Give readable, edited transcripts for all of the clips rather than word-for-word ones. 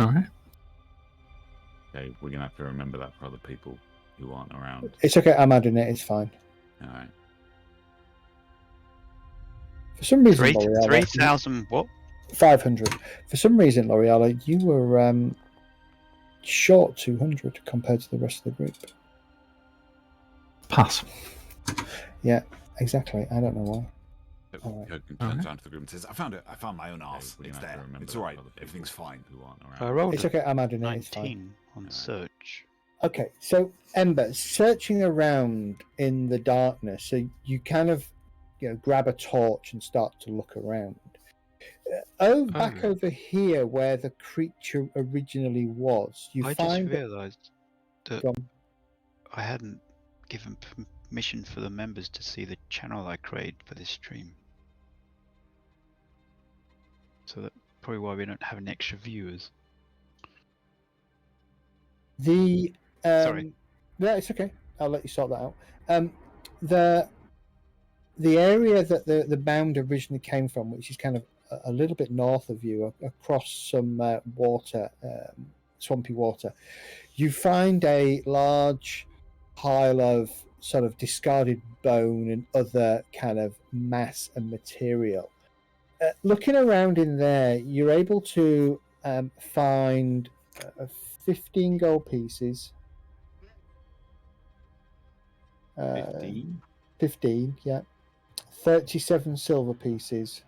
All right. Okay, we're gonna have to remember that for other people who aren't around. It's okay. I'm adding it. It's fine. All right. For some reason, 3,000 what? 500. For some reason, L'Oreal, you were short 200 compared to the rest of the group. Pass. Yeah, exactly. I don't know why. So Hogan turns around to the group and says, "I found it. I found my own arse. It's there. It's all right. Everything's fine." Who aren't around. I rolled it's okay. I'm adding it. It's fine. 19 on search. Okay, so Ember, searching around in the darkness, so you kind of, grab a torch and start to look around. Back over here, where the creature originally was, I just realised that I hadn't given permission for the members to see the channel I created for this stream. So that's probably why we don't have any extra viewers. Sorry. No, it's okay. I'll let you sort that out. The area that the mound originally came from, which is kind of a little bit north of you, across some water, swampy water, you find a large pile of sort of discarded bone and other kind of mass and material. Looking around in there, you're able to find 15 gold pieces. 15? 15, yeah. 37 silver pieces.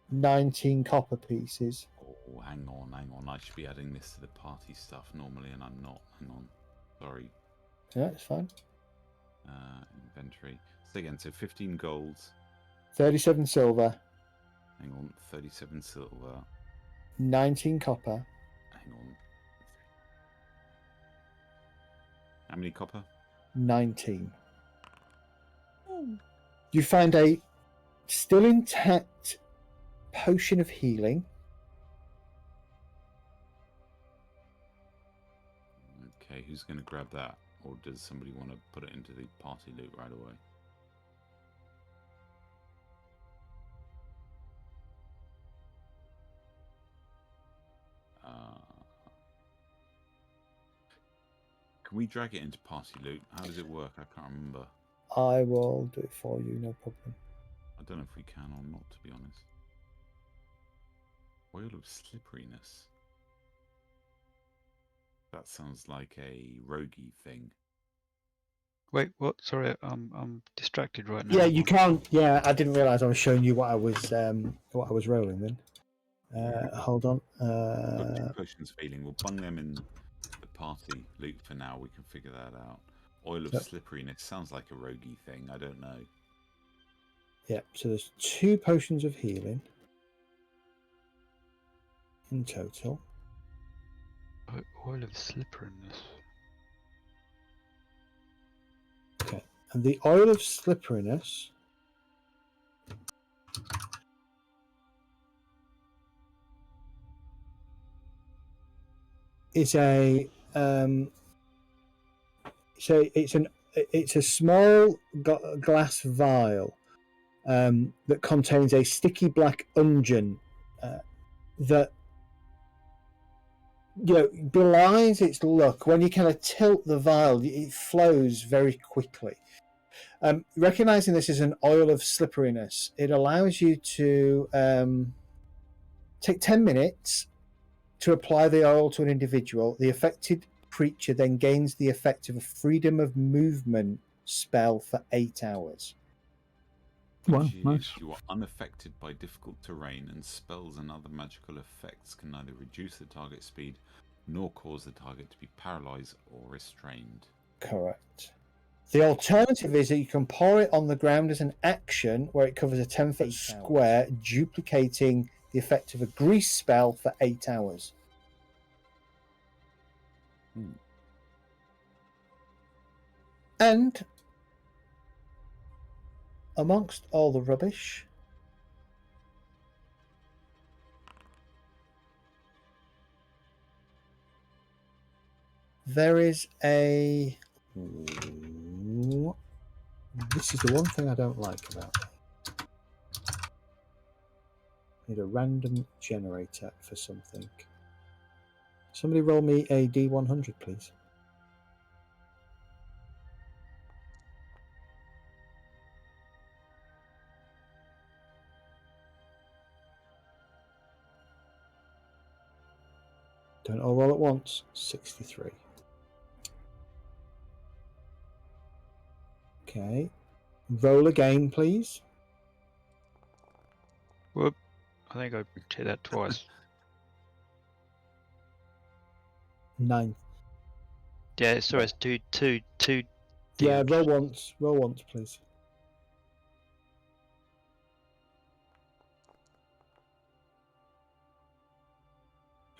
19 copper pieces. Oh, hang on. I should be adding this to the party stuff normally, and I'm not. Hang on. Sorry. Yeah, it's fine. Inventory. So again, so 15 golds. 37 silver. Hang on. 37 silver. 19 copper. Hang on. How many copper? 19. You find a still intact potion of healing. Okay, who's going to grab that? Or does somebody want to put it into the party loot right away? Can we drag it into party loot? How does it work? I can't remember. I will do it for you, no problem. I don't know if we can or not, to be honest. Oil of slipperiness. That sounds like a roguey thing. Wait, what? Sorry, I'm distracted right now. Yeah, you can't. Yeah, I didn't realise I was showing you what I was rolling. Then, hold on. Got 2 potions of healing. We'll bung them in the party loot for now. We can figure that out. Oil of slipperiness sounds like a roguey thing. I don't know. Yeah, so there's 2 potions of healing in total. Oil of slipperiness. Okay, and the oil of slipperiness is a so it's a small glass vial that contains a sticky black unguent that belies its look. When you kind of tilt the vial, it flows very quickly. Recognizing this as an oil of slipperiness, it allows you to take 10 minutes to apply the oil to an individual. The affected creature then gains the effect of a freedom of movement spell for 8 hours. Wow, nice. You are unaffected by difficult terrain, and spells and other magical effects can neither reduce the target speed nor cause the target to be paralyzed or restrained. Correct. The alternative is that you can pour it on the ground as an action where it covers a 10-foot square, duplicating the effect of a grease spell for 8 hours. And amongst all the rubbish, there is a... This is the one thing I don't like about it. Need a random generator for something. Somebody roll me a D100, please. Don't all roll at once. 63. Okay. Roll again, please. Whoop. I think I did that twice. 9. Yeah, sorry, it's two. Yeah, deals. roll once. Roll once, please.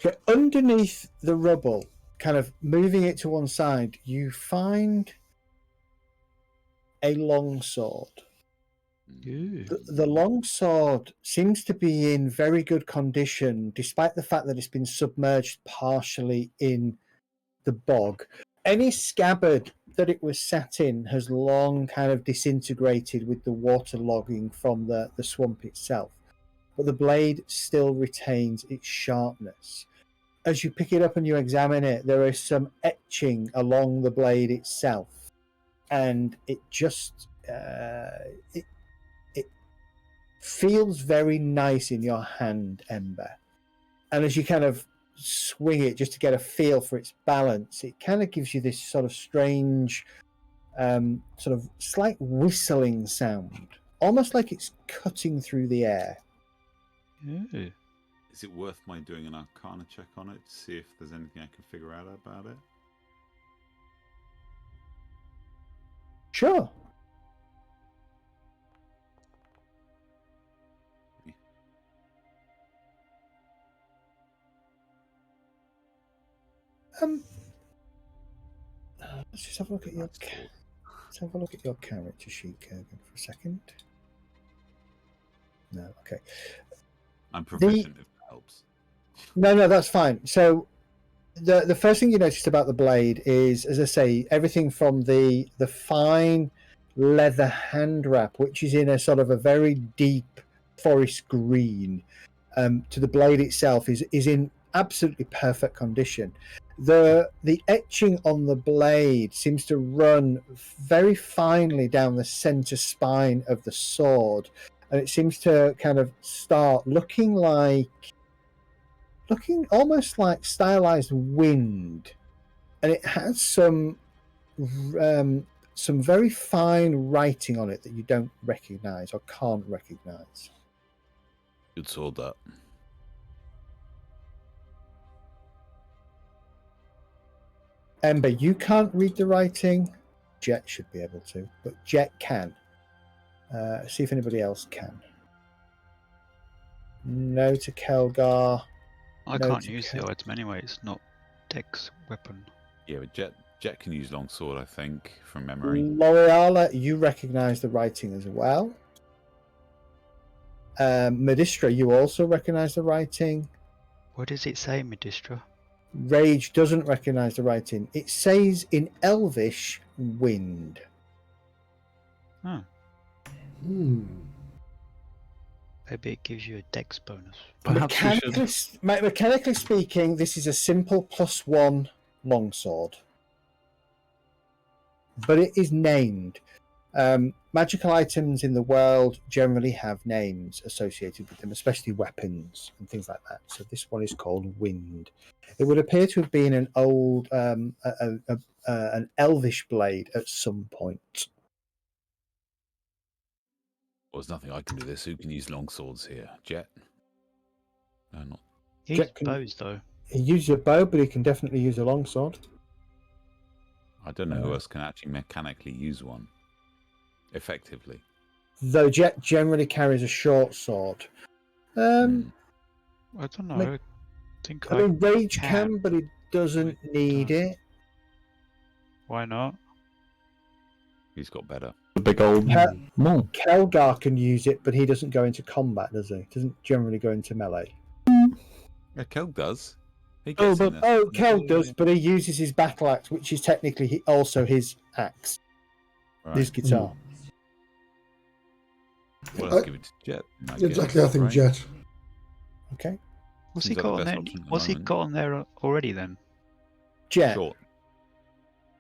Okay, underneath the rubble, kind of moving it to one side, you find a longsword. Ooh. The longsword seems to be in very good condition, despite the fact that it's been submerged partially in the bog. Any scabbard that it was sat in has long kind of disintegrated with the waterlogging from the swamp itself, but the blade still retains its sharpness. As you pick it up and you examine it, there is some etching along the blade itself, and it just it feels very nice in your hand, Ember. And as you kind of swing it just to get a feel for its balance, it kind of gives you this sort of strange, sort of slight whistling sound, almost like it's cutting through the air. Ooh. Is it worth my doing an Arcana check on it to see if there's anything I can figure out about it? Sure. Let's just have a look at your. Let's have a look at your character sheet, Kurgan, for a second. No, okay. I'm proficient if that helps. No, that's fine. So the first thing you noticed about the blade is, as I say, everything from the fine leather hand wrap, which is in a sort of a very deep forest green, to the blade itself is in absolutely perfect condition. The etching on the blade seems to run very finely down the center spine of the sword, and it seems to kind of start looking almost like stylized wind, and it has some very fine writing on it that you don't recognize or can't recognize. Good sword, that. Ember, you can't read the writing. Jet should be able to, but Jet can. See if anybody else can. No to Kelgar. I No can't to use the item anyway. It's not Dex weapon. Yeah, but Jet can use longsword, I think, from memory. L'Oreala, you recognise the writing as well. Medistra, you also recognise the writing. What does it say, Medistra? Rage doesn't recognise the writing. It says in Elvish, wind. Oh, Hmm. maybe it gives you a Dex bonus. Perhaps we should. Mechanically speaking, this is a simple +1 longsword. But it is named. Magical items in the world generally have names associated with them, especially weapons and things like that. So this one is called Wind. It would appear to have been an old, an elvish blade at some point. Well, there's nothing I can do this. Who can use longswords here? Jet? No, not. Use Jet can- bows though. He uses a bow, but he can definitely use a longsword. I don't know who else can actually mechanically use one effectively. Though Jet generally carries a short sword. I don't know. I think I mean, Rage can, but he doesn't need it. Why not? He's got better. The big old maul. Kelgar can use it, but he doesn't go into combat, does he? Doesn't generally go into melee. Yeah, Kel does. He gets in there. Kel does, but he uses his battle axe, which is technically also his axe, Right. his guitar. Well, let's give it to Jet. Exactly, I think right? Jet. Okay. What's Seems he like the got on best there? option at the What's he moment. got on there already then? Jet. Short.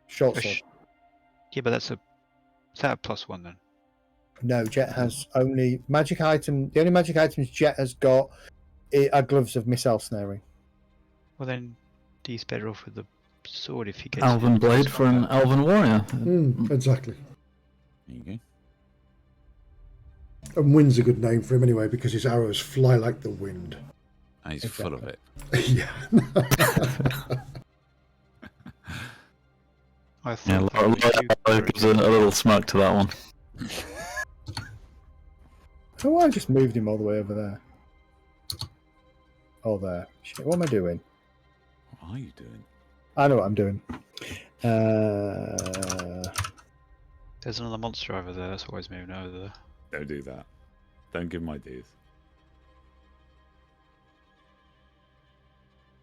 Short A sword. sh- Yeah, but is that a +1 then? No, Jet has only magic item. The only magic items Jet has got are gloves of missile snaring. Well then, he's better off with the sword if he gets Elven it. blade for an elven warrior. Exactly. There you go. And wind's a good name for him anyway because his arrows fly like the wind. And he's full of it. Yeah. I Yeah, thought that was you, Laura gives a little smirk to that one. Oh, I just moved him all the way over there. Oh, there. Shit, what am I doing? What are you doing? I know what I'm doing. There's another monster over there. That's always moving over there. Don't do that. Don't give him ideas.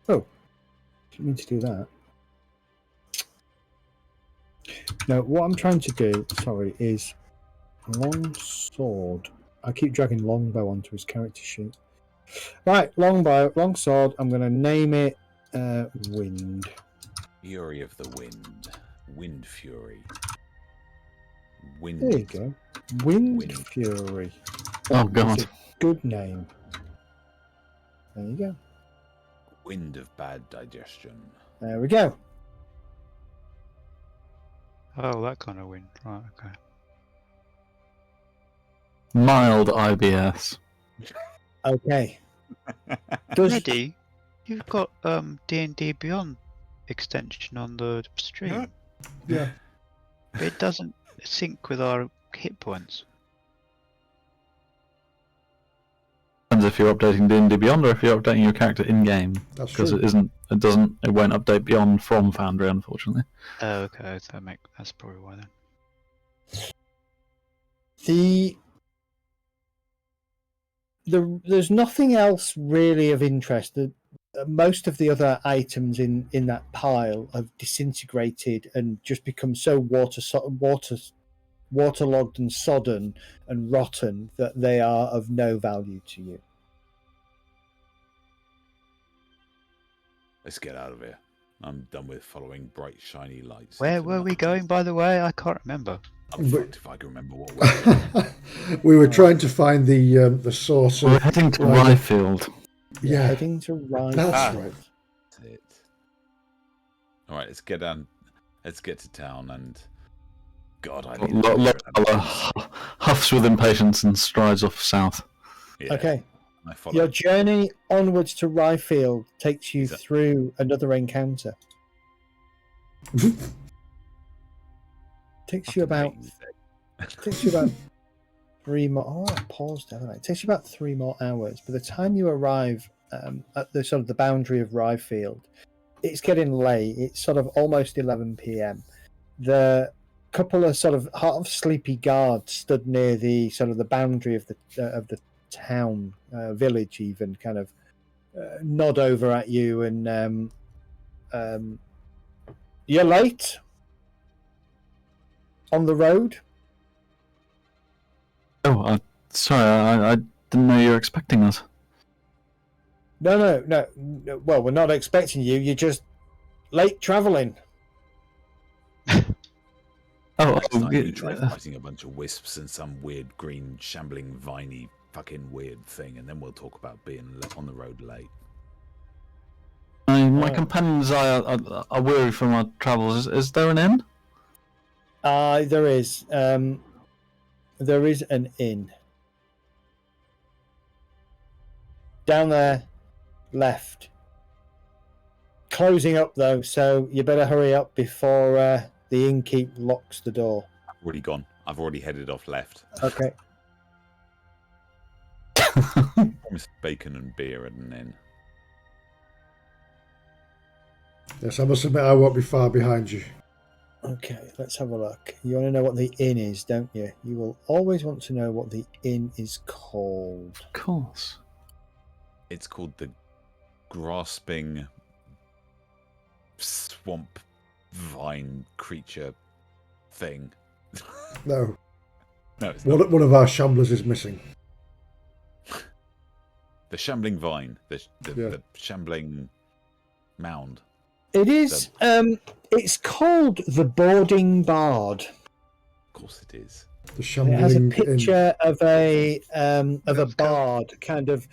Oh, didn't mean to do that. No, what I'm trying to do, sorry, is long sword. I keep dragging longbow onto his character sheet. Right, longbow, long sword. I'm going to name it Wind. Fury of the Wind. Wind Fury. Wind. There you go. Wind, Wind. Fury. Oh god. That's a good name. There you go. Wind of bad digestion. There we go. Oh, that kind of wind. Right, okay. Mild IBS. Okay. Does Eddie, you've got D&D Beyond extension on the stream. Yeah. But it doesn't sync with our hit points. Depends if you're updating D&D Beyond or if you're updating your character in game. That's Because true. it won't update Beyond from Foundry, unfortunately. Oh, okay. That's probably why then. there's nothing else really of interest. Most of the other items in that pile have disintegrated and just become so waterlogged and sodden and rotten that they are of no value to you. Let's get out of here. I'm done with following bright, shiny lights. Where into were we nothingness. going, by the way? I can't remember. I'm fucked if I can remember what we're doing. We were trying to find the source We're of. heading to Ryder. Ryfield. Yeah. Heading to Rye. That's right. That's it. All right, let's get down. Let's get to town and. God, I need. Lorella huffs with impatience and strides off south. Yeah, Okay. I follow. Your journey onwards to Ryfield takes you Is that- through another encounter. Takes you about takes you about 3 more. Oh, I paused, haven't I? It takes you about 3 more hours. By the time you arrive at the sort of the boundary of Ryfield, it's getting late. It's sort of almost 11 p.m. The couple of sort of half sleepy guards stood near the sort of the boundary of the town village, even kind of nod over at you and you're late on the road. Oh, sorry, I didn't know you were expecting us. No. Well, we're not expecting you. You're just late travelling. Next time you yeah, try fighting a bunch of wisps and some weird green shambling viney fucking weird thing, and then we'll talk about being on the road late. my companions are weary from our travels. Is there an inn? There is. There is an inn. Down there, left. Closing up though, so you better hurry up before the innkeep locks the door. I've already gone. I've already headed off left. Okay. Promised bacon and beer at an inn. Yes, I must admit I won't be far behind you. Okay, let's have a look. You want to know what the inn is, don't you? You will always want to know what the inn is called. Of course. It's called the Grasping Swamp Vine Creature thing. No. No, it's not. One of our shamblers is missing. The shambling vine, Yeah. the shambling mound. It is. It's called the Boarding Bard. Of course it is. The It shambling has a inn. picture of a Let's go. bard, kind of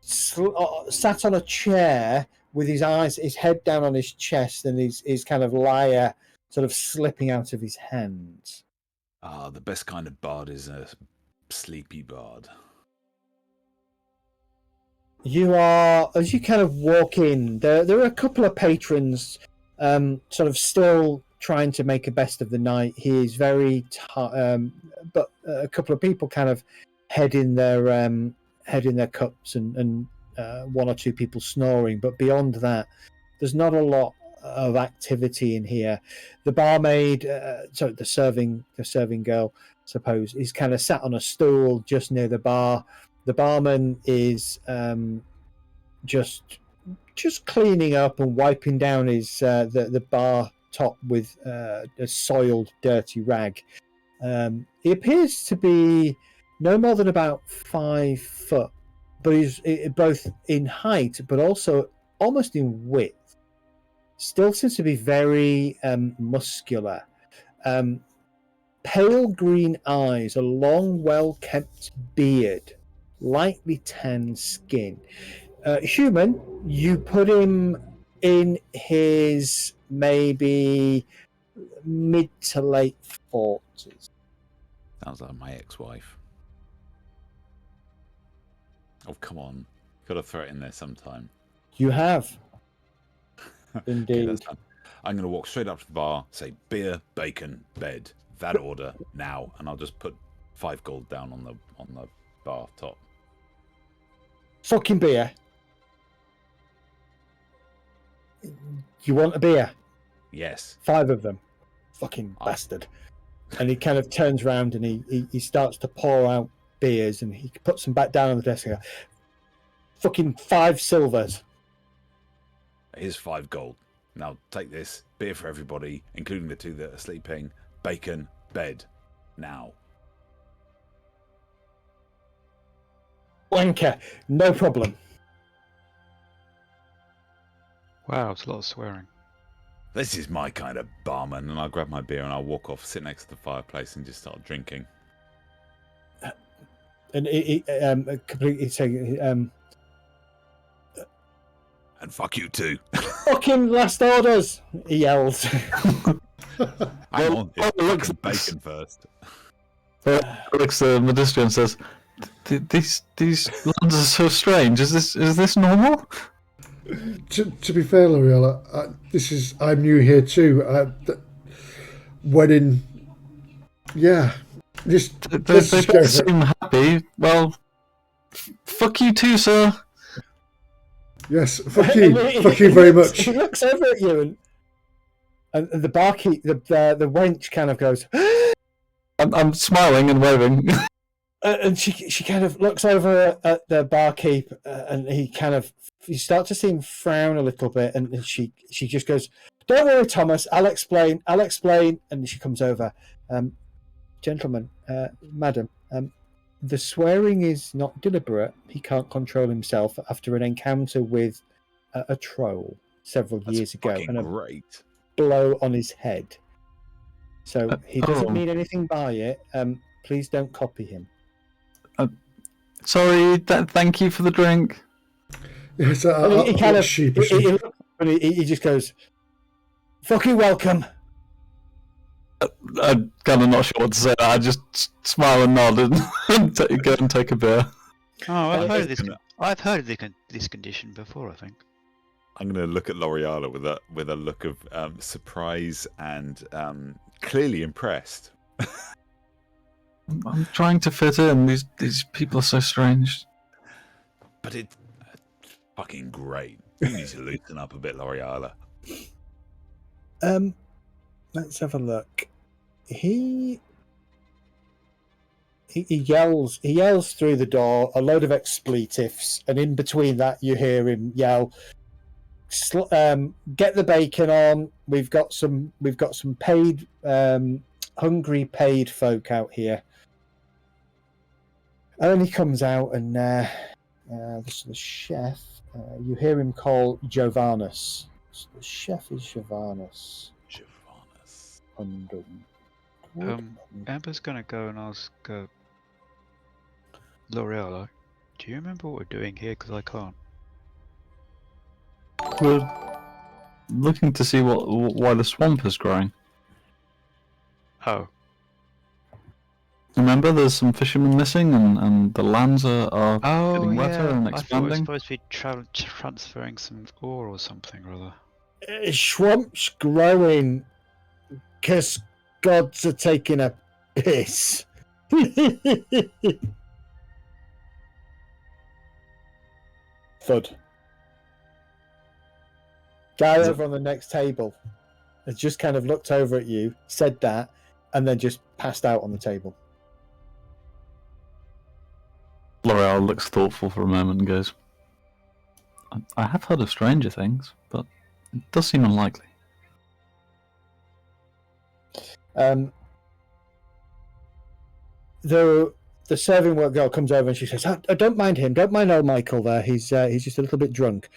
sat on a chair with his head down on his chest, and his kind of lyre sort of slipping out of his hands. Ah, the best kind of bard is a sleepy bard. You are, as you kind of walk in, there are a couple of patrons sort of still trying to make a best of the night. He is very but a couple of people kind of head in their cups, and one or two people snoring, but beyond that there's not a lot of activity in here. The barmaid, the serving girl, I suppose, is kind of sat on a stool just near the bar. The barman is just cleaning up and wiping down his the bar top with a soiled, dirty rag. He appears to be no more than about 5 foot, but he's both in height but also almost in width. Still seems to be very muscular. Pale green eyes, a long, well-kept beard, lightly tanned skin. Human, you put him in his maybe mid to late 40s. Sounds like my ex-wife. Oh, come on. Got to throw it in there sometime. You have. Okay, Indeed. that's done. I'm going to walk straight up to the bar, say beer, bacon, bed. That order now, and I'll just put 5 gold down on the bar top. Fucking beer. You want a beer? Yes. 5 of them. Fucking bastard. And he kind of turns around and he starts to pour out beers, and he puts them back down on the desk and goes, fucking 5 silvers. Here's 5 gold. Now take this. Beer for everybody, including the 2 that are sleeping. Bacon, bed. Now. Wanker. No problem. Wow, it's a lot of swearing. This is my kind of barman. And I'll grab my beer and I'll walk off, sit next to the fireplace and just start drinking. And he completely saying, And fuck you too. fucking last orders, he yells. Hang on. looks It's bacon first. Looks the Medistrian says, "These lands are so strange. Is this normal?" To be fair, L'Oreal, I'm new here too. Wedding, yeah. Just They let's just go both for it. seem happy. Well, fuck you too, sir. Yes, fuck you, fuck you very much. He looks over at you, and the barkeep, the wench, kind of goes. I'm smiling and waving. And she kind of looks over at the barkeep, and you start to see him frown a little bit, and she just goes, "Don't worry, Thomas. I'll explain." And she comes over, gentlemen, madam. The swearing is not deliberate. He can't control himself after an encounter with a troll several That's years ago, fucking and a great. blow on his head. So he doesn't oh. mean anything by it. Please don't copy him. Sorry. Thank you for the drink. Yes, And he kind of sheepishly. he looks up and he just goes, "Fucking welcome." I'm kind of not sure what to say. I just smile and nod and go and take a beer. Oh, I've heard of it's this. gonna- I've heard of this condition before. I think. I'm going to look at L'Oreal with a look of surprise and clearly impressed. I'm trying to fit in. These people are so strange. But it's fucking great. You need to loosen up a bit, L'Oreal. Let's have a look. He yells through the door a load of expletives, and in between that you hear him yell, "Get the bacon on. We've got some paid hungry paid folk out here." And then he comes out and This is the chef. You hear him call Jovanus. So the chef is Jovanus. Giovannis. Amber's gonna go and ask L'Oreal, do you remember what we're doing here? Because I can't. We're looking to see why the swamp is growing. Oh, Remember, there's some fishermen missing, and the lands are getting wetter and I thought it was expanding. supposed to be transferring some ore or something or other. Swamp's growing because gods are taking a piss. Thud. Guy over on the next table has just kind of looked over at you, said that, and then just passed out on the table. L'Oreal looks thoughtful for a moment and goes, I have heard of stranger things, but it does seem unlikely. The serving work girl comes over and she says, I don't mind him. Don't mind old Michael there. He's just a little bit drunk.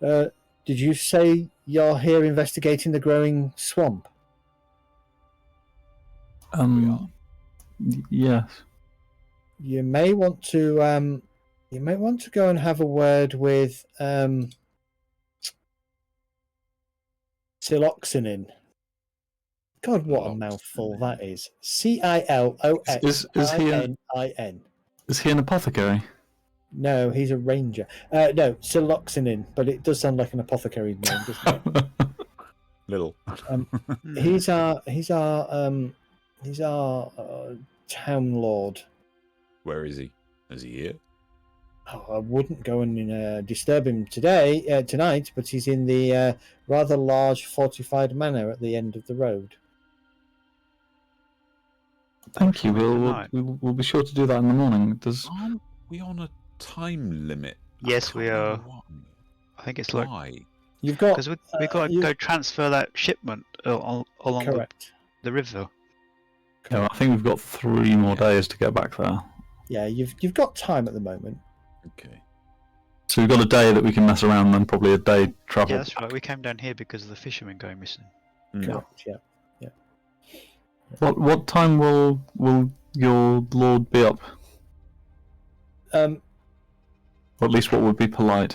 Did you say you're here investigating the growing swamp? Yes. You may want to go and have a word with siloxanin. God, what a mouthful that is. Siloxinin. Is he an apothecary? No, he's a ranger. No, siloxanin, but it does sound like an apothecary name, doesn't it? Little. He's our town lord. Where is he? Is he here? Oh, I wouldn't go and disturb him tonight, but he's in the rather large fortified manor at the end of the road. Thank you. We'll be sure to do that in the morning. Aren't we on a time limit? Yes, we are. Why? I think it's like Why? You've got because we've got to go transfer that shipment along correct. the river. No, I think we've got 3 more days to get back there. Yeah, you've got time at the moment. Okay. So we've got a day that we can mess around, and then probably a day travel. Yeah, that's right. We came down here because of the fishermen going missing. Correct. Yeah. What time will your lord be up? Or at least what would be polite?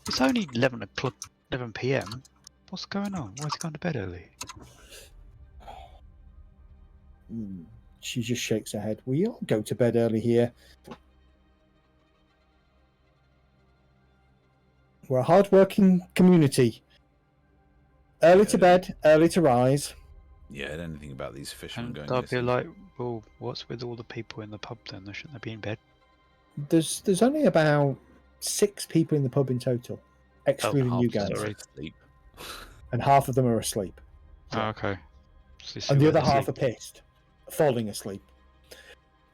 It's only 11 p.m. What's going on? Why is he going to bed early? She just shakes her head. We all go to bed early here. We're a hard-working community. Early to bed, early to rise. Yeah, I don't know anything about these fishermen And going I'd be missing. like, well, what's with all the people in the pub then? Shouldn't they be in bed? There's only about 6 people in the pub in total, excluding you guys, sorry. Sleep. and half of them are asleep, Oh, okay. and the other half are pissed, falling asleep.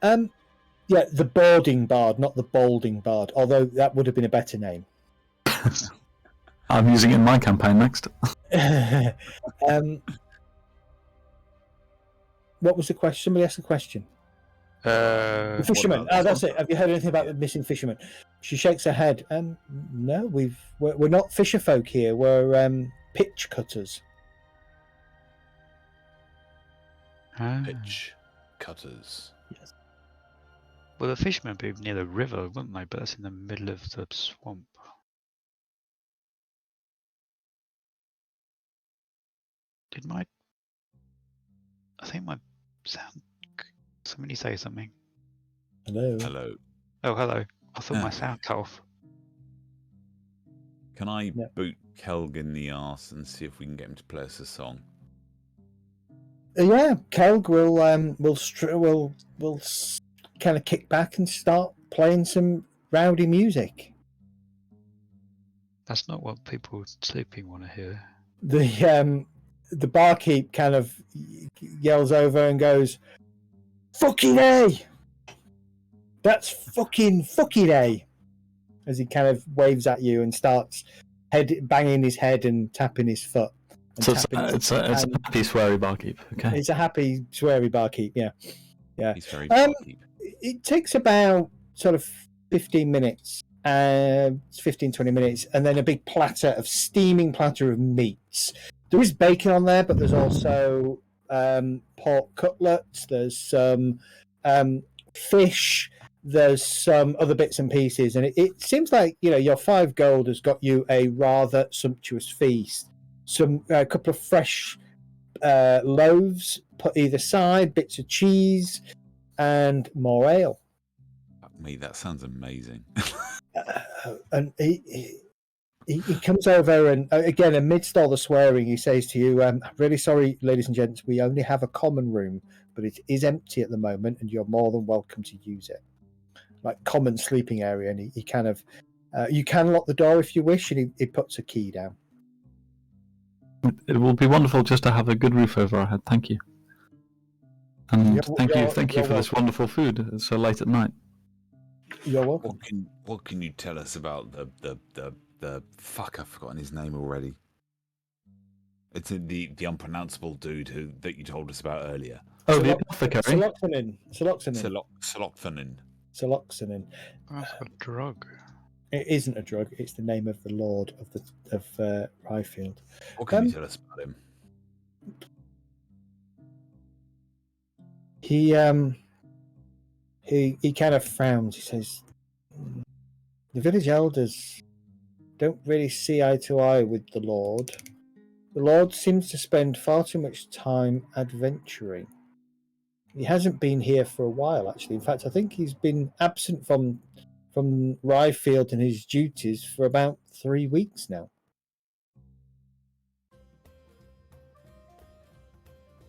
Yeah, the boarding bard, not the balding bard, although that would have been a better name. I'm using it in my campaign next. What was the question? Somebody asked a question. The fisherman. about this That's it. Have you heard anything about the missing fisherman? She shakes her head. No, we're not fisher folk here. We're pitch cutters. Pitch cutters. Yes. Well, the fishermen would be near the river, wouldn't they? But that's in the middle of the swamp. I think my sound. Somebody say something. Hello. Hello. Oh, hello. I thought my sound cut off. Can I Yeah. boot Kelg in the arse and see if we can get him to play us a song? Yeah, Kelg will kind of kick back and start playing some rowdy music. That's not what people sleeping want to hear. The barkeep kind of yells over and goes, "Fucking A! That's fucking A!" As he kind of waves at you and starts banging his head and tapping his foot. So it's a happy sweary barkeep. Okay. It's a happy sweary barkeep. Yeah. He's very Um, barkeep. it takes about sort of 15 minutes, 15, 20 minutes, and then a big steaming platter of meats. There is bacon on there, but there's also pork cutlets, there's some fish, there's some other bits and pieces, and it seems like your 5 gold has got you a rather sumptuous feast. A couple of fresh loaves put either side, bits of cheese, and more ale. Fuck me, that sounds amazing. And he comes over, and again, amidst all the swearing, he says to you, "I'm really sorry, ladies and gents, we only have a common room, but it is empty at the moment, and you're more than welcome to use it. Like common sleeping area." And he kind of, you can lock the door if you wish, and he puts a key down. It will be wonderful just to have a good roof over our head. Thank you. And thank you for this wonderful food. It's so late at night. You're welcome. What can you tell us about the fuck? I've forgotten his name already. It's the unpronounceable dude that you told us about earlier. Oh, the apothecary. Siloxanin. That's a drug. It isn't a drug. It's the name of the lord of Ryfield. What can you tell us about him? He kind of frowns. He says, "The village elders don't really see eye to eye with the Lord. The Lord seems to spend far too much time adventuring. He hasn't been here for a while, actually. In fact, I think he's been absent from Ryfield and his duties for about 3 weeks now."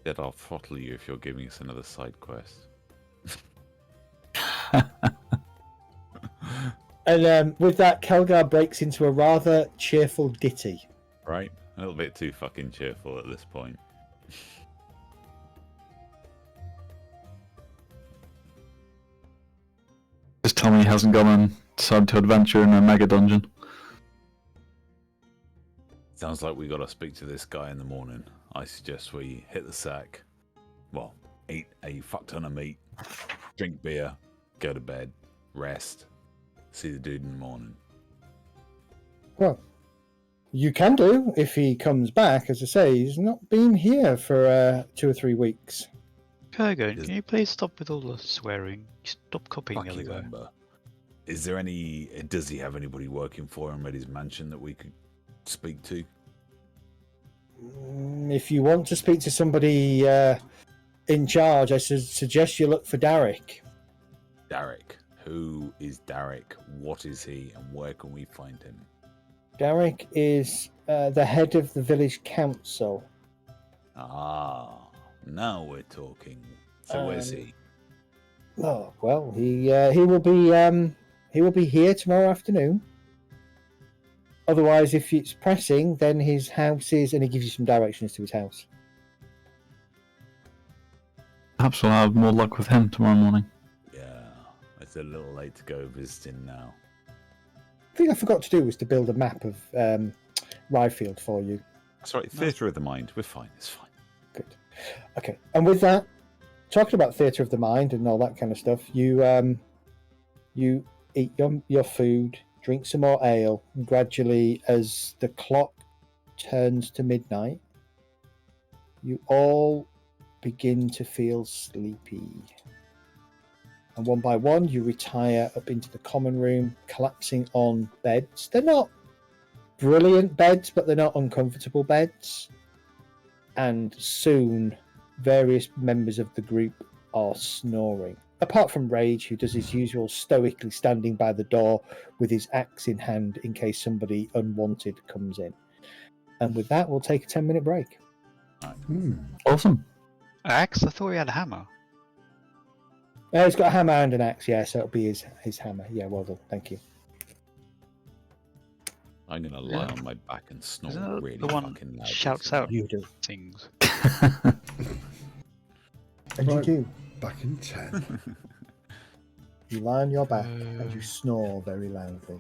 Said I'll throttle you if you're giving us another side quest. And with that, Kelgar breaks into a rather cheerful ditty. Right? A little bit too fucking cheerful at this point. Just tell me he hasn't gone and decided to adventure in a mega dungeon. Sounds like we gotta speak to this guy in the morning. I suggest we hit the sack. Well, eat a fuck ton of meat, drink beer, go to bed, rest, see the dude in the morning. Well, you can do if he comes back. As I say, he's not been here for 2 or 3 weeks. Kurgan, can you please stop with all the swearing? Stop copying Fuck you, Eligo. Ember. Is there any... Does he have anybody working for him at his mansion that we could speak to? If you want to speak to somebody in charge, I suggest you look for Derek. Derek. Who is Derek? What is he? And where can we find him? Derek is the head of the village council. Ah, now we're talking. So where's he? Oh well, he will be here tomorrow afternoon. Otherwise, if it's pressing, then his house is, and he gives you some directions to his house. Perhaps we'll have more luck with him tomorrow morning. Yeah, it's a little late to go visiting now. The thing I forgot to do was to build a map of Ryfield for you. Sorry, Theatre of the Mind. We're fine. It's fine. Good. Okay. And with that, talking about Theatre of the Mind and all that kind of stuff, you eat your food, drink some more ale, and gradually, as the clock turns to midnight, you all begin to feel sleepy. And one by one, you retire up into the common room, collapsing on beds. They're not brilliant beds, but they're not uncomfortable beds. And soon, various members of the group are snoring. Apart from Rage, who does his usual stoically standing by the door with his axe in hand in case somebody unwanted comes in. And with that, we'll take a 10-minute break. Awesome. Axe? I thought he had a hammer. He's got a hammer and an axe, yeah, so it'll be his hammer. Yeah, well done. Thank you. I'm gonna lie on my back and snore Isn't that really the one fucking loud. shouts out You do. things? And Right. you do. Back in 10. You lie on your back and you snore very loudly.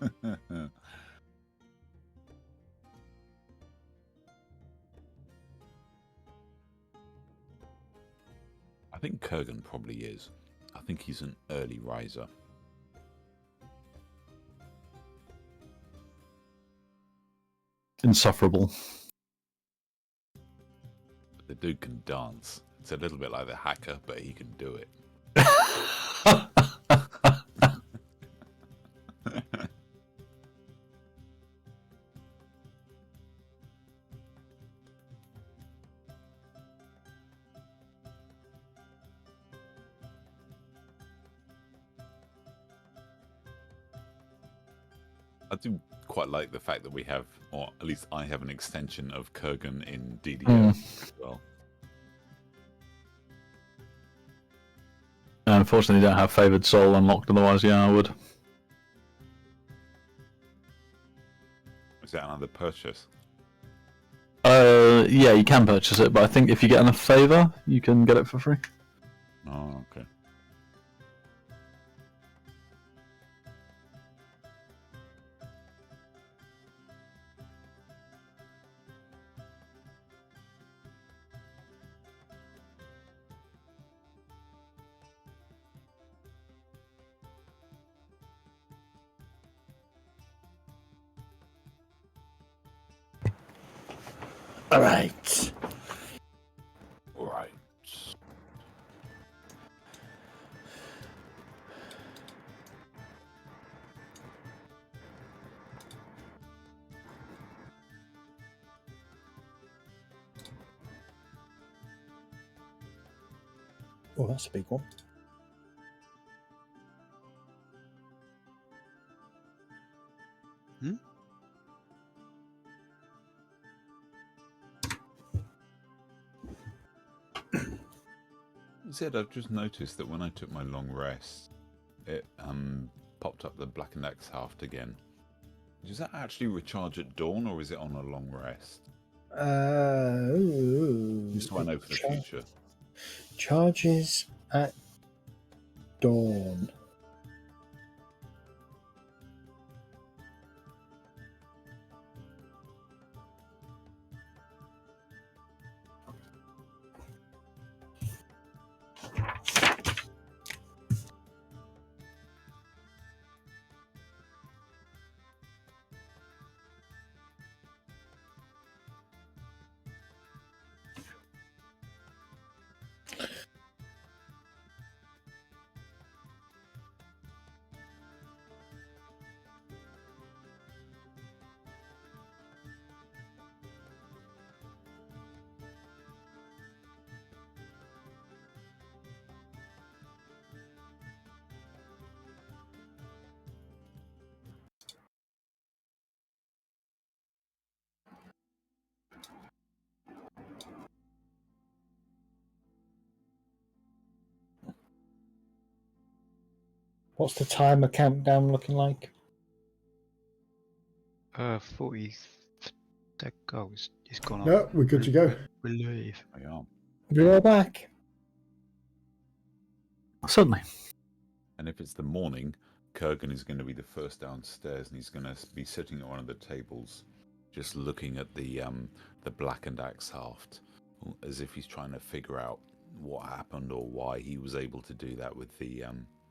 I think Kurgan probably is. I think he's an early riser. Insufferable. But the dude can dance. It's a little bit like the hacker, but he can do it. I do quite like the fact that we have, or at least I have, an extension of Kurgan in DDO as well. Unfortunately, don't have Favoured Soul unlocked, otherwise, yeah, I would. Is that another purchase? Yeah, you can purchase it, but I think if you get enough favour, you can get it for free. Oh, okay. All right. Right. Oh, that's a big one. Zed, I've just noticed that when I took my long rest, it popped up the Blackened Axe Haft again. Does that actually recharge at dawn, or is it on a long rest? Just so I know for the future. Charges at dawn. What's the timer countdown looking like? 40. That goal is gone No, up. we're good to go. Believe. I am. We're all back. Certainly. And if it's the morning, Kurgan is going to be the first downstairs, and he's going to be sitting at one of the tables, just looking at the Blackened Axe Haft, as if he's trying to figure out what happened or why he was able to do that with the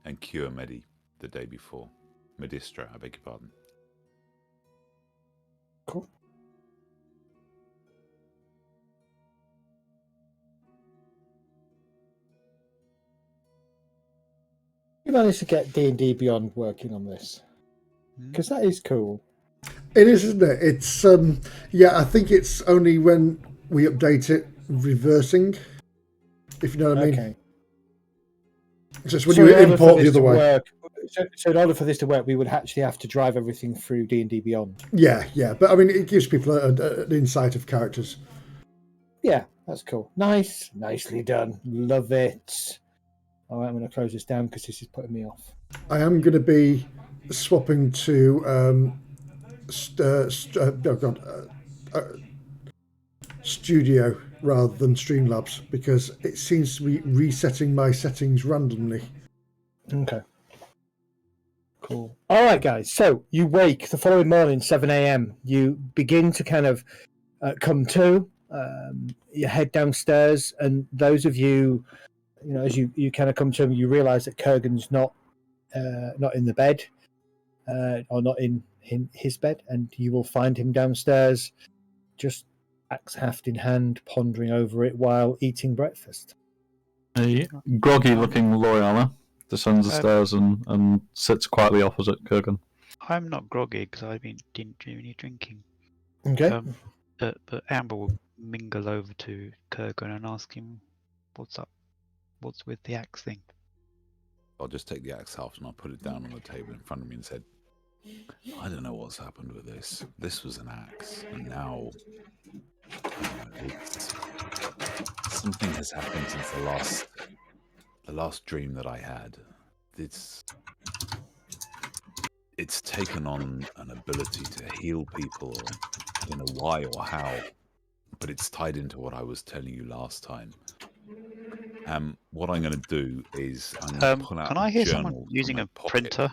and cure Medi the day before. Medistra, I beg your pardon. Cool. You managed to get D&D Beyond working on this, because that is cool. It is, isn't it? It's yeah. I think it's only when we update it reversing, if you know what I mean. Okay. Just when So you in order import for the this other to way. work, so in order for this to work, we would actually have to drive everything through D&D Beyond. Yeah, yeah. But I mean, it gives people an insight of characters. Yeah, that's cool. Nice. Nicely done. Love it. All right, I'm going to close this down because this is putting me off. I am going to be swapping to Studio rather than Streamlabs because it seems to be resetting my settings randomly. Okay. Cool. All right, guys. So you wake the following morning, 7 a.m. You begin to kind of come to. You head downstairs, and those of you, as you kind of come to him, you realise that Kurgan's not in the bed, or not in his bed, and you will find him downstairs, just axe haft in hand, pondering over it while eating breakfast. A groggy-looking Loyala descends the stairs and sits quietly opposite Kurgan. I'm not groggy because I didn't do any drinking. Okay. But Amber will mingle over to Kurgan and ask him, "What's up? What's with the axe thing?" I'll just take the axe haft and I'll put it down on the table in front of me and said, I don't know what's happened with this. This was an axe, and now something has happened since the last dream that I had. It's taken on an ability to heal people. I don't know why or how, but it's tied into what I was telling you last time. What I'm going to do is I'm going to pull out Can I hear someone journal using from a my pocket. printer?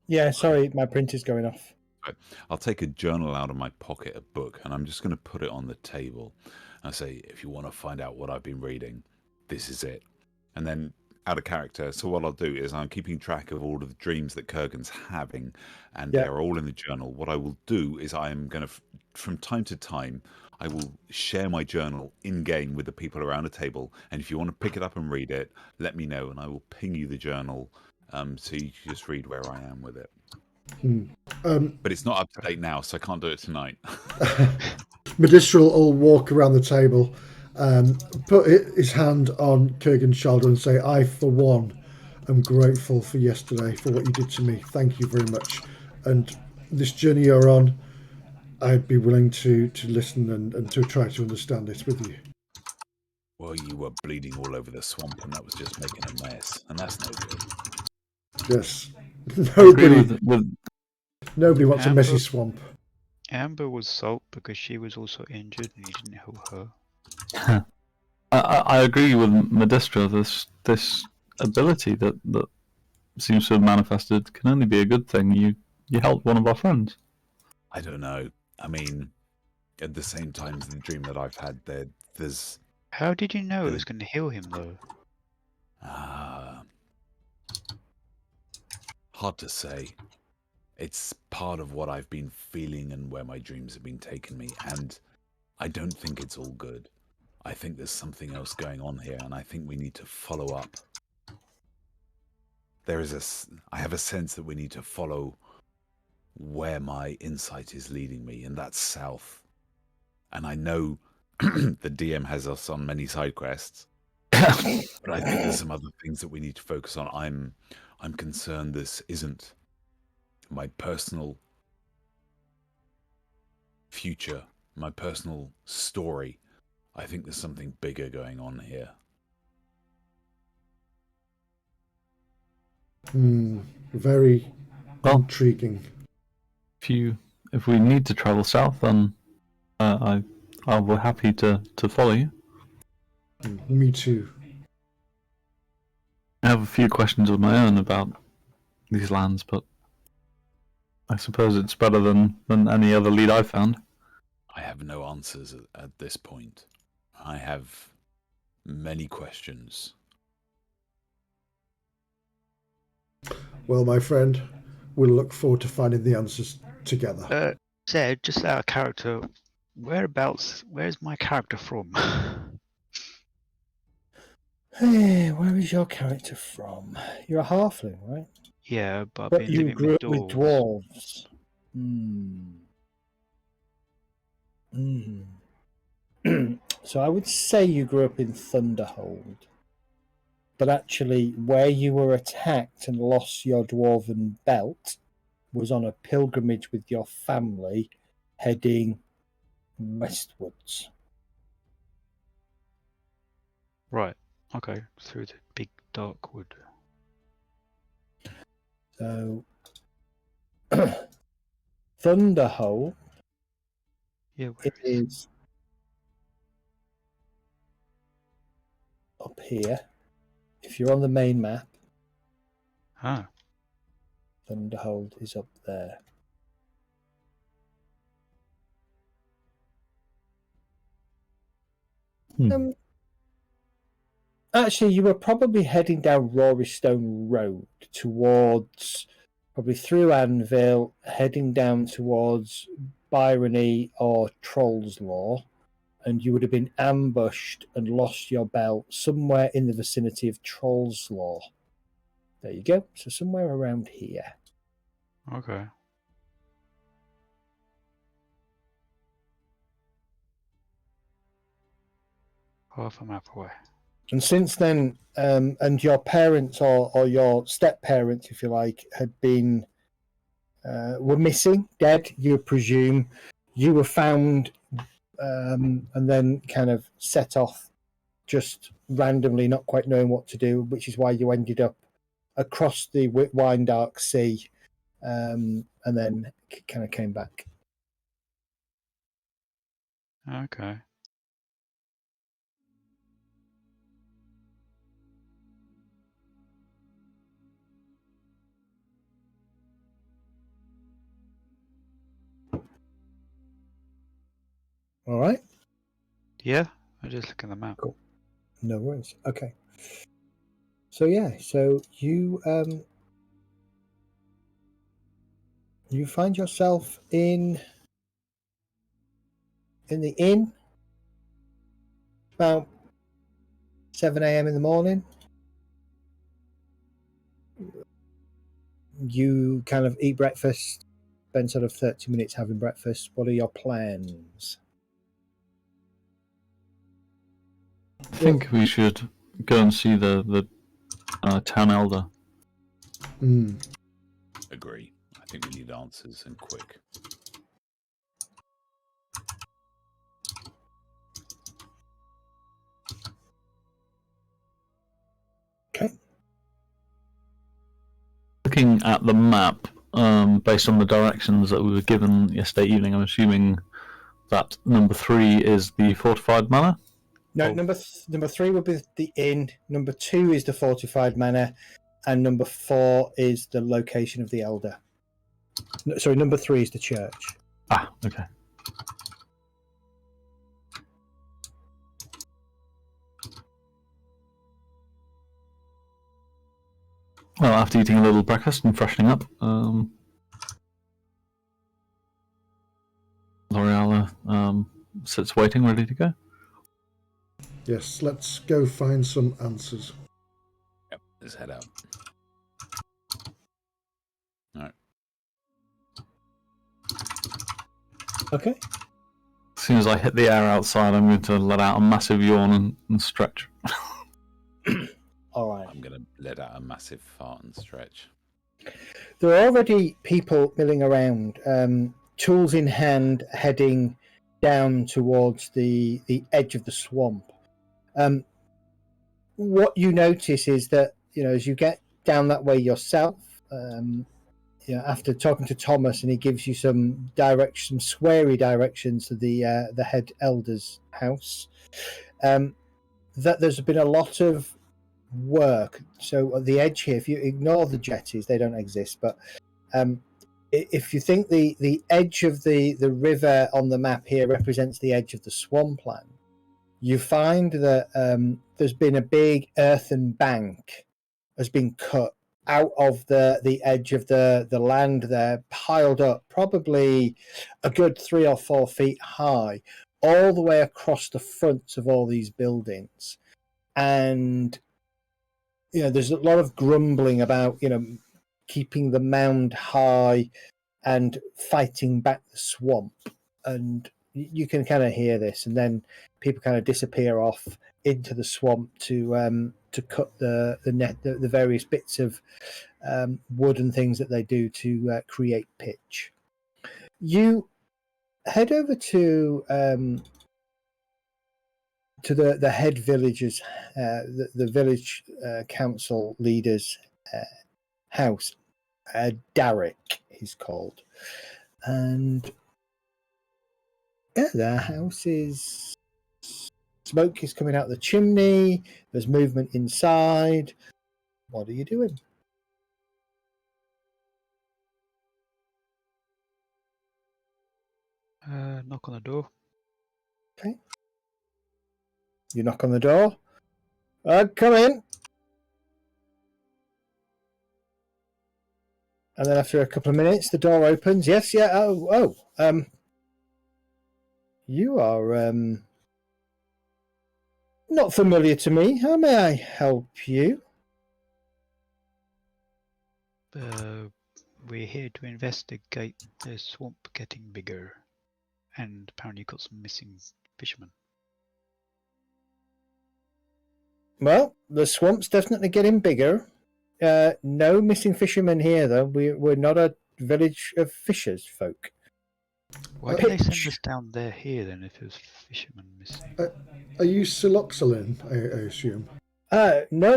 Yeah, sorry, my printer's going off. Right. I'll take a journal out of my pocket, a book, and I'm just going to put it on the table. I say, if you want to find out what I've been reading, this is it. And then out of character, so what I'll do is I'm keeping track of all of the dreams that Kurgan's having, and they're all in the journal. What I will do is I am going to, from time to time, I will share my journal in-game with the people around the table, and if you want to pick it up and read it, let me know, and I will ping you the journal so you can just read where I am with it. But it's not up to date now, so I can't do it tonight. Medistral will walk around the table, put his hand on Kurgan's shoulder and say, I, for one, am grateful for yesterday, for what you did to me. Thank you very much. And this journey you're on, I'd be willing to listen and to try to understand this with you. Well, you were bleeding all over the swamp, and that was just making a mess, and that's no good. Yes. Nobody wants a messy swamp. Amber was salt because she was also injured and you didn't help her. I agree with Medistra. This ability that seems to have manifested can only be a good thing. You helped one of our friends. I don't know. I mean, at the same time as the dream that I've had, there's... How did you know it was going to heal him, though? Hard to say. It's part of what I've been feeling and where my dreams have been taking me, and I don't think it's all good. I think there's something else going on here, and I think we need to follow up. I have a sense that we need to follow where my insight is leading me, and that's south. And I know the DM has us on many side quests, but I think there's some other things that we need to focus on. I'm concerned this isn't my personal future, my personal story. I think there's something bigger going on here. Very intriguing. If we need to travel south, then I'll be happy to follow you. Me too. I have a few questions of my own about these lands, but I suppose it's better than any other lead I've found. I have no answers at this point. I have many questions. Well, my friend, we'll look forward to finding the answers together. Zed, just out of character, where's my character from? Hey, where is your character from? You're a halfling, right? Yeah, but I've But been you living grew with up with dwarves. So I would say you grew up in Thunderhold. But actually, where you were attacked and lost your dwarven belt was on a pilgrimage with your family heading westwards. Right. Okay. Through the big dark wood. So, Thunderhold is up here. If you're on the main map, Thunderhold is up there. Actually, you were probably heading down Rory Stone Road towards, probably through Anvil, heading down towards Byrony or Troll's Law, and you would have been ambushed and lost your belt somewhere in the vicinity of Troll's Law. There you go. So somewhere around here. Okay. Half a map away. And since then, and your parents or your step parents, if you like, had been were missing, dead. You presume you were found, and then kind of set off, just randomly, not quite knowing what to do. Which is why you ended up across the Wine Dark Sea, and then kind of came back. Okay. All right. Yeah, I just look at the map. Cool. No worries. Okay. So yeah, so you find yourself in the inn about 7 a.m. in the morning. You kind of eat breakfast, spend sort of 30 minutes having breakfast. What are your plans? I think we should go and see the town elder. Agree. I think we need answers and quick. Okay. Looking at the map, based on the directions that we were given yesterday evening, I'm assuming that number 3 is the fortified manor. No, number 3 would be the inn. Number 2 is the fortified manor, and number 4 is the location of the elder. No, sorry, number 3 is the church. Ah, okay. Well, after eating a little breakfast and freshening up, L'Oreal sits waiting, ready to go. Yes, let's go find some answers. Yep, let's head out. All right. Okay. As soon as I hit the air outside, I'm going to let out a massive yawn and stretch. All right. I'm going to let out a massive fart and stretch. There are already people milling around, tools in hand, heading down towards the edge of the swamp. What you notice is that, as you get down that way yourself, after talking to Thomas, and he gives you some sweary directions to the head elder's house, that there's been a lot of work. So at the edge here, if you ignore the jetties, they don't exist, but if you think the edge of the river on the map here represents the edge of the swampland, you find that there's been a big earthen bank has been cut out of the edge of the land there, piled up probably a good 3 or 4 feet high, all the way across the fronts of all these buildings. And there's a lot of grumbling about keeping the mound high and fighting back the swamp, and you can kind of hear this, and then people kind of disappear off into the swamp to cut the various bits of wood and things that they do to create pitch. You head over to the head villagers, the village council leader's house. Derek, he's called, and their house is. Smoke is coming out the chimney. There's movement inside. What are you doing? Knock on the door. You knock on the door. Come in. And then after a couple of minutes, the door opens. Yes, yeah. You are not familiar to me. How may I help you? We're here to investigate the swamp getting bigger, and apparently got some missing fishermen. Well, the swamp's definitely getting bigger. No missing fishermen here, though. We're not a village of fishers folk. Why did they send us down there here then if there's fishermen missing? Are you Siloxolin, I assume? No.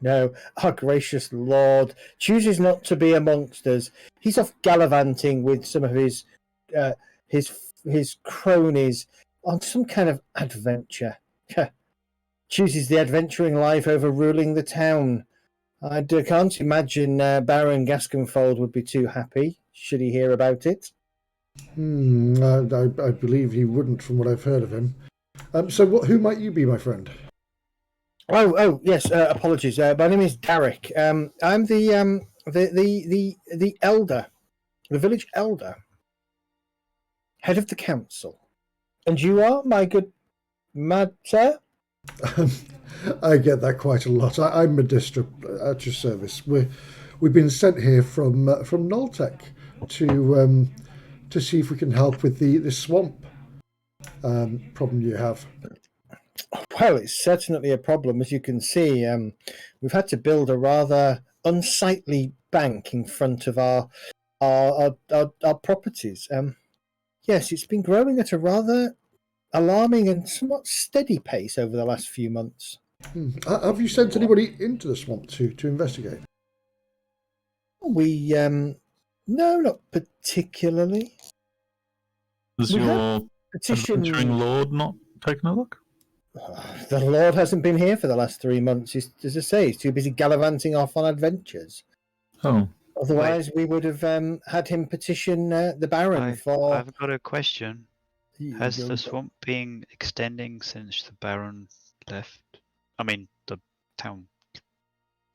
No. Our gracious Lord chooses not to be amongst us. He's off gallivanting with some of his cronies on some kind of adventure. Chooses the adventuring life over ruling the town. I can't imagine Baron Gasconfold would be too happy should he hear about it. I believe he wouldn't, from what I've heard of him. So, who might you be, my friend? Oh, yes. Apologies. My name is Derek. I'm the elder, the village elder, head of the council. And you are, my good sir? I get that quite a lot. I'm Medistra at your service. We've been sent here from Noltec to see if we can help with the swamp problem you have. Well, it's certainly a problem, as you can see. We've had to build a rather unsightly bank in front of our properties. Yes, it's been growing at a rather alarming and somewhat steady pace over the last few months. Have you sent anybody into the swamp to investigate? We no, not particularly. Does your adventuring lord not taken a look? The Lord hasn't been here for the last 3 months. As I say, he's too busy gallivanting off on adventures. Oh. Otherwise, we would have had him petition the Baron for... I've got a question. Has the swamp been extending since the Baron left? I mean, the town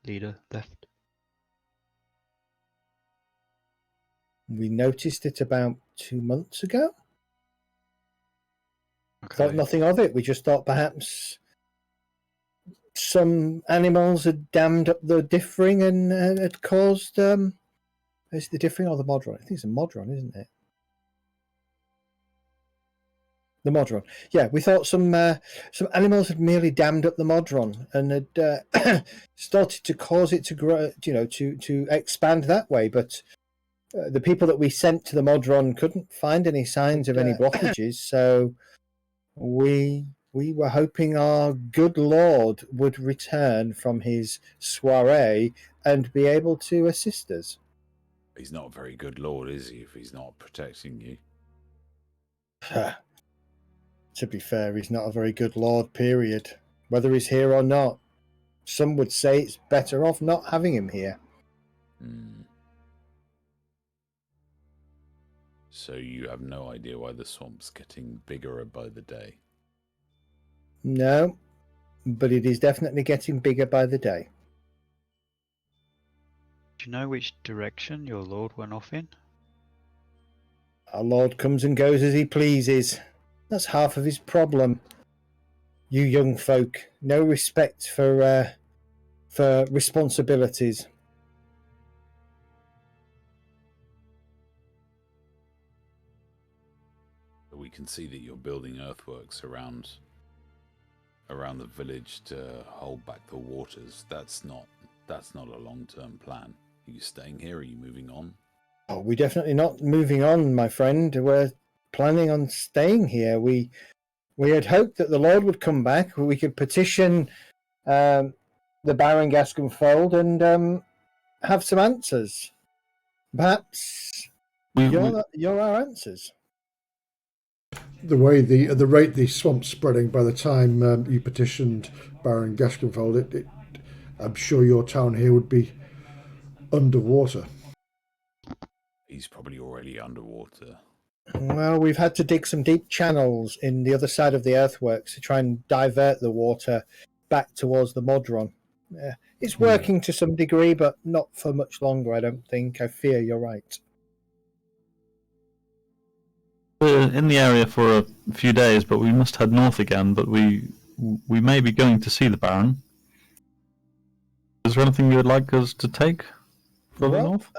leader left? We noticed it about 2 months ago. Okay. Thought nothing of it. We just thought perhaps some animals had dammed up the differing and had caused... is it the differing or the Modron? I think it's a Modron, isn't it? The Modron. Yeah, we thought some animals had merely dammed up the Modron and had started to cause it to grow, to expand that way. But the people that we sent to the Modron couldn't find any signs of any blockages, so we were hoping our good Lord would return from his soiree and be able to assist us. He's not a very good Lord, is he, if he's not protecting you? To be fair, he's not a very good Lord, period. Whether he's here or not, some would say it's better off not having him here. So you have no idea why the swamp's getting bigger by the day? No, but it is definitely getting bigger by the day. Do you know which direction your lord went off in? Our Lord comes and goes as he pleases. That's half of his problem. You young folk, no respect for responsibilities. We can see that you're building earthworks around the village to hold back the waters. That's not a long-term plan. Are you staying here? Are you moving on? Oh, we're definitely not moving on, my friend. We're planning on staying here. We had hoped that the Lord would come back. We could petition the Baron Gasconfold and have some answers. Perhaps you're our answers. The way the rate the swamp's spreading, by the time you petitioned Baron Gasconfold, I'm sure your town here would be underwater. He's probably already underwater. Well, we've had to dig some deep channels in the other side of the earthworks to try and divert the water back towards the Modron. It's working to some degree, but not for much longer, I don't think. I fear you're right. We're in the area for a few days, but we must head north again. But we may be going to see the Baron. Is there anything you would like us to take further north?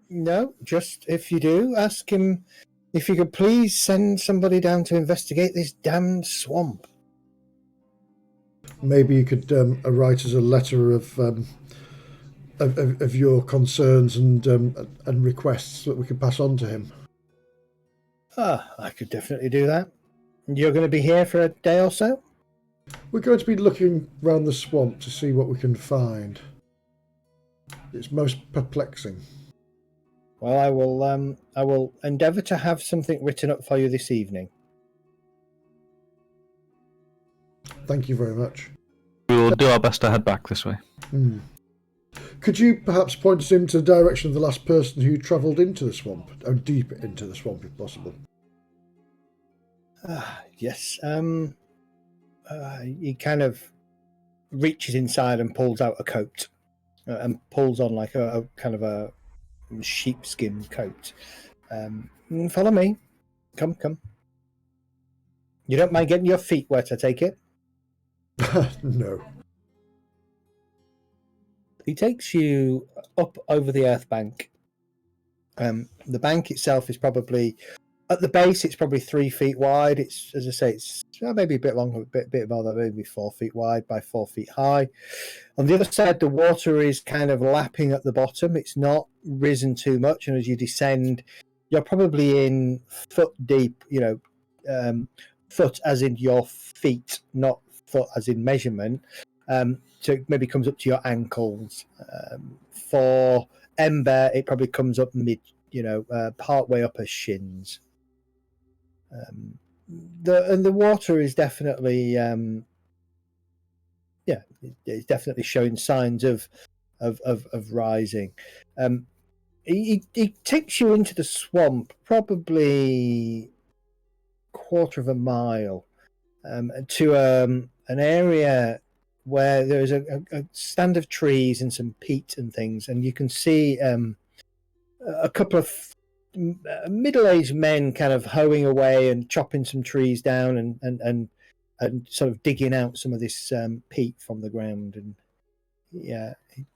No, just if you do, ask him if you could please send somebody down to investigate this damned swamp. Maybe you could write us a letter of your concerns and requests that we could pass on to him. I could definitely do that. You're going to be here for a day or so? We're going to be looking round the swamp to see what we can find. It's most perplexing. Well, I will endeavour to have something written up for you this evening. Thank you very much. We will do our best to head back this way. Could you perhaps point us into the direction of the last person who travelled into the swamp, or deep into the swamp if possible? Yes. He kind of reaches inside and pulls out a coat and pulls on like a kind of a sheepskin coat. Follow me. Come. You don't mind getting your feet wet, I take it? No. He takes you up over the earth bank. The bank itself is probably, at the base, it's probably 3 feet wide. It's, as I say, it's maybe a bit longer, a bit more than maybe 4 feet wide by 4 feet high. On the other side, the water is kind of lapping at the bottom. It's not risen too much, and as you descend, you're probably in foot deep. Foot as in your feet, not foot as in measurement. So it maybe comes up to your ankles. For Ember, it probably comes up mid, part way up her shins. The water is definitely, it's definitely showing signs of rising. He takes you into the swamp, probably quarter of a mile, to an area where there is a stand of trees and some peat and things, and you can see a couple of middle-aged men kind of hoeing away and chopping some trees down and sort of digging out some of this peat from the ground. And yeah,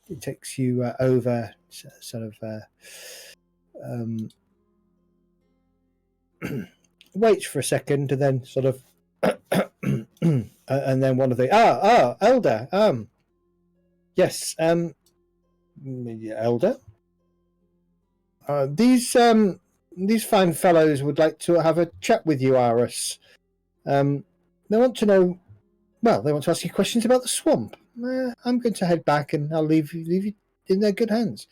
it takes you over, sort of waits for a second, and then sort of and then one of the elder, yes, elder, these fine fellows would like to have a chat with you, Aris. They want to know, they want to ask you questions about the swamp. I'm going to head back, and I'll leave you in their good hands.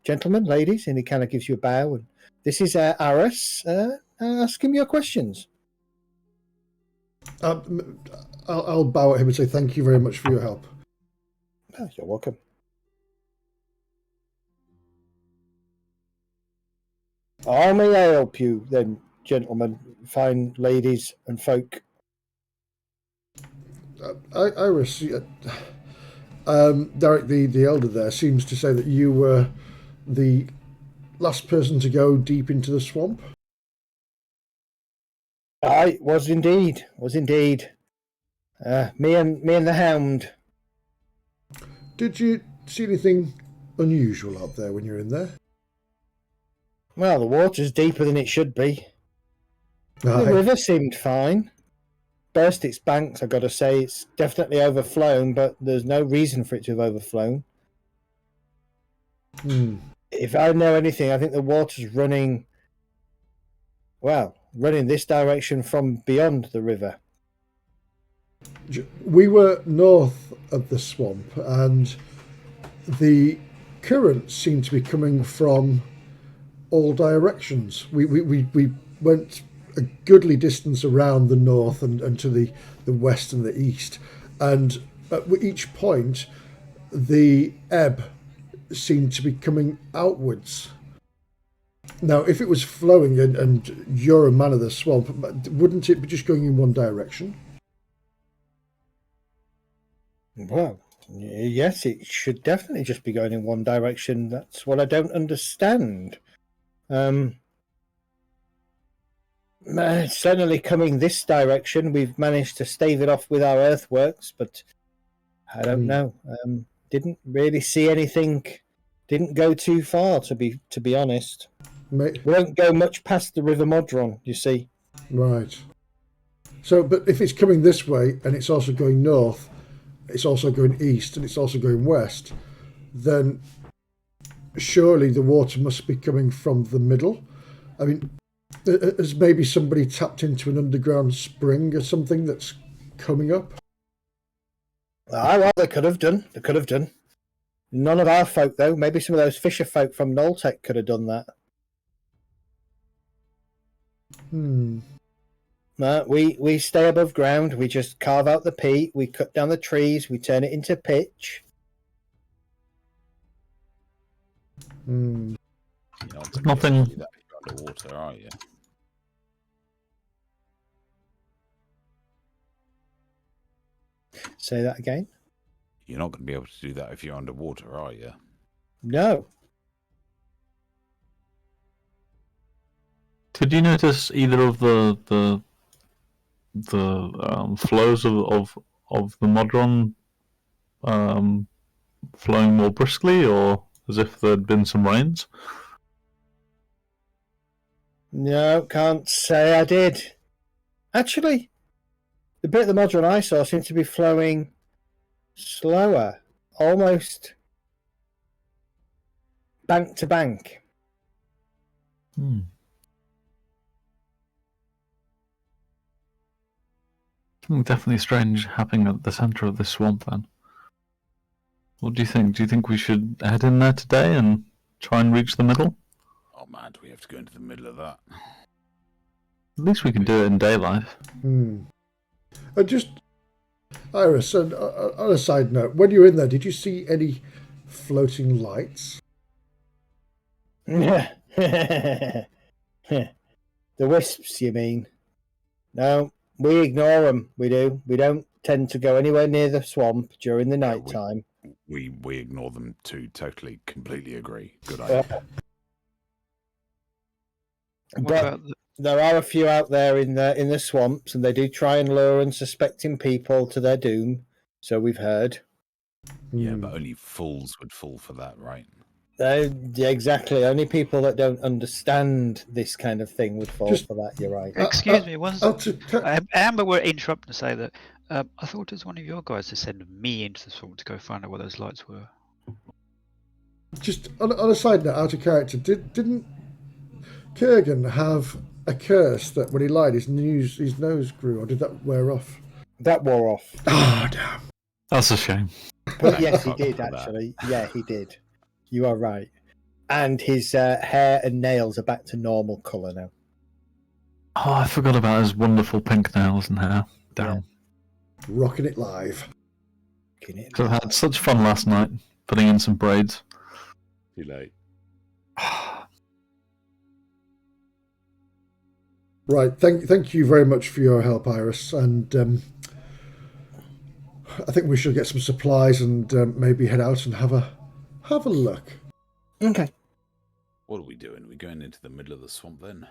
Gentlemen, ladies, and he kind of gives you a bow, and this is Aris. Ask him your questions. I'll bow at him and say thank you very much for your help. You're welcome. How may I help you then, gentlemen, fine ladies and folk? Iris, Derek, the elder there, seems to say that you were the last person to go deep into the swamp. I was indeed. Me and the hound. Did you see anything unusual out there when you were in there? Well, the water's deeper than it should be. Aye. The river seemed fine. Burst its banks, I've got to say. It's definitely overflown, but there's no reason for it to have overflown. If I know anything, I think the water's running this direction from beyond the river. We were north of the swamp, and the currents seemed to be coming from all directions. We went a goodly distance around the north and to the west and the east, and at each point the ebb seemed to be coming outwards. Now, if it was flowing and you're a man of the swamp, wouldn't it be just going in one direction? Well, yes, it should definitely just be going in one direction. That's what I don't understand. It's certainly coming this direction. We've managed to stave it off with our earthworks, but I don't know. Didn't really see anything. Didn't go too far, to be honest. We don't go much past the River Modron, you see. Right. So, but if it's coming this way and it's also going north, it's also going east and it's also going west, then surely the water must be coming from the middle. I mean, has maybe somebody tapped into an underground spring or something that's coming up? Well, they could have done. They could have done. None of our folk, though. Maybe some of those fisher folk from Noltec could have done that. We stay above ground. We just carve out the peat. We cut down the trees. We turn it into pitch. You're not Nothing. do that if you're underwater, are you? Say that again? You're not going to be able to do that if you're underwater, are you? No. Did you notice either of the flows of the Modron flowing more briskly, or as if there'd been some rains? No, can't say I did. Actually, the bit of the Modron I saw seemed to be flowing slower, almost bank to bank. Something definitely strange happening at the centre of this swamp, then. What do you think? Do you think we should head in there today and try and reach the middle? Oh man, do we have to go into the middle of that? At least we can do it in daylight. Just, Iris, on a side note, when you were in there, did you see any floating lights? The wisps, you mean? No, we ignore them. We do. We don't tend to go anywhere near the swamp during the night time. We ignore them too. Totally, completely agree. Good idea. But there are a few out there in the swamps, and they do try and lure unsuspecting people to their doom. So we've heard. Yeah, but only fools would fall for that, right? Yeah, exactly. Only people that don't understand this kind of thing would fall for that. You're right. Excuse me, Amber were interrupting to say that I thought it was one of your guys to send me into the swamp to go find out where those lights were. Just on a side note, out of character, didn't Kurgan have a curse that when he lied, his nose grew, or did that wear off? That wore off. Oh, damn. That's a shame. But yes, he did, actually. Yeah, he did. You are right. And his hair and nails are back to normal colour now. Oh, I forgot about his wonderful pink nails and hair. Damn. Yeah. Rocking it live. So I had such fun last night, putting in some braids. Too late. Right, thank you very much for your help, Iris, and I think we should get some supplies and maybe head out and have a look. Okay. What are we doing? Are we going into the middle of the swamp then?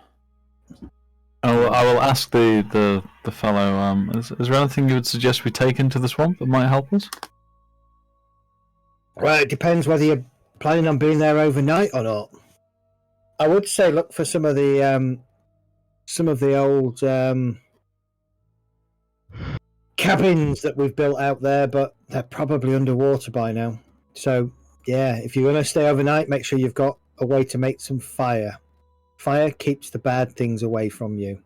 I will ask the fellow. Is there anything you would suggest we take into the swamp that might help us? Well, it depends whether you're planning on being there overnight or not. I would say look for some of the old cabins that we've built out there, but they're probably underwater by now. So, yeah, if you're going to stay overnight, make sure you've got a way to make some fire. Fire keeps the bad things away from you.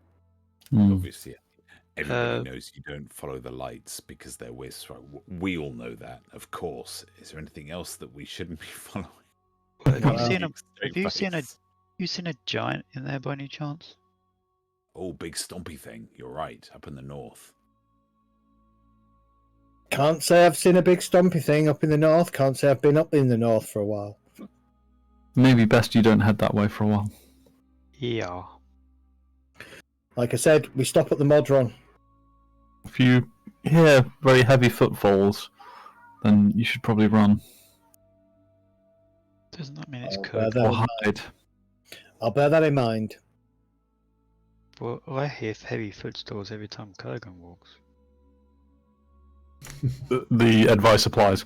Obviously, everybody knows you don't follow the lights because they're wisps, right? We all know that, of course. Is there anything else that we shouldn't be following? Have you seen a giant in there by any chance? Oh, big stompy thing. You're right, up in the north. Can't say I've seen a big stompy thing up in the north. Can't say I've been up in the north for a while. Maybe best you don't head that way for a while. Yeah. Like I said, we stop at the Modron. If you hear very heavy footfalls, then you should probably run Doesn't that mean it's Oh, Kirk? that or in mind. hide. I'll bear that in mind. Well, I hear heavy footsteps every time Kurgan walks. The advice applies.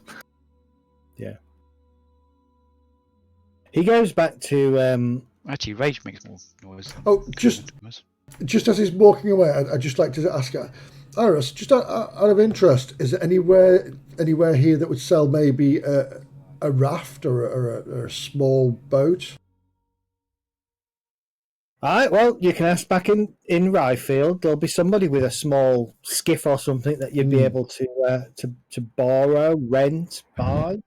He goes back to Actually, Rage makes more noise. Than Oh, Kurgan does. just as he's walking away, I'd just like to ask Iris, just out of interest, is there anywhere here that would sell maybe a raft or a small boat? All right, well, you can ask back in Ryefield. There'll be somebody with a small skiff or something that you'd be able to borrow, rent, buy.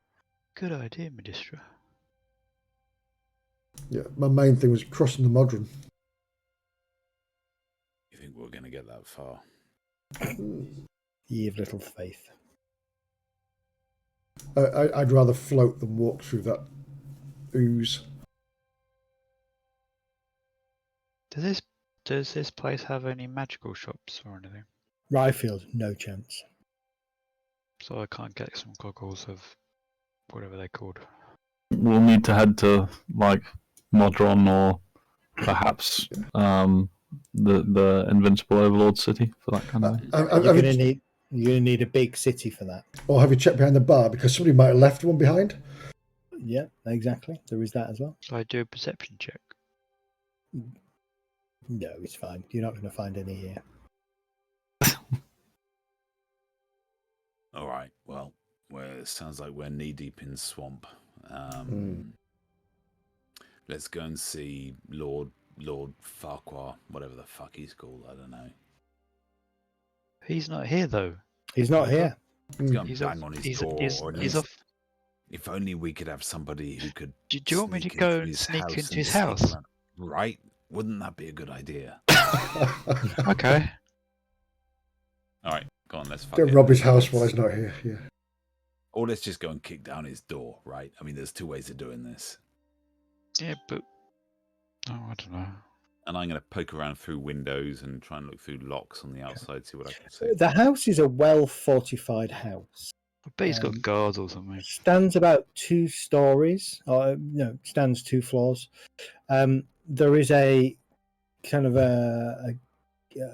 Good idea, Medistra. Yeah, my main thing was crossing the Modron. You think we're going to get that far? Ye of little faith. I'd rather float than walk through that ooze. Does this place have any magical shops or anything? Ryefield, no chance. So I can't get some goggles of whatever they're called. We'll need to head to like Modron or perhaps the Invincible Overlord City for that kind of thing. You're gonna need a big city for that. Or have you checked behind the bar because somebody might have left one behind? Yeah, exactly. There is that as well. So I do a perception check. No, it's fine. You're not going to find any here. All right. Well, it sounds like we're knee deep in swamp. Let's go and see Lord Farquhar, whatever the fuck he's called. I don't know. He's not here though. He's not here. He's going He's to bang off- on his he's- door. he's- or at he's least- off. If only we could have somebody who could. Do you want me to sneak go into and his sneak house into and his sneak house? around? Right? Wouldn't that be a good idea? Okay. All right, go on. Let's Go rob his house while he's not here. Yeah. Or let's just go and kick down his door. Right? I mean, there's two ways of doing this. Yeah, but I don't know. And I'm going to poke around through windows and try and look through locks on the outside, see what I can see. The house is a well-fortified house. I bet he's got guards or something. Stands about 2 stories, or no, stands 2 floors. There is a kind of a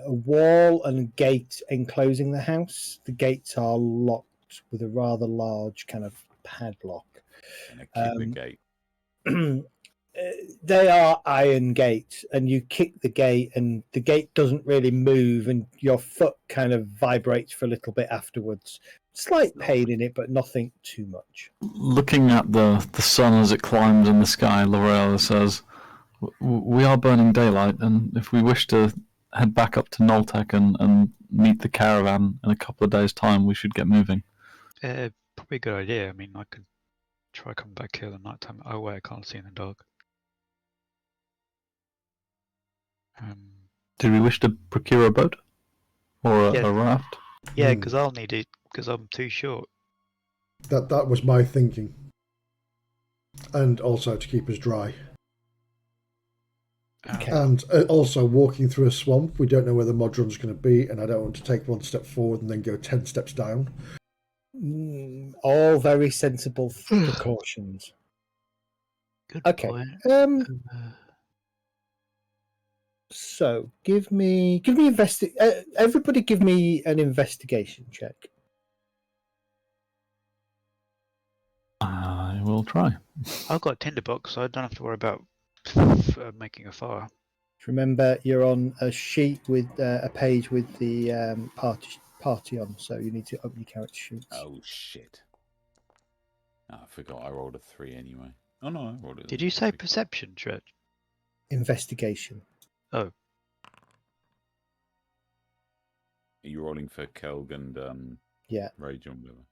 wall and a gate enclosing the house. The gates are locked with a rather large kind of padlock. And a kick the gate. They are iron gates, and you kick the gate, and the gate doesn't really move, and your foot kind of vibrates for a little bit afterwards. Slight pain in it, but nothing too much. Looking at the sun as it climbs in the sky, L'Oreal says, "We are burning daylight, and if we wish to head back up to Noltec and meet the caravan in a couple of days' time, we should get moving." Probably a good idea. I mean, I could try coming back here at night time. Oh wait, I can't see in the dark. Do we wish to procure a boat or Yeah. a raft? Yeah, because I'll need it because I'm too short. That was my thinking. And also to keep us dry. Okay. And also walking through a swamp, we don't know where the Modron's going to be, and I don't want to take 1 step forward and then go 10 steps down. All very sensible precautions. Good Okay. point. So give me everybody give me an investigation check. I will try. I've got a tinderbox, so I don't have to worry about making a fire. Remember, you're on a sheet with a page with the party on, so you need to open your character sheets. Oh, shit. Oh, I forgot I rolled a 3 anyway. Oh, no, I rolled it. Did you say perception, Tret? Investigation. Oh. Are you rolling for Kelg and Yeah. Rage or whatever?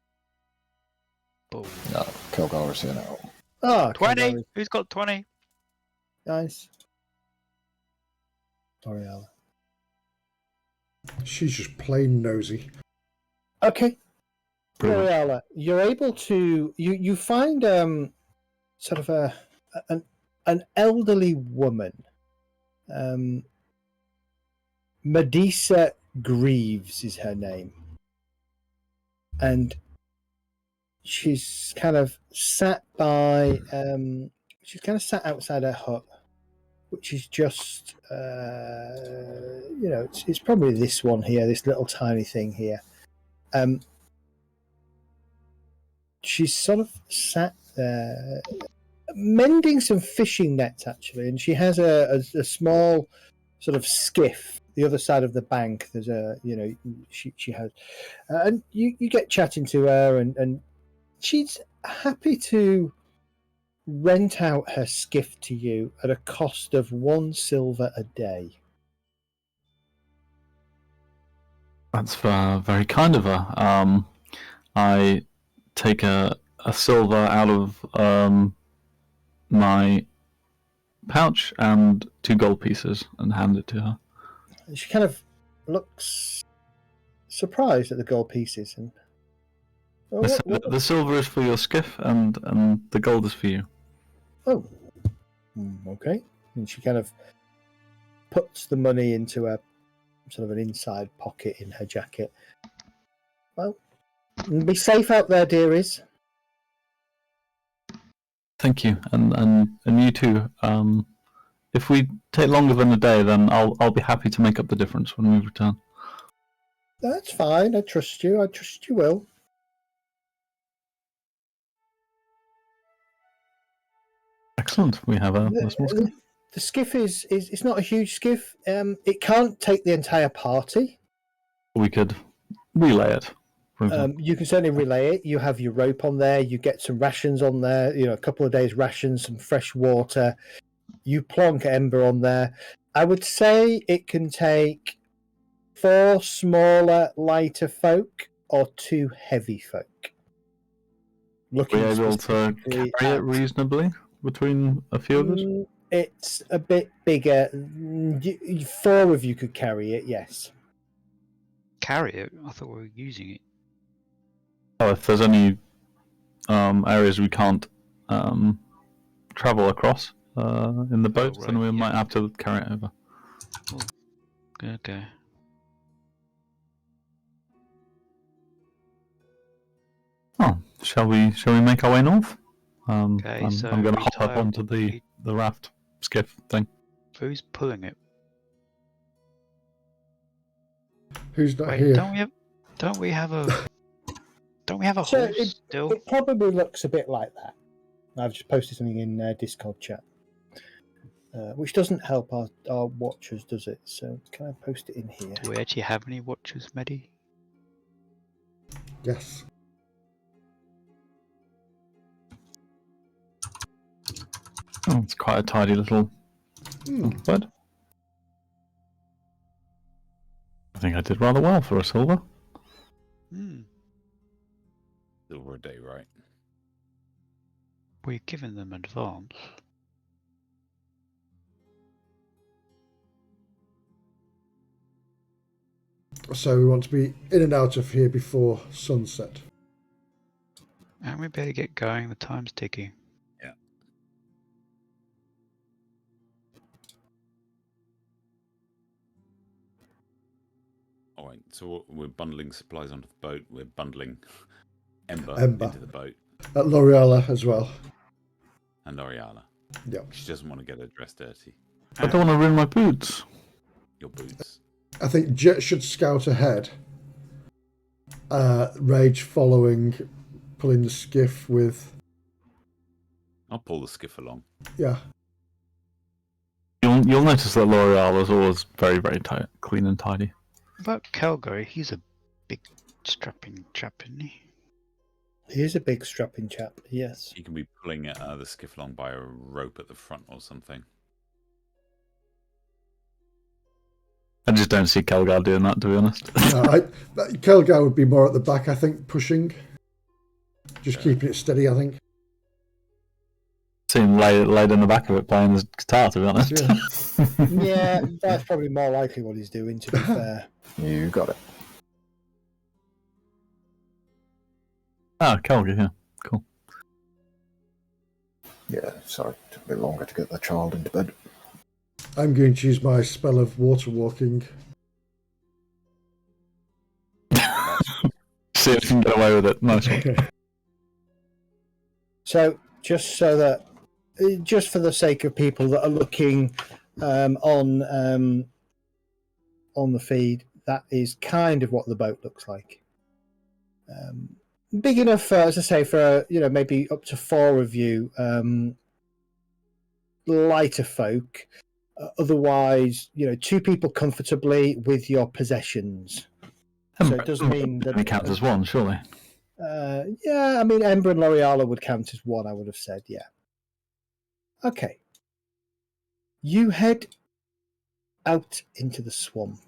Oh. No, Kilgore's here now. Ah, 20! Who's got 20? Nice. L'Oreal. She's just plain nosy. Okay. Brilliant. L'Oreal, you're able to you find, sort of an elderly woman Medusa Greaves is her name. And she's kind of sat by, she's kind of sat outside her hut, which is just, it's probably this one here, this little tiny thing here. She's sort of sat there, mending some fishing nets, actually, and she has a small sort of skiff. The other side of the bank, there's she has, and you get chatting to her, and she's happy to rent out her skiff to you at a cost of 1 silver a day. That's very kind of her. I take a silver out of my pouch and 2 gold pieces and hand it to her. She kind of looks surprised at the gold pieces. And The silver is for your skiff, and the gold is for you. Oh, okay. And she kind of puts the money into a sort of an inside pocket in her jacket. Well, be safe out there, dearies. Thank you, and you too. If we take longer than a day, then I'll be happy to make up the difference when we return. That's fine. I trust you. I trust you will. Excellent. We have a small skiff. The skiff is it's not a huge skiff. It can't take the entire party. We could relay it. You can certainly relay it. You have your rope on there. You get some rations on there. A couple of days' rations, some fresh water. You plonk Ember on there. I would say it can take 4 smaller, lighter folk or 2 heavy folk. Are we able to carry it reasonably between a few of us? It's a bit bigger. 4 of you could carry it, yes. Carry it? I thought we were using it. Oh, if there's any areas we can't travel across in the boat, then we might have to carry it over. Okay. Oh, shall we make our way north? Okay, I'm going to hop up onto the raft skiff thing. Who's pulling it? Who's not here? Don't we have a horse still? It probably looks a bit like that. I've just posted something in Discord chat, which doesn't help our watchers, does it? So can I post it in here? Do we actually have any watchers, Medi? Yes. Oh, it's quite a tidy little bed. I think I did rather well for a silver. Silver a day, right? We've given them advance. So we want to be in and out of here before sunset. And we better get going, the time's ticking. Yeah. Alright, so we're bundling supplies onto the boat, we're bundling Ember into the boat. At L'Oreala as well. And Oriana. Yep. She doesn't want to get her dress dirty. I don't want to ruin my boots. Your boots. I think Jet should scout ahead. Rage following, pulling the skiff with... I'll pull the skiff along. Yeah. You'll notice that L'Oreal is always very, very tight, clean and tidy. About Calgary, he's a big strapping chap, isn't he? He is a big strapping chap, yes. You can be pulling the skiff along by a rope at the front or something. I just don't see Kelgar doing that, to be honest. Kelgar would be more at the back, I think, pushing. Just keeping it steady, I think. See him laid in the back of it playing his guitar, to be honest. Yeah, yeah, that's probably more likely what he's doing, to be fair. You got it. Ah, Kelgar, yeah. Cool. Yeah, sorry. Took a bit longer to get the child into bed. I'm going to use my spell of water walking. See if you can get away with it. Nice one. So, just for the sake of people that are looking on the feed, that is kind of what the boat looks like. Big enough, for, as I say, for maybe up to 4 of you, lighter folk. Otherwise, 2 people comfortably with your possessions. So it does mean that it counts as one, surely. Yeah, I mean, Ember and L'Oreala would count as 1, I would have said, yeah. Okay. You head out into the swamp.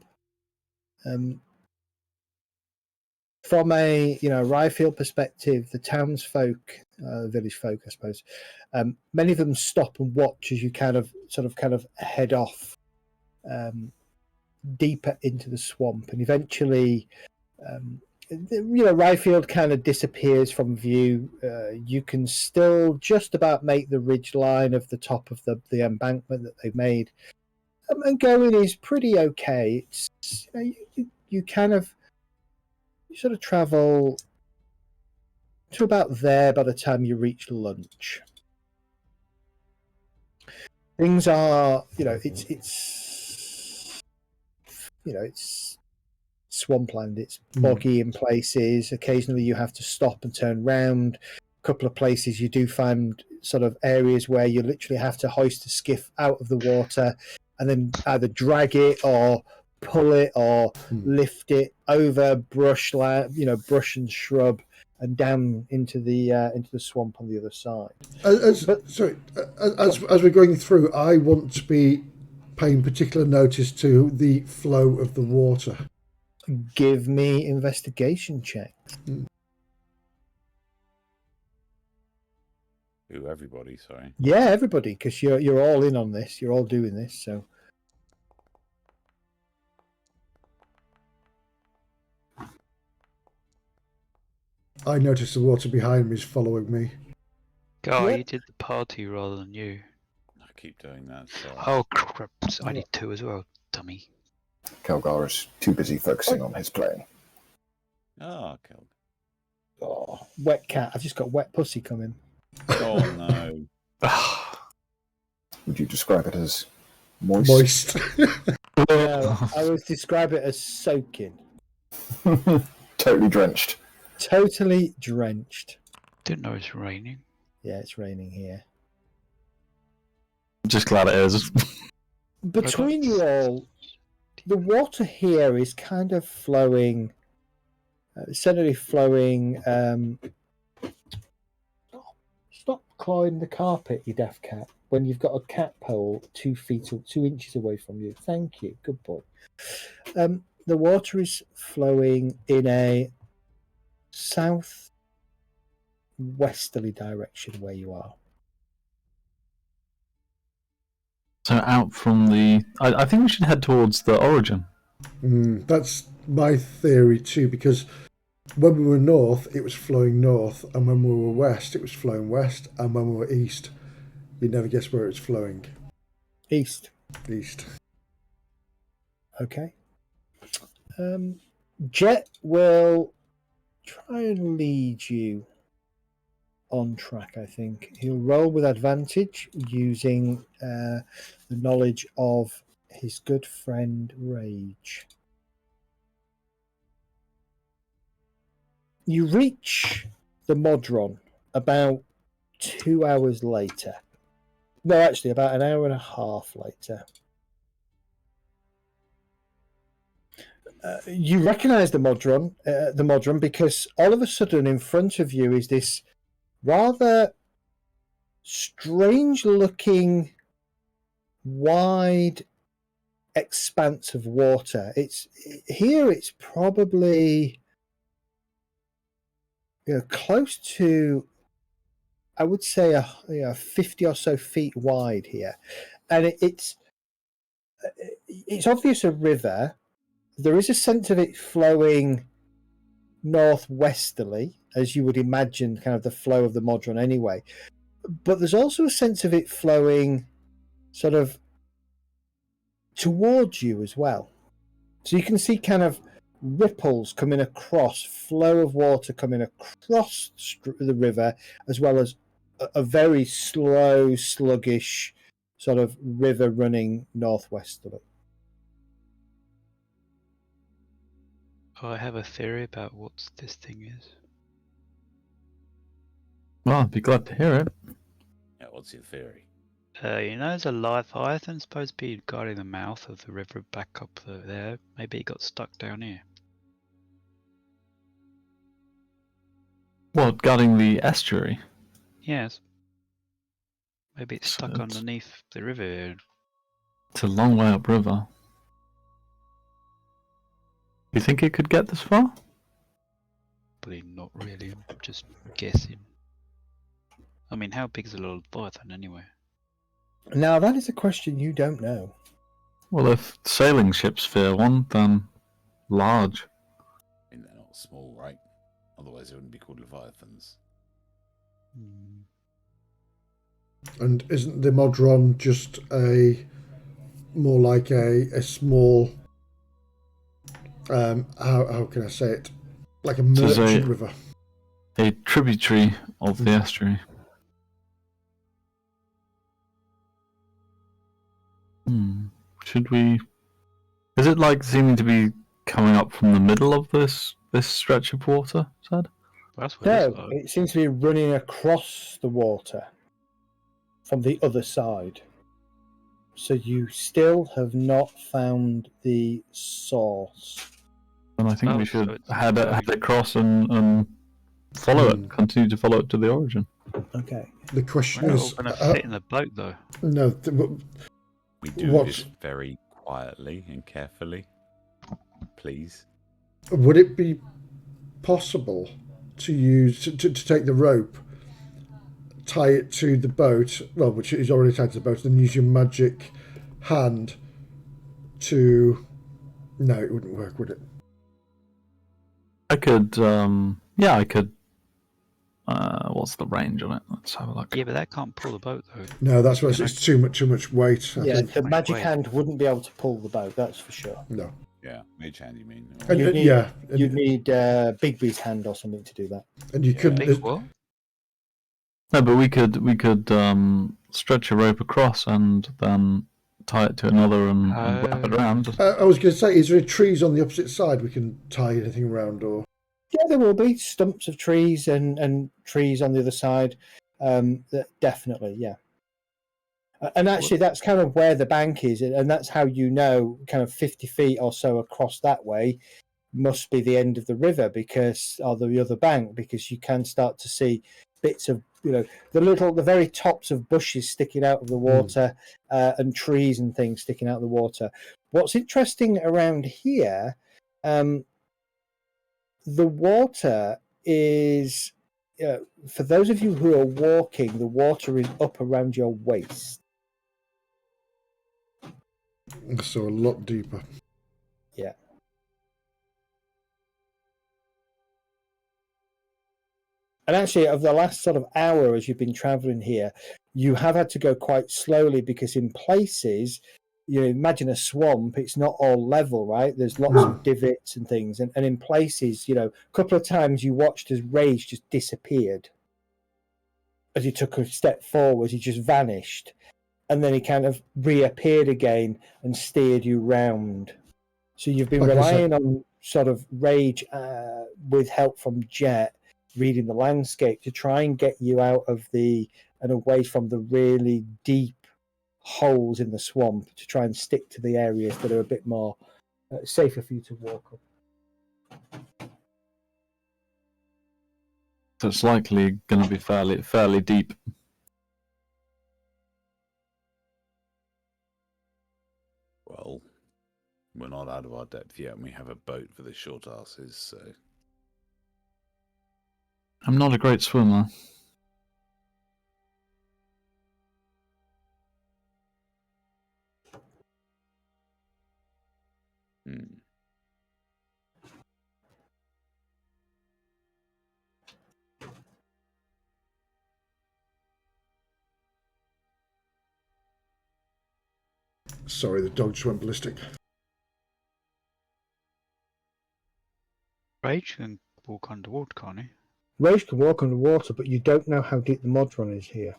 From a Ryefield perspective, the townsfolk, village folk, I suppose, many of them stop and watch as you kind of head off deeper into the swamp, and eventually, Ryefield kind of disappears from view. You can still just about make the ridge line of the top of the embankment that they've made, and going is pretty okay. It's you sort of travel to about there by the time you reach lunch. Things are, it's swampland. It's boggy in places. Occasionally you have to stop and turn round. A couple of places you do find sort of areas where you literally have to hoist a skiff out of the water and then either drag it or pull it or lift it over brush and shrub and down into the swamp on the other side. As we're going through, I want to be paying particular notice to the flow of the water. Give me investigation checks. Ooh, everybody, sorry. Yeah, everybody, because you're all in on this. You're all doing this, so. I notice the water behind me is following me. Oh, Yeah. you did the party rather than you. I keep doing that. So. Oh, crap. I need 2 as well, dummy. Kelgar is too busy focusing on his playing. Oh, killed. Oh, wet cat. I've just got wet pussy coming. Oh no. Would you describe it as moist? Moist. No, I would describe it as soaking. Totally drenched. Totally drenched. Didn't know it's raining. Yeah, it's raining here. Just glad it is. Between you all, the water here is kind of flowing, certainly flowing. Stop clawing the carpet, you daft cat, when you've got a cat pole 2 inches away from you. Thank you. Good boy. The water is flowing in a southwesterly direction where you are. So out from the... I think we should head towards the origin. That's my theory too, because when we were north, it was flowing north, and when we were west, it was flowing west, and when we were east, you'd never guess where it's flowing. East. East. Okay. Jet will try and lead you on track, I think. He'll roll with advantage using the knowledge of his good friend Rage. You reach the Modron about 2 hours later. No, actually, about an hour and a half later. You recognise the Modron, because all of a sudden in front of you is this rather strange-looking, wide expanse of water. It's probably close to, I would say, 50 or so feet wide here, and it's obvious a river. There is a sense of it flowing northwesterly, as you would imagine, kind of the flow of the Modron anyway. But there's also a sense of it flowing sort of towards you as well. So you can see kind of ripples coming across, flow of water coming across the river, as well as a very slow, sluggish sort of river running northwesterly. Oh, I have a theory about what this thing is. Well, I'd be glad to hear it. Yeah, what's your theory? You know, there's a Leviathan supposed to be guarding the mouth of the river back up there. Maybe it got stuck down here. What, guarding the estuary? Yes. Maybe it's So stuck it's- underneath the river. It's a long way upriver. You think it could get this far? Probably not really. I'm just guessing. I mean, how big is a little Leviathan anyway? Now, that is a question you don't know. Well, if sailing ships fear one, then large. I mean, they're not small, right? Otherwise, they wouldn't be called Leviathans. And isn't the Modron just more like a small, how can I say it? Like a So merchant river. A tributary of the estuary. Should we... Is it like seeming to be coming up from the middle of this stretch of water, Sad? That's what it is, No, though. it seems to be running across the water from the other side. So you still have not found the source. And I think Oh, we so should it's head going- across and follow it. Continue to follow it to the origin. Okay. The question We're not is, all going to fit in the boat, though. no, We do What- this very quietly and carefully. Please. would it be possible to use to take the rope, tie it to the boat, well, which is already tied to the boat, and use your magic hand to... No, it wouldn't work, would it? I could, I could. What's the range on it? Let's have a look. Yeah, but that can't pull the boat, though. No, that's why it's too much weight. I Yeah, think. the Much magic weight. hand wouldn't be able to pull the boat, that's for sure. No. Yeah, mage hand, you mean? And, You need- yeah, and, You'd need Bigby's hand or something to do that. and you couldn't. Big what? No, but we could stretch a rope across and then tie it to another and wrap it around. I was going to say, is there trees on the opposite side we can tie anything around, or? Yeah, there will be stumps of trees and trees on the other side. Definitely, yeah. And actually, that's kind of where the bank is, and that's how you know, kind of 50 feet or so across that way must be the end of the river, or the other bank, because you can start to see bits of, the very tops of bushes sticking out of the water, and trees and things sticking out of the water. What's interesting around here, the water is, for those of you who are walking, the water is up around your waist. So a lot deeper. Yeah. And actually, over the last sort of hour, as you've been traveling here, you have had to go quite slowly because in places, imagine a swamp, it's not all level, right? There's lots of divots and things. And in places, a couple of times you watched as Rage just disappeared. As he took a step forward, he just vanished. And then he kind of reappeared again and steered you round. So you've been relying on sort of Rage with help from Jet, reading the landscape to try and get you out of and away from the really deep holes in the swamp, to try and stick to the areas that are a bit more safer for you to walk up. So it's likely going to be fairly deep. Well, we're not out of our depth yet, and we have a boat for the short asses, so... I'm not a great swimmer. Sorry, the dog just went ballistic. Rage can walk underwater, can't he? Rage can walk underwater, but you don't know how deep the Modron is here.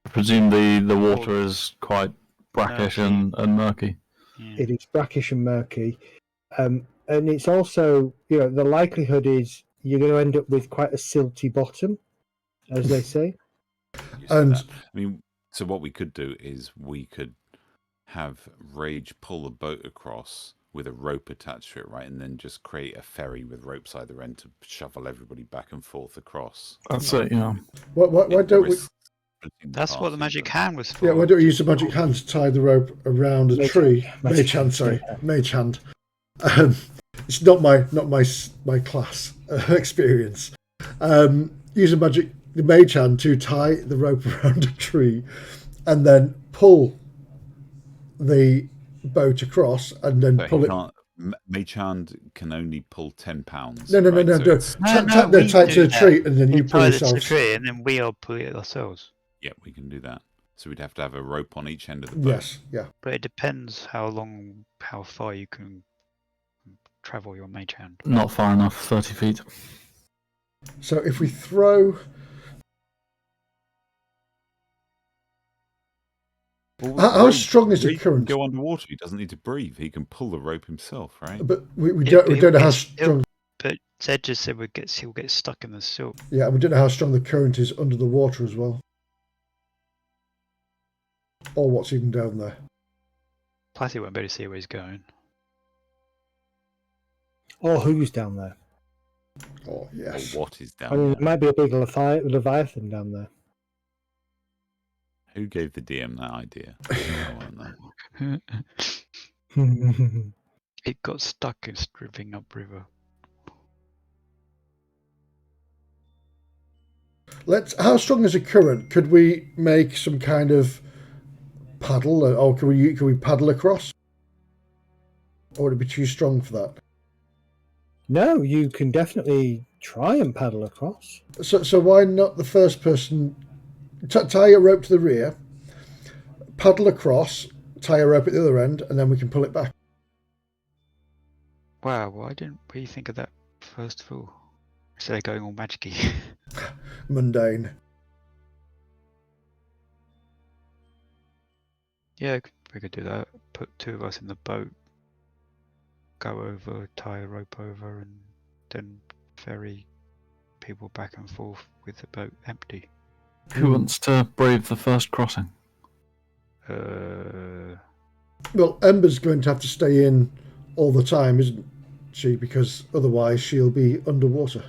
I presume the water is quite brackish Murky. and murky. Yeah. It is brackish and murky. And it's also, the likelihood is you're going to end up with quite a silty bottom, as they say. And I mean, so what we could do is we could have Rage pull the boat across with a rope attached to it, right, and then just create a ferry with ropes either end to shovel everybody back and forth across. That's it, yeah. why don't we? That's what the magic hand was for. Yeah, why don't we use the magic hand to tie the rope around a Mage tree? hand. Mage hand, sorry, mage hand. It's not my class experience. Use the mage hand to tie the rope around a tree, and then pull the boat across, and then pull it. Mage hand can only pull 10 pounds. No. No, Tie it to the tree, and then you pull tie it to yourself. the tree, and then we'll pull it ourselves. Yeah, we can do that. So we'd have to have a rope on each end of the boat. Yes, yeah. But it depends how far you can travel your mage hand. Not far enough, 30 feet. So if we throw. How strong is the current? Go underwater. He doesn't need to breathe. He can pull the rope himself, right? But we don't know how strong. But Zed just said he'll get stuck in the silt. Yeah, and we don't know how strong the current is under the water as well, or what's even down there. Plus, he won't be able to see where he's going. Or who's down there? Oh yes. Or what is down I mean, there? there might be a big Leviathan down there. Who gave the DM that idea? I want to know. It got stuck in stripping up river. How strong is a current? Could we make some kind of paddle, or can we paddle across? Or would it be too strong for that? No, you can definitely try and paddle across. So why not the first person tie a rope to the rear, paddle across, tie a rope at the other end, and then we can pull it back. Wow, why didn't we think of that first of all? Instead of going all magic-y. Mundane. Yeah, we could do that. Put two of us in the boat, go over, tie a rope over, and then ferry people back and forth with the boat empty. Who wants to brave the first crossing? Well, Ember's going to have to stay in all the time, isn't she? Because otherwise she'll be underwater.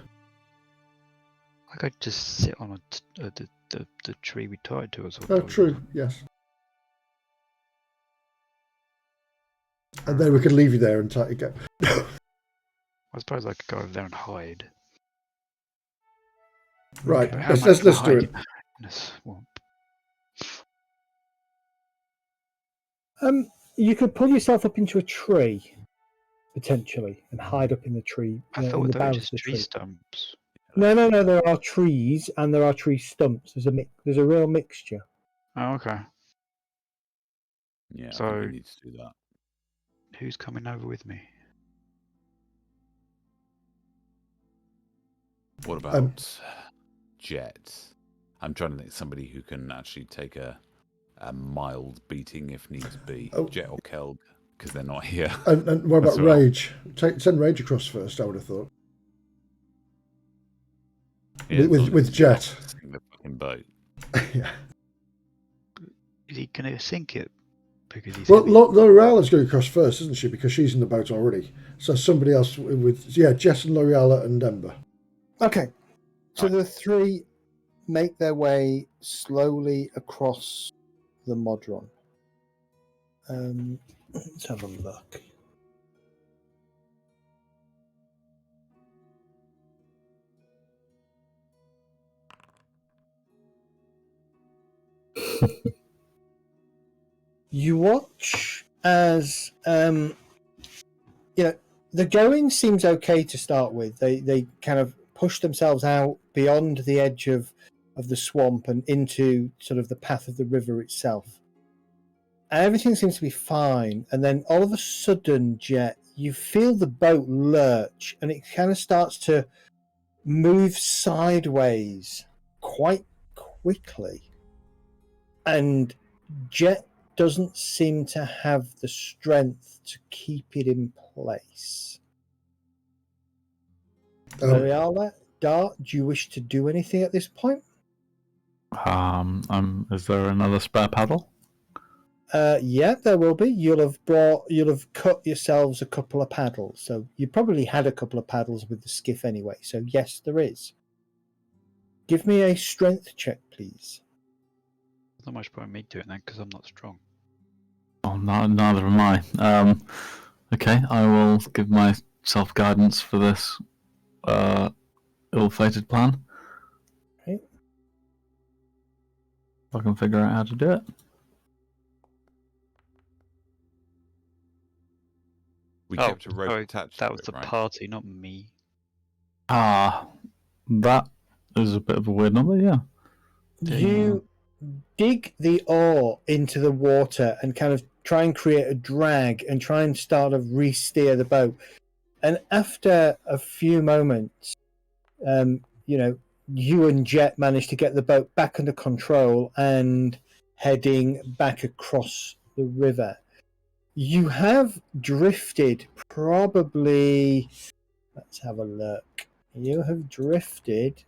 I could just sit on the tree we tied to us. Oh, true, yes. And then we could leave you there and go. I suppose I could go over there and hide. Right, How am I let's gonna do hide it. in a swamp? You could pull yourself up into a tree, potentially, and hide up in the tree. I in thought the they were boughs of just the tree tree. stumps. No. There are trees and there are tree stumps. There's a real mixture. Oh, okay. Yeah, I So- think we need to do that. Who's coming over with me? What about Jet? I'm trying to think of somebody who can actually take a mild beating if needs be. Oh. Jet or Kelg, because they're not here. And what about That's all right. Rage? Send Rage across first, I would have thought. Yeah, With as long with as Jet. he's not sinking the fucking boat. Yeah. Is he going to sink it? Because he's Well, heavy? L'Oreala's going across first, isn't she? Because she's in the boat already. So somebody else Jess and L'Oreala and Ember. Okay. So Right. the three make their way slowly across the Modron. Let's have a look. You watch as the going seems okay to start with. They kind of push themselves out beyond the edge of the swamp and into sort of the path of the river itself. everything seems to be fine, and then all of a sudden, Jet, you feel the boat lurch, and it kind of starts to move sideways quite quickly. And Jet doesn't seem to have the strength to keep it in place. Mariala, Dart, do you wish to do anything at this point? Is there another spare paddle? Yeah, there will be. You'll have cut yourselves a couple of paddles. So you probably had a couple of paddles with the skiff anyway. So yes, there is. Give me a strength check, please. Not much point in me doing that because I'm not strong. Oh, no, neither am I. Okay, I will give myself guidance for this ill-fated plan. Okay. If I can figure out how to do it. We kept a rope sorry, attached. that to was it, the right? party, not me. Ah, that is a bit of a weird number, yeah. You dig the oar into the water and kind of try and create a drag and try and start to re-steer the boat. And after a few moments, you and Jet manage to get the boat back under control and heading back across the river. You have drifted probably... Let's have a look. You have drifted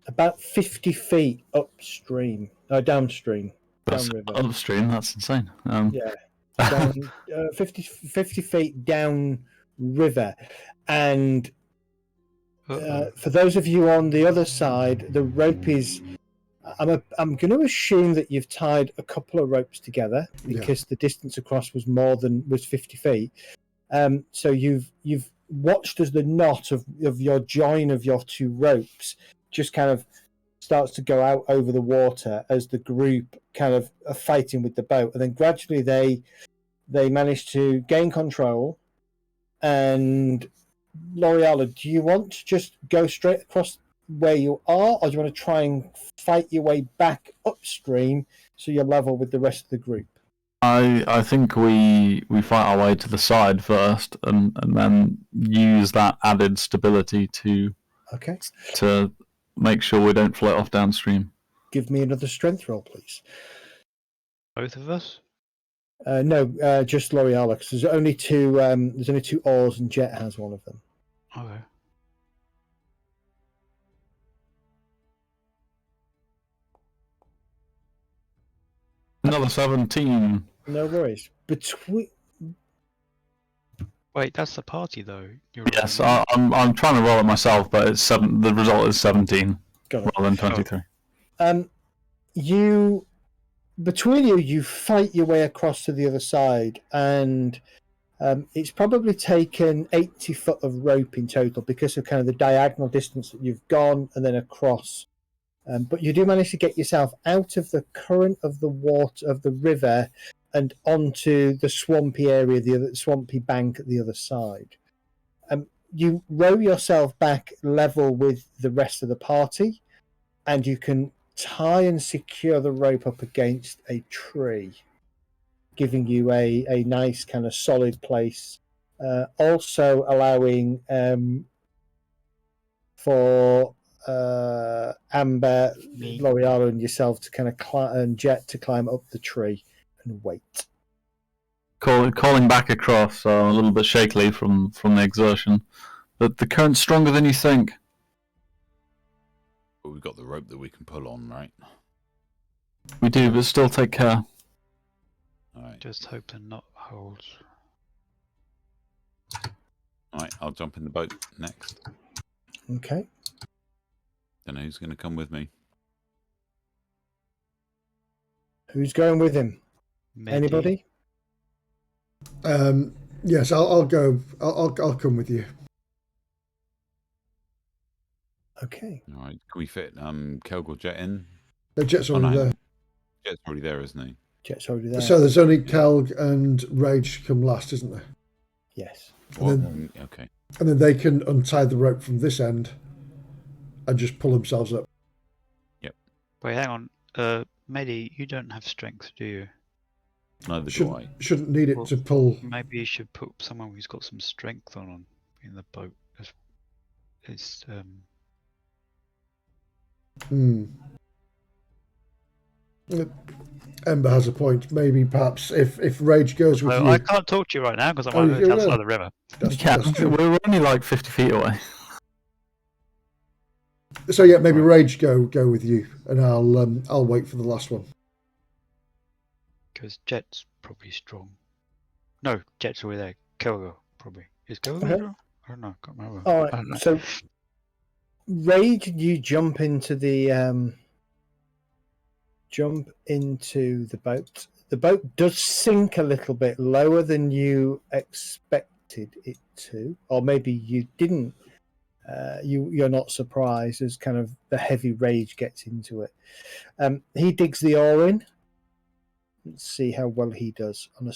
about 50 feet upstream. No, downstream. That's Downriver. upstream, that's insane. Yeah. Down 50 feet down river. And for those of you on the other side, the rope is... I'm going to assume that you've tied a couple of ropes together because the distance across was 50 feet. So you've watched as the knot of your join of your two ropes just kind of starts to go out over the water as the group kind of are fighting with the boat, and then gradually they manage to gain control. And L'Oreal, do you want to just go straight across where you are, or do you want to try and fight your way back upstream so you're level with the rest of the group? I think we fight our way to the side first, and then use that added stability to make sure we don't float off downstream. Give me another strength roll, please. Both of us? No, just L'Oreal, because there's only two oars, and Jet has one of them. Okay. Another 17. No worries. Wait, that's the party though. Yes, I'm trying to roll it myself, but it's the result is 17 rather than 23. Between you fight your way across to the other side, and it's probably taken 80 foot of rope in total because of kind of the diagonal distance that you've gone and then across. But you do manage to get yourself out of the current of the water of the river and onto the swampy area, the swampy bank at the other side. You row yourself back level with the rest of the party, and you can tie and secure the rope up against a tree, giving you a nice kind of solid place. Also allowing for Amber, L'Oreal, and yourself to kind of and Jet to climb up the tree and wait. Calling back across, a little bit shakily from the exertion. But the current's stronger than you think. But we've got the rope that we can pull on, right? We do, but still take care. Alright. Just hope the knot holds. Alright, I'll jump in the boat next. Okay. Don't know who's going to come with me. Who's going with him? Maybe. Anybody? Yes, I'll go. I'll come with you. Okay. All right. Can we fit Kelg or Jet in? The Jet's already there. Jet's already there, isn't he? Jet's already there. So there's only Kelg and Rage come last, isn't there? Yes. Okay. And then they can untie the rope from this end and just pull themselves up. Yep. Wait, hang on. Medi, you don't have strength, do you? Neither do I. Shouldn't need it Well, to pull. Maybe you should put someone who's got some strength on in the boat. It's Hmm. Ember has a point. Maybe perhaps if Rage goes with well, you. I can't talk to you right now because I'm Oh, you outside will. the river. That's, You can. that's true. We're only like 50 feet away. So yeah, maybe Rage go with you, and I'll wait for the last one. Because Jet's probably strong. No, Jet's already there. Kelgo probably. Is Kelgo Okay. there? I don't know. Can't remember. All I right. don't know. So, Rage, you jump into the boat. The boat does sink a little bit lower than you expected it to, or maybe you didn't. You're not surprised as kind of the heavy Rage gets into it. He digs the oar in. Let's see how well he does on a.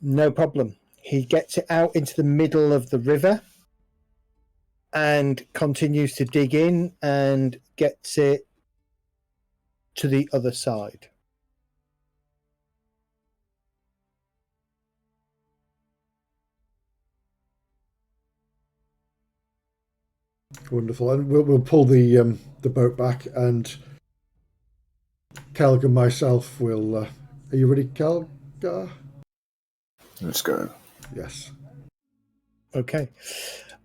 No problem. He gets it out into the middle of the river and continues to dig in and gets it to the other side. Wonderful, and we'll pull the boat back, and Kelg and myself will. Are you ready, Kelgar? Let's go. Yes. Okay.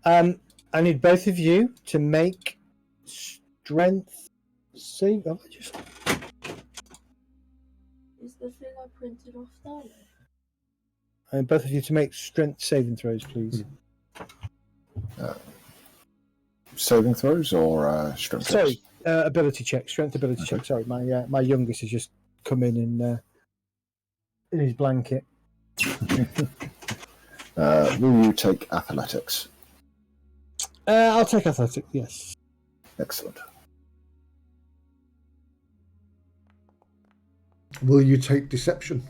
I need both of you to make strength save. Oh, just... Is the thing I printed off there? I need both of you to make strength saving throws, please. Saving throws or strength Sorry, checks? ability check. Strength ability check. Sorry, my youngest has just come in his blanket. Will you take athletics? I'll take athletic. Yes. Excellent. Will you take deception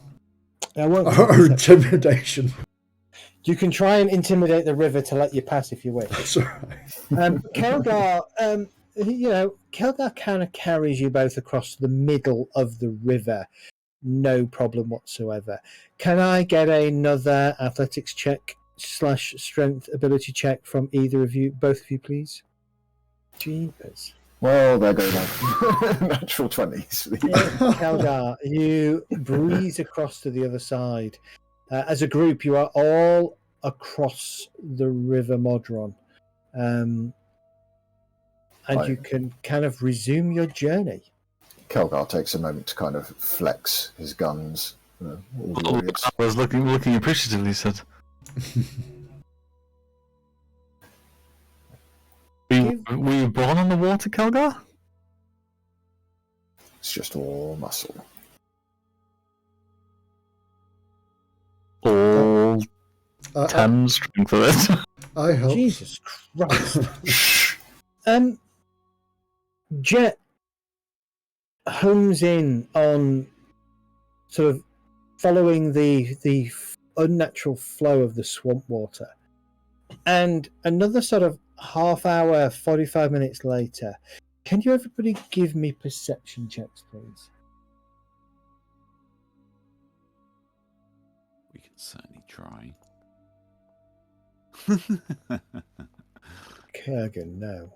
I won't. or intimidation? You can try and intimidate the river to let you pass if you wish. That's all right. Kelgar, Kelgar kind of carries you both across the middle of the river, no problem whatsoever. Can I get another athletics check / strength ability check from either of you, both of you, please? Jeepers. Well, there go like natural 20s. Kelgar, you breeze across to the other side. As a group, you are all across the River Modron. And Right. you can kind of resume your journey. Kelgar takes a moment to kind of flex his guns. All the audience. I was looking appreciatively, he said. Were you born on the water, Kelgar? It's just all muscle. All 10 strength of it. I helped. Jesus Christ. Jet homes in on sort of following the unnatural flow of the swamp water. And another sort of half hour, 45 minutes later, can you everybody give me perception checks, please? We can certainly try. Kurgan, no.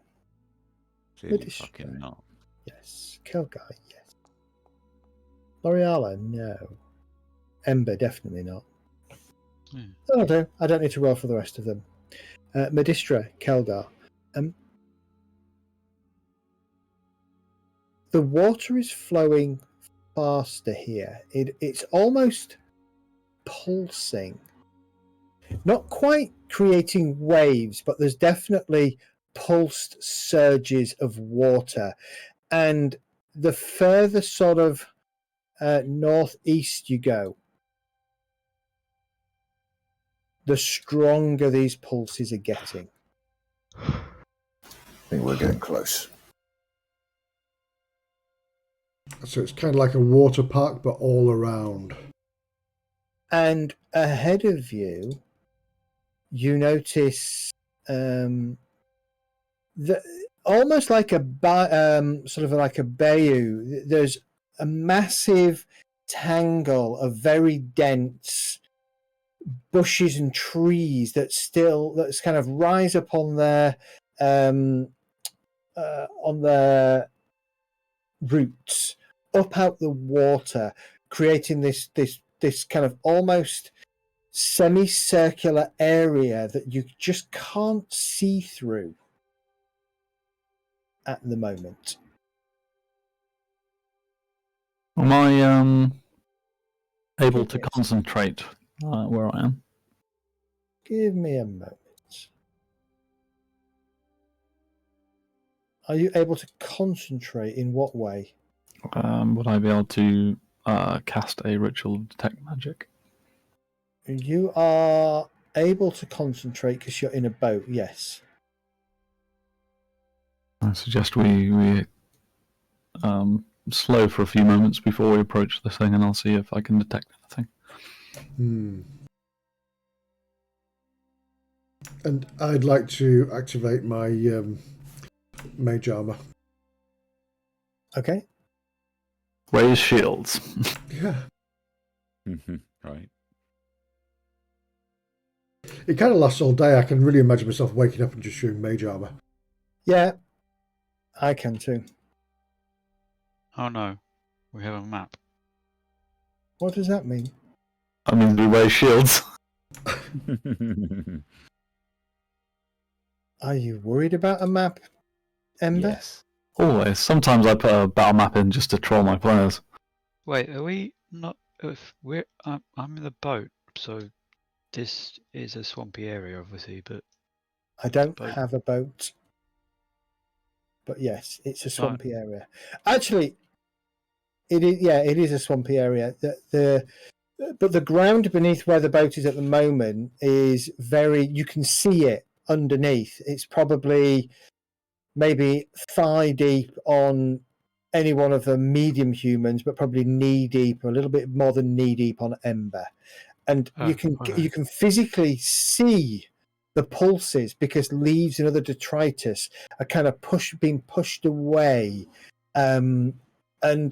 Clearly British fucking guy. not. Yes. Kelgar, yes. L'Oreala, no. Ember, definitely not. That'll do. I don't need to roll for the rest of them. Medistra, Kelgar. The water is flowing faster here. It's almost pulsing. Not quite creating waves, but there's definitely pulsed surges of water. And the further sort of northeast you go, the stronger these pulses are getting. I think we're getting close. So it's kind of like a water park, but all around. And ahead of you, you notice that almost like a sort of like a bayou. There's a massive tangle of very dense bushes and trees that's kind of rise up on their roots up out the water, creating this kind of almost semicircular area that you just can't see through at the moment. Am I able to Yes. concentrate where I am? Give me a moment. Are you able to concentrate in what way? Would I be able to cast a ritual detect magic? You are able to concentrate because you're in a boat, yes. I suggest we slow for a few moments before we approach this thing, and I'll see if I can detect anything. And I'd like to activate my mage armor. Okay. Raise shields. Yeah. Right. It kind of lasts all day. I can really imagine myself waking up and just shooting mage armor. Yeah, I can too. Oh no, we have a map. What does that mean? I mean, we raise shields. Are you worried about a map, Ember? Yes. Always. Sometimes I put a battle map in just to troll my players. Wait, are we not? If we're, I'm in the boat, so this is a swampy area, obviously. But I don't boat. have a boat. But yes, it's a Right. swampy area. Actually, it is. Yeah, it is a swampy area. But the ground beneath where the boat is at the moment is very. You can see it underneath. It's probably maybe thigh deep on any one of the medium humans, but probably knee deep, or a little bit more than knee deep on Ember. And you can physically see the pulses because leaves and other detritus are kind of being pushed away. And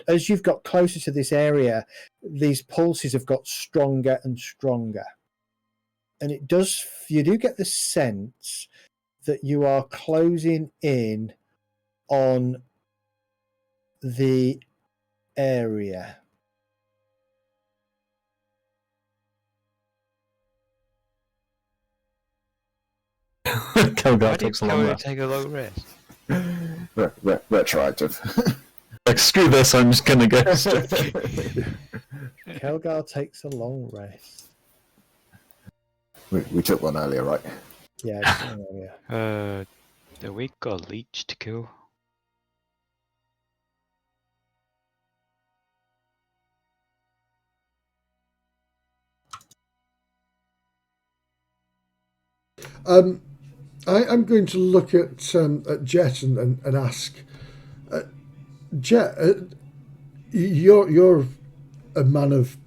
as you've got closer to this area, these pulses have got stronger and stronger. And you do get the sense that you are closing in on the area. Kelgar Why takes did a long Kelgar rest. take a long rest? Retroactive. Like, screw this, I'm just gonna go straight. Kelgar takes a long rest. We took one earlier, right? Yeah, it's an area. The week got a leech to kill. I'm going to look at Jet and ask, Jet, you're a man of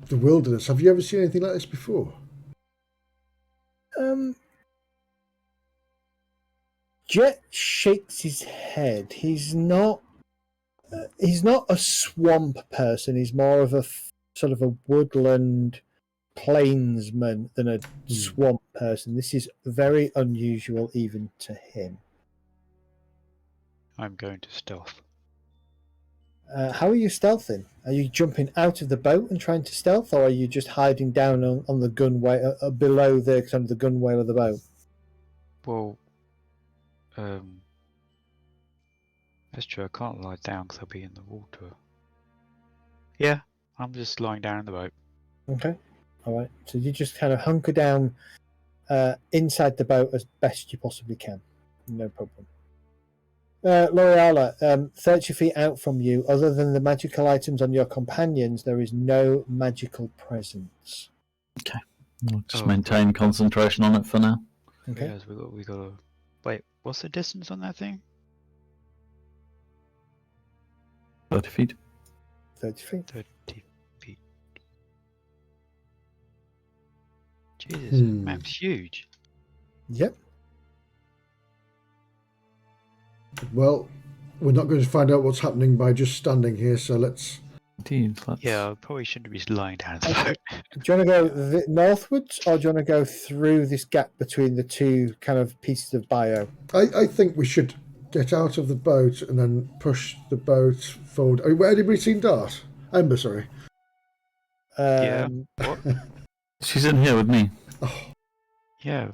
the wilderness. Have you ever seen anything like this before? Jet shakes his head. He's not a swamp person. He's more of a sort of a woodland plainsman than a swamp person. This is very unusual even to him. I'm going to stealth. How are you stealthing? Are you jumping out of the boat and trying to stealth, or are you just hiding down on the gunwale below the kind of the gunwale of the boat? Well, that's true. I can't lie down because I'll be in the water. Yeah, I'm just lying down in the boat. Okay, all right. So you just kind of hunker down inside the boat as best you possibly can. No problem. L'Oreala, 30 feet out from you, other than the magical items on your companions, there is no magical presence. Okay. We'll just maintain concentration on it for now. Okay. Yes, we got to... Wait, what's the distance on that thing? 30 feet. 30 feet. 30 feet. Jesus, map's huge. Yep. Well, we're not going to find out what's happening by just standing here, so let's... Indeed, let's... Yeah, I probably shouldn't be lying down in the boat. Do you want to go northwards, or do you want to go through this gap between the two kind of pieces of bio? I think we should get out of the boat and then push the boat forward. I mean, where did we see Dart? Ember, sorry. Yeah. What? She's in here with me. Oh, Yeah.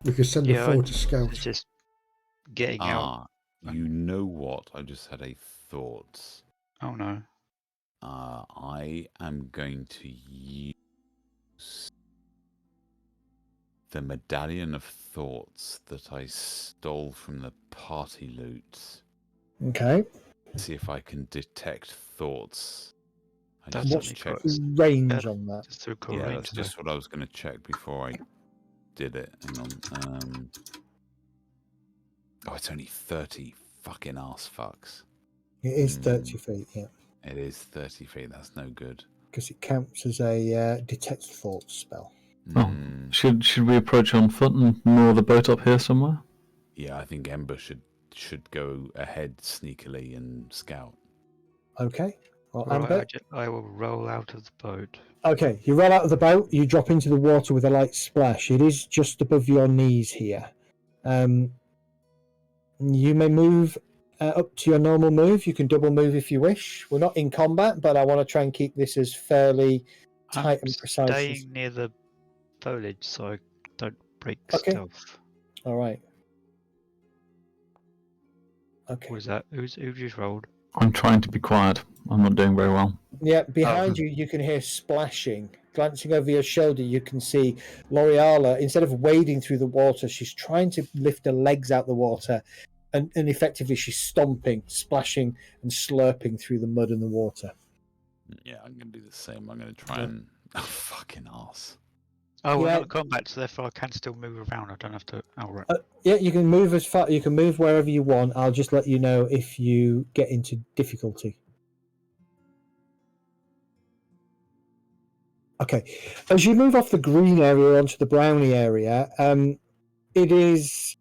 we could send her Yeah, forward to it's scout. just getting out. Ah, you know what? I just had a thought. Oh no. I am going to use the Medallion of Thoughts that I stole from the party loot. Okay. See if I can detect thoughts. I That's just only checked. got- Range on that. Just through cool Yeah, range. that's just what I was going to check before I did it. Hang on. Oh, it's only 30 fucking ass fucks. It is 30 feet, yeah. It is 30 feet. That's no good. Because it counts as a detect thoughts spell. Oh. Mm, Should we approach on foot and moor the boat up here somewhere? yeah, I think Ember should go ahead sneakily and scout. Okay. Well, Right, Amber. I will roll out of the boat. Okay, you roll out of the boat, you drop into the water with a light splash. It is just above your knees here. You may move up to your normal move. You can double move if you wish. We're not in combat, but I want to try and keep this as fairly tight and precise. Staying near the foliage so I don't break Okay. stealth. All right. Okay. What was that? Who just rolled? I'm trying to be quiet. I'm not doing very well. Yeah, behind you can hear splashing. Glancing over your shoulder, you can see L'Oreala, instead of wading through the water, she's trying to lift her legs out the water, and effectively she's stomping, splashing, and slurping through the mud and the water. Yeah, I'm going to do the same. I'm going to try and... Oh, fucking arse. Oh, we're Yeah. not in combat, so therefore I can still move around. I don't have to. Oh, right. Yeah, you can move as far. You can move wherever you want. I'll just let you know if you get into difficulty. Okay, as you move off the green area onto the brownie area, it is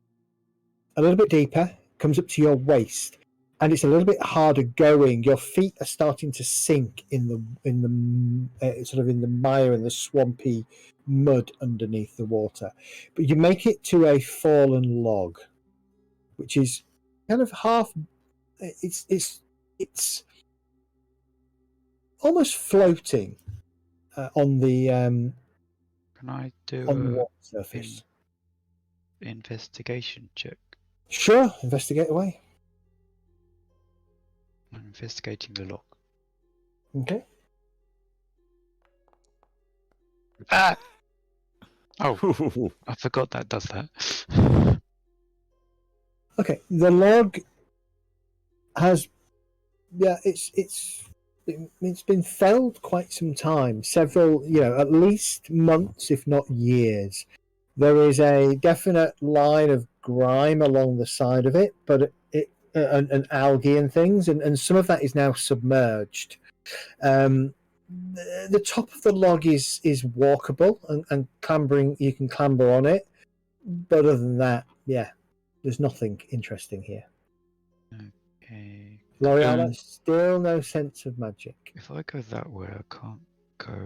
a little bit deeper. Comes up to your waist, and it's a little bit harder going. Your feet are starting to sink in the sort of in the mire and the swampy mud underneath the water. But you make it to a fallen log, which is kind of half. It's almost floating on the Can I do water a surface. investigation check? Sure, investigate away. I'm investigating the lock. Okay. Ah! Oh, I forgot that does that. Okay. The log has, it's been felled quite some time. Several, at least months, if not years. There is a definite line of grime along the side of it, but and algae and things, and some of that is now submerged. The top of the log is walkable and clambering. You can clamber on it, but other than that, there's nothing interesting here. Okay. L'Oreal, still no sense of magic. If I go that way, I can't go.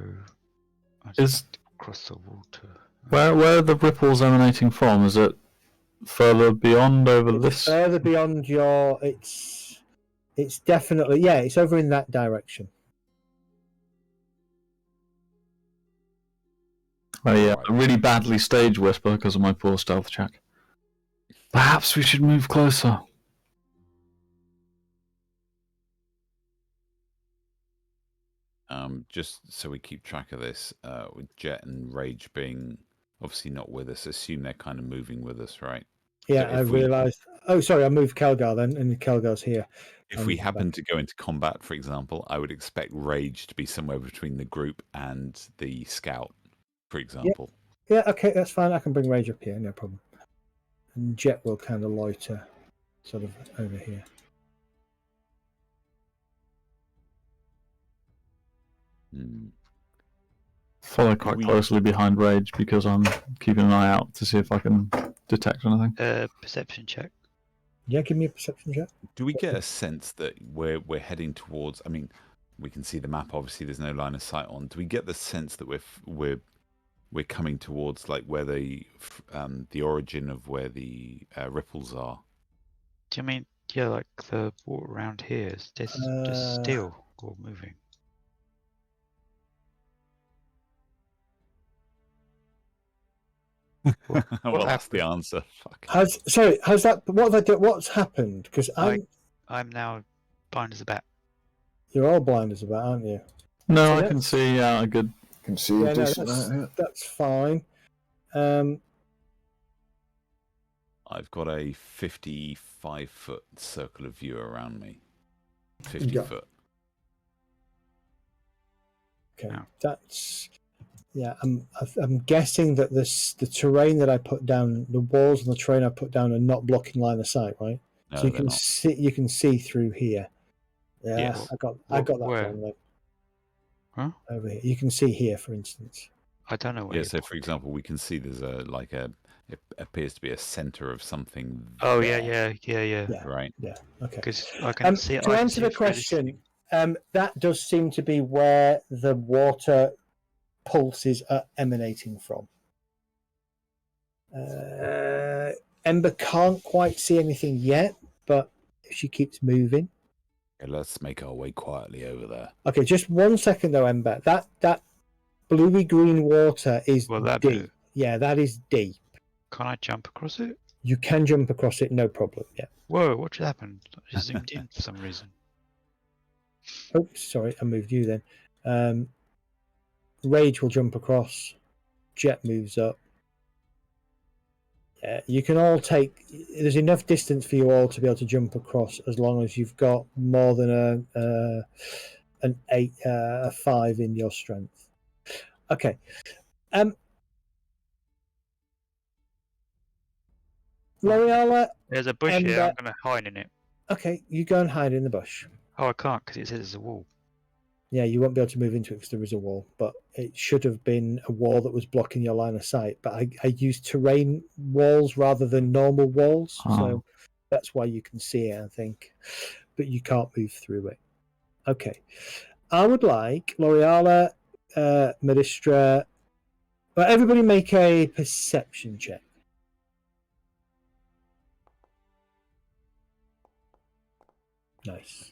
I Is- just have to cross the water. Where are the ripples emanating from? Is it further beyond over this? Further beyond your, it's definitely it's over in that direction. Oh yeah, I really badly stage whisper because of my poor stealth check. Perhaps we should move closer. Just so we keep track of this, with Jet and Rage being obviously not with us, assume they're kind of moving with us, right? Yeah, So I if we- realised. Oh, sorry, I moved Kelgar then, and Kelgar's here. If we happen to go into combat, for example, I would expect Rage to be somewhere between the group and the scout, for example. Yeah, okay, that's fine. I can bring Rage up here, no problem. And Jet will kind of loiter, sort of over here. Hmm. Follow quite closely behind Rage because I'm keeping an eye out to see if I can detect anything. Perception check. Yeah, give me a perception check. Do we get a sense that we're heading towards? I mean, we can see the map. Obviously, there's no line of sight on. Do we get the sense that we're coming towards like where the origin of where the ripples are? Do you mean like the water around here is just still or moving? Well, what that's the answer. Fuck. Has that? What have I done? What's happened? Because I'm now blind as a bat. you're all blind as a bat, aren't you? No, So I can see a good. Can see Yeah, a no, decent amount, yeah. that's fine. I've got a 55-foot circle of view around me. 50 Yeah. foot. Okay, No. that's yeah. I'm guessing that the terrain that I put down, the walls and the terrain I put down, are not blocking line of sight, right? No, So you they're can not. see through here. Yeah, Yes. I got that Where? wrong. Then. Huh? Over here, you can see here, for instance. I don't know where. Yeah, so for example, we can see there's it appears to be a center of something. Oh there, Yeah. right. Yeah. Okay. Because I can see. To answer the question, that does seem to be where the water pulses are emanating from. Ember can't quite see anything yet, but she keeps moving. Okay, let's make our way quietly over there. Okay, just 1 second though, Ember. That bluey green water is that deep. bit. Yeah, that is deep. Can I jump across it? You can jump across it, no problem. Yeah. Whoa! What just happened? I just zoomed in for some reason. Oops, sorry, I moved you then. Rage will jump across. Jet moves up. Yeah, you can all take. There's enough distance for you all to be able to jump across, as long as you've got more than a 5 in your strength. Okay. L'Oreala. There's a bush here. I'm going to hide in it. Okay, you go and hide in the bush. Oh, I can't because it says there's a wall. Yeah, you won't be able to move into it because there is a wall, but it should have been a wall that was blocking your line of sight. But I used terrain walls rather than normal walls, so that's why you can see it, I think. But you can't move through it. Okay. I would like L'Oreala, Medistra, but everybody make a perception check. Nice.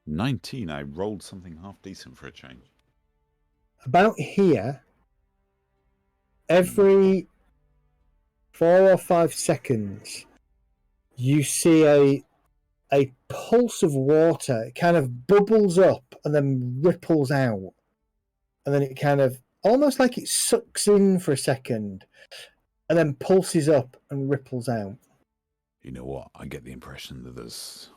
19. I rolled something half decent for a change. About here, every 4 or 5 seconds, you see a pulse of water. It kind of bubbles up and then ripples out, and then it kind of almost like it sucks in for a second, and then pulses up and ripples out. You know what? I get the impression that it's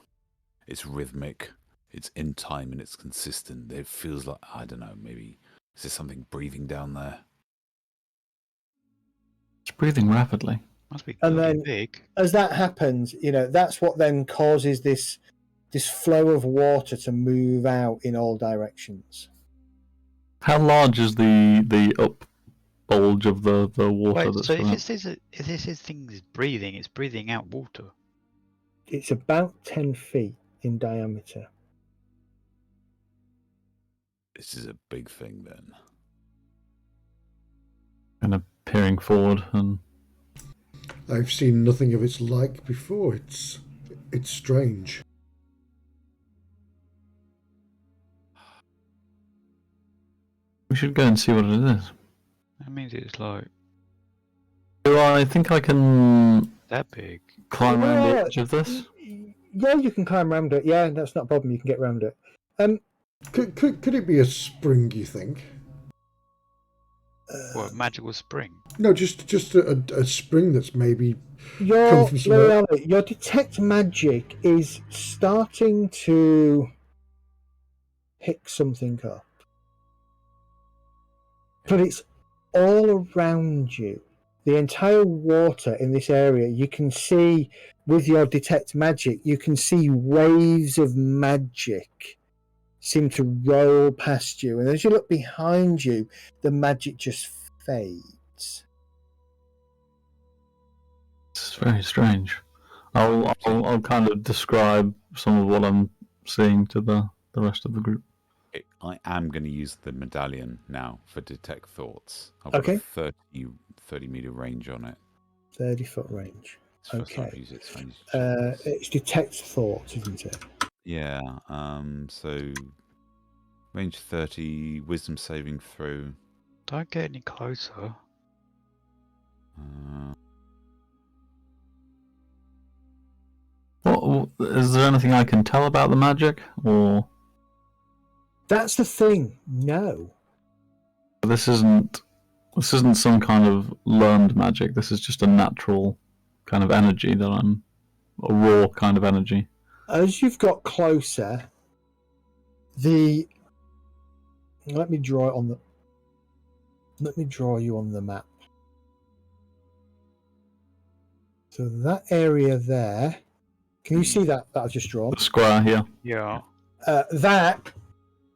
rhythmic, it's in time, and it's consistent. It feels like, I don't know, maybe is there something breathing down there? It's breathing rapidly. Must be And bloody then- big. As that happens, that's what then causes this flow of water to move out in all directions. How large is the up bulge of the water? Wait, that's so if coming it says this thing is breathing, it's breathing out water. It's about 10 feet in diameter. This is a big thing then. kind of peering forward, and I've seen nothing of its like before. It's strange. we should go and see what it is. That means it's like Do I think I can that big. climb around the Yeah. edge of this? Yeah, you can climb around it. Yeah, that's not a problem. You can get around it. Could it be a spring, you think? What, magical spring? No, just a spring that's maybe Your come from somewhere. L'Oreal, your detect magic is starting to pick something up, but it's all around you. The entire water in this area, you can see with your detect magic, you can see waves of magic seem to roll past you, and as you look behind you, the magic just fades. It's very strange. I'll kind of describe some of what I'm seeing to the rest of the group. I am going to use the medallion now for detect thoughts. I've got Okay. a 30 meter range on it. 30-foot range. It's the first time I've Okay. used it, so I need to check this. It's detect thoughts, isn't it? Yeah. So range 30, wisdom saving throw. Don't get any closer. What is there anything I can tell about the magic, or That's the thing. No. this isn't some kind of learned magic? This is just a natural kind of energy a raw kind of energy. As you've got closer, let me draw you on the map. So that area there, can you see that I've just drawn? The square here. Yeah. That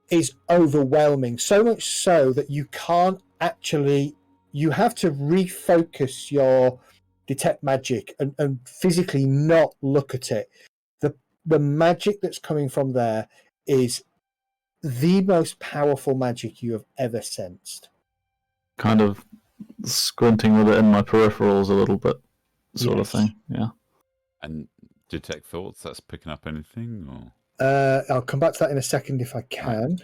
is overwhelming, so much so that you can't actually. You have to refocus your detect magic and physically not look at it. The magic that's coming from there is the most powerful magic you have ever sensed. Kind of squinting with it in my peripherals a little bit, sort of thing. Yeah. And detect thoughts, that's picking up anything? Or I'll come back to that in a second if I can.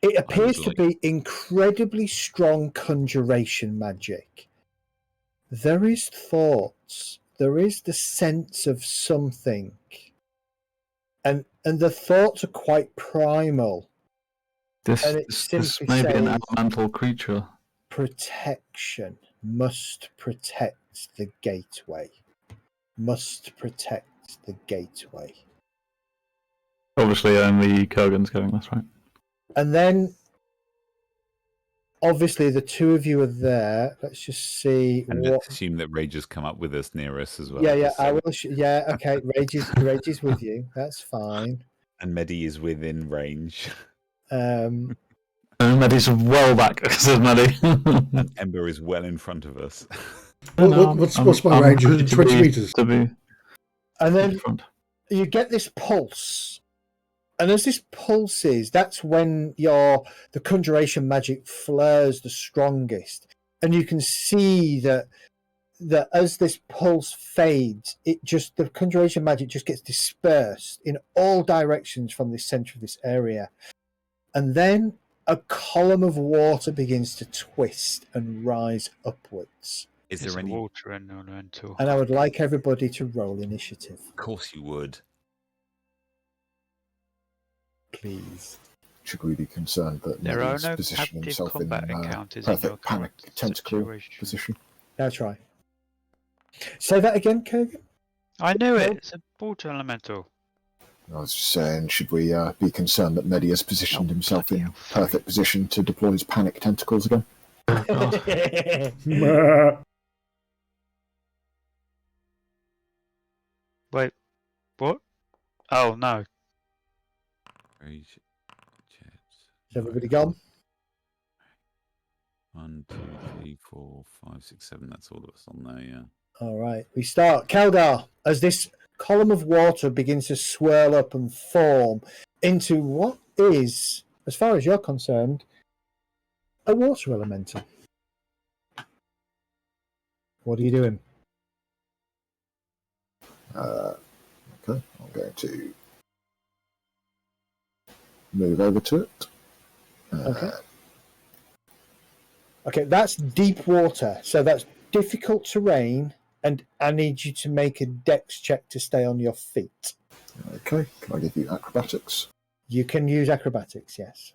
It appears to be incredibly strong conjuration magic. There is thoughts. There is the sense of something. And the thoughts are quite primal. This may be an elemental creature. Protection. Must protect the gateway. Must protect the gateway. Obviously, only Kurgan's getting this, right? And then, obviously, the two of you are there. Let's just see. And let's assume that Rage has come up with us near us as well. Yeah, I will. Okay. Rage is with you. That's fine. And Medi is within range. And Medi's well back because there's Medi. And Ember is well in front of us. What's my range? 20 meters. And then you get this pulse. And as this pulses, that's when the conjuration magic flares the strongest. And you can see that as this pulse fades, the conjuration magic just gets dispersed in all directions from the center of this area. And then a column of water begins to twist and rise upwards. Is there any water in elemental? And I would like everybody to roll initiative. Of course you would. Please. Should we be concerned that There are Medi's no positioning active himself in combat encounters in your perfect panic current tentacle situation. position? That's right. Say that again, Kurgan. I knew it. It's a water elemental. I was just saying, should we be concerned that Medi has positioned himself in perfect position to deploy his panic tentacles again? Wait, what? Oh no. Rage. Is everybody gone? 1, 2, 3, 4, 5, 6, 7. That's all of us on there, yeah. All right, we start. Keldar, as this column of water begins to swirl up and form into what is, as far as you're concerned, a water elemental. What are you doing? Okay, I'm going to move over to it. Okay, that's deep water, so that's difficult terrain, and I need you to make a dex check to stay on your feet. Okay, can I give you acrobatics? You can use acrobatics, yes.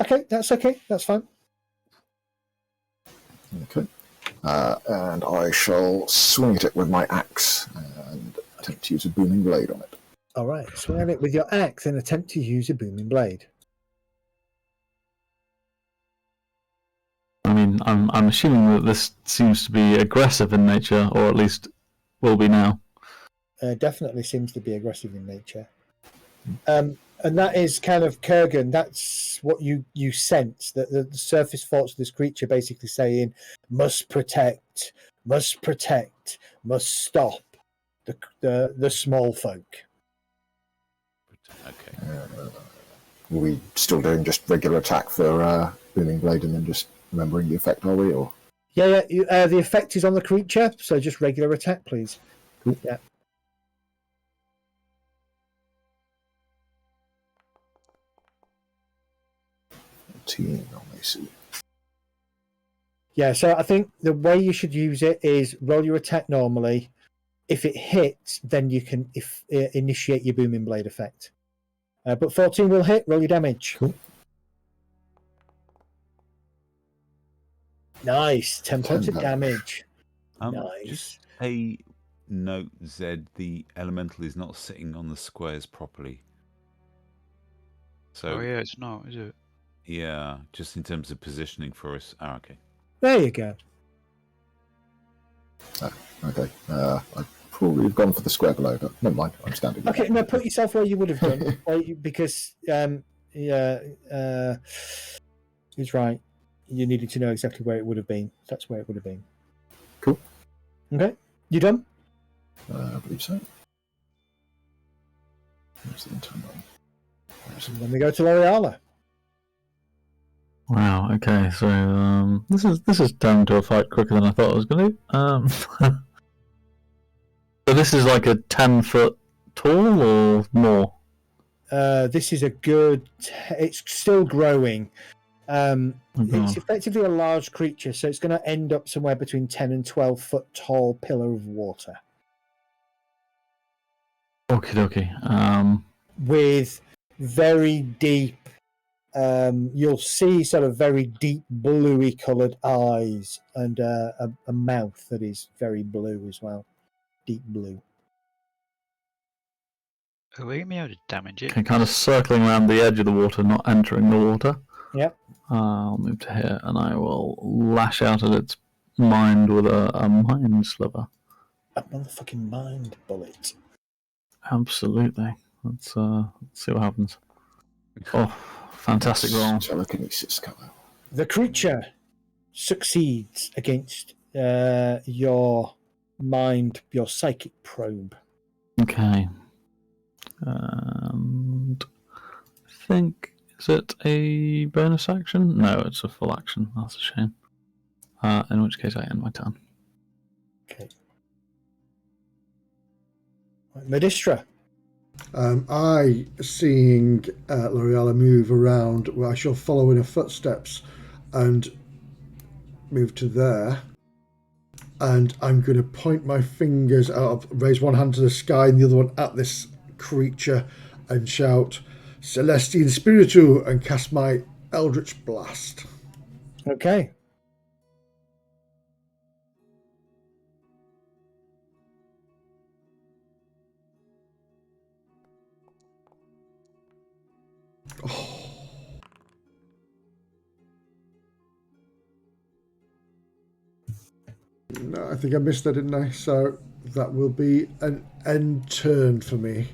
Okay, that's fine. Okay. And I shall swing at it with my axe and attempt to use a booming blade on it. All right, swing at it with your axe and attempt to use a booming blade. I mean, mean, I'm assuming that this seems to be aggressive in nature, or at least will be now. Definitely seems to be aggressive in nature. And that is kind of Kurgan. That's what you sense, that the surface thoughts of this creature basically saying, must protect, must stop the small folk. Okay. Are we still doing just regular attack for Booming Blade and then just remembering the effect, are we? Or Yeah. The effect is on the creature, so just regular attack, please. Cool. Yeah. team, let me see. Yeah, so I think the way you should use it is roll your attack normally. If it hits, then you can initiate your Booming Blade effect. But 14 will hit. Roll your damage. Cool. Nice. 10 points of 10 damage. Just Nice. a note, Zed, the elemental is not sitting on the squares properly. So, Oh yeah, it's not, is it? yeah, just in terms of positioning for us. Oh, okay. There you go. Okay. I probably have gone for the square below, but never mind. I'm standing. Okay, now put yourself where you would have done, because he's right. You needed to know exactly where it would have been. That's where it would have been. Cool. Okay, you done? I believe so. Where's the internal? Then we go to L'Oreala. Wow. Okay. So this is turned to a fight quicker than I thought it was going to. So this is like a 10-foot tall or more. This is a good. It's still growing. Oh, It's God. effectively a large creature, so it's going to end up somewhere between 10 and 12 foot tall pillar of water Okie dokie. with very deep. You'll see sort of very deep bluey coloured eyes and a mouth that is very blue as well, deep blue. Are we gonna be able to damage it? Okay, kind of circling around the edge of the water, not entering the water. Yep. I'll move to here, and I will lash out at its mind with a mind sliver. A motherfucking mind bullet. Absolutely. Let's see what happens. Oh, fantastic roll. Telekinesis cover. The creature succeeds against your mind, your psychic probe. Okay. And I think, is it a bonus action? No, it's a full action. That's a shame. In which case I end my turn. Okay. Right, Medistra. I, seeing L'Oreala move around, well, I shall follow in her footsteps and move to there. And I'm going to point my fingers out, raise one hand to the sky and the other one at this creature and shout, Celestine Spiritu, and cast my Eldritch Blast. Okay. No, I think I missed that, didn't I? So that will be an end turn for me.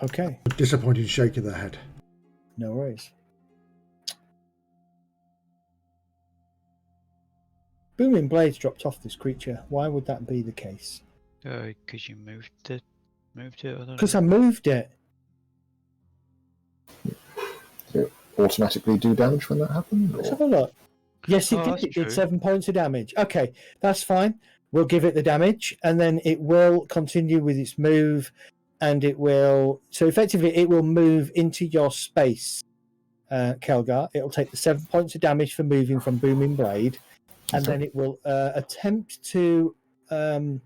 Okay. A disappointing shake of the head. No worries. Booming blades dropped off this creature. Why would that be the case? Because you moved it. I don't know. Because I moved it. Does it automatically do damage when that happens? Let's Or? have a look. Yes, it Oh, did. that's It did true. 7 points of damage. Okay, that's fine. We'll give it the damage, and then it will continue with its move, and it will. So effectively, it will move into your space, Kelgar. It'll take the 7 points of damage for moving from Booming Blade, and then it will attempt to. It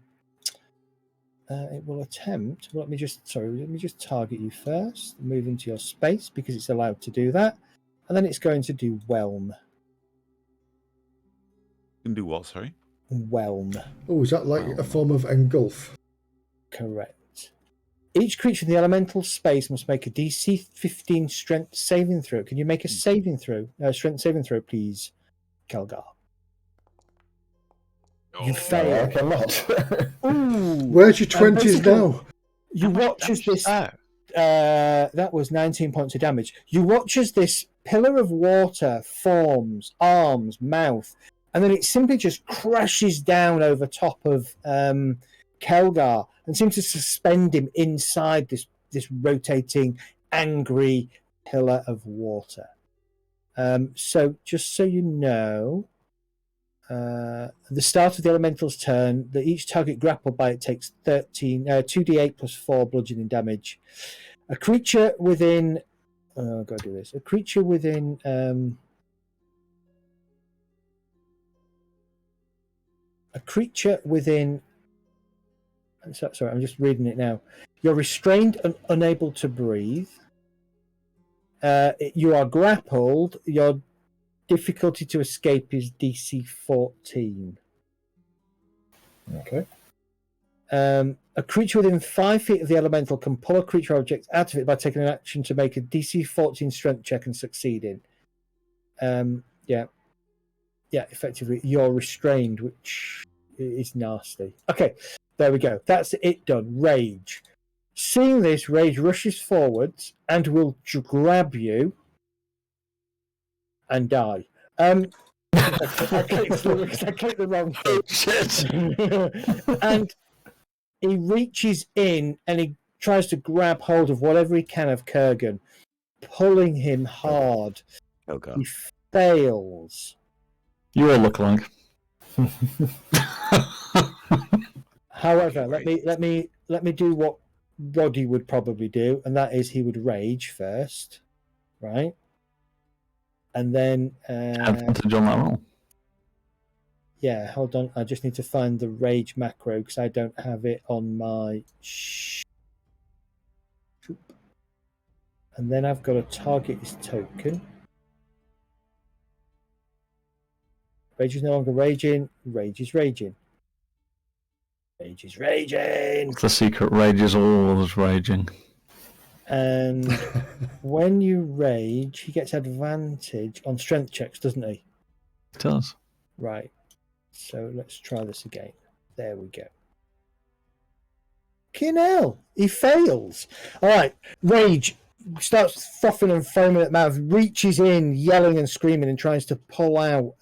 will attempt. Let me just target you first. Move into your space because it's allowed to do that, and then it's going to do whelm. You can do what, sorry? Oh, is that like a form of engulf? Correct. Each creature in the elemental space must make a DC 15 strength saving throw. Can you make a saving throw? Strength saving throw, please, Kelgar. You Oh, fail. I cannot. Ooh. Where's your 20s basically, now? You How much watch as damage this. is that? That was 19 points of damage. You watch as this pillar of water forms, arms, mouth, and then it simply just crashes down over top of Kelgar and seems to suspend him inside this rotating, angry pillar of water. So, just so you know, at the start of the elemental's turn, that each target grappled by it takes 2d8 plus 4 bludgeoning damage. A creature within. I've got to do this. A creature within. A creature within. Sorry, I'm just reading it now. You're restrained and unable to breathe. You are grappled. Your difficulty to escape is DC 14. Okay. A creature within 5 feet of the elemental can pull a creature object out of it by taking an action to make a DC 14 strength check and succeeding. Yeah, effectively, you're restrained, which is nasty. Okay, there we go. That's it done. Rage. Seeing this, Rage rushes forwards and will grab you and die. I clicked the wrong thing. Shit! And he reaches in and he tries to grab hold of whatever he can of Kurgan, pulling him hard. Helga. He fails. You all look like. However, let me do what Roddy would probably do, and that is he would rage first, right? And then Advantage on that roll. yeah, hold on. I just need to find the rage macro because I don't have it on my. And then I've got to target his token. Rage is no longer raging. Rage is raging. Rage is raging. The secret rage is always raging. And when you rage, he gets advantage on strength checks, doesn't he? It does. Right. So let's try this again. There we go. Hell, he fails. All right. Rage starts frothing and foaming at the mouth, reaches in, yelling and screaming, and tries to pull out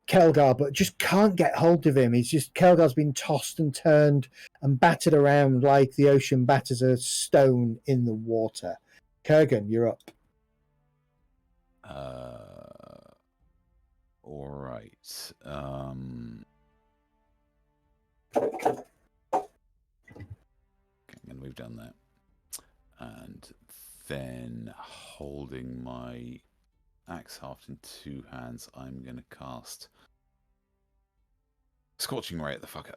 Kelgar, but just can't get hold of him. He's just Kelgar's been tossed and turned and battered around like the ocean batters a stone in the water. Kurgan, you're up. All right. And we've done that. And then holding my axe haft in 2 hands, I'm going to cast Scorching Ray at the fucker.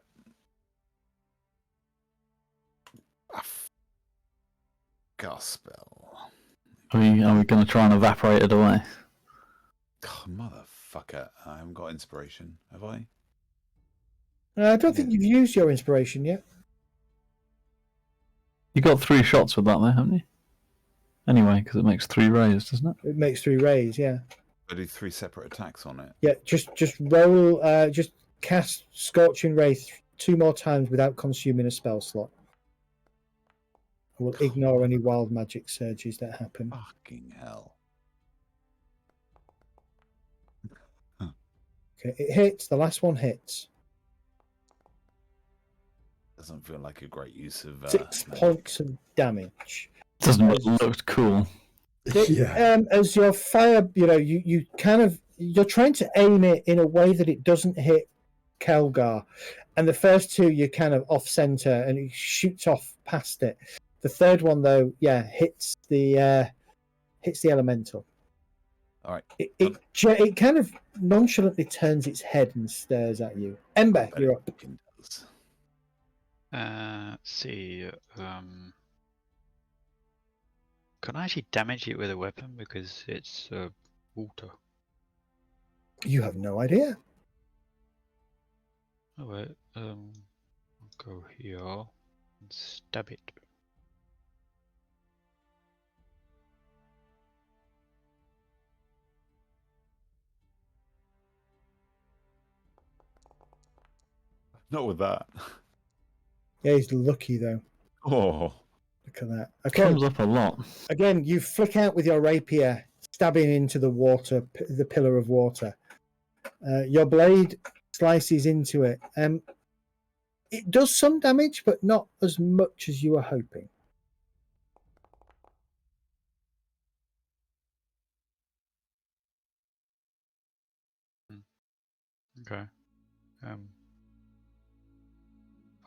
Cast spell. Are we going to try and evaporate it away? Oh, motherfucker. I haven't got inspiration, have I? I don't think you've used your inspiration yet. You got 3 shots with that there, haven't you? Anyway, because it makes 3 rays, doesn't it? It makes 3 rays, yeah. I do 3 separate attacks on it. Yeah, just roll, just cast Scorching Ray 2 more times without consuming a spell slot. We'll ignore any wild magic surges that happen. Fucking hell. Okay, it hits. The last one hits. Doesn't feel like a great use of 6 magic. points of damage. Doesn't look cool. Yeah. As your fire, you kind of you're trying to aim it in a way that it doesn't hit Kelgar, and the first 2 you're kind of off center, and it shoots off past it. The third one, though, hits the elemental. All right. It kind of nonchalantly turns its head and stares at you. Ember, you're up. Let's see. Can I actually damage it with a weapon because it's water? You have no idea. Oh wait. I'll go here and stab it. Not with that. Yeah, he's lucky though. Oh, Look at that. It Okay. comes up a lot. Again, you flick out with your rapier, stabbing into the water, the pillar of water. Your blade slices into it. It does some damage, but not as much as you were hoping. Okay.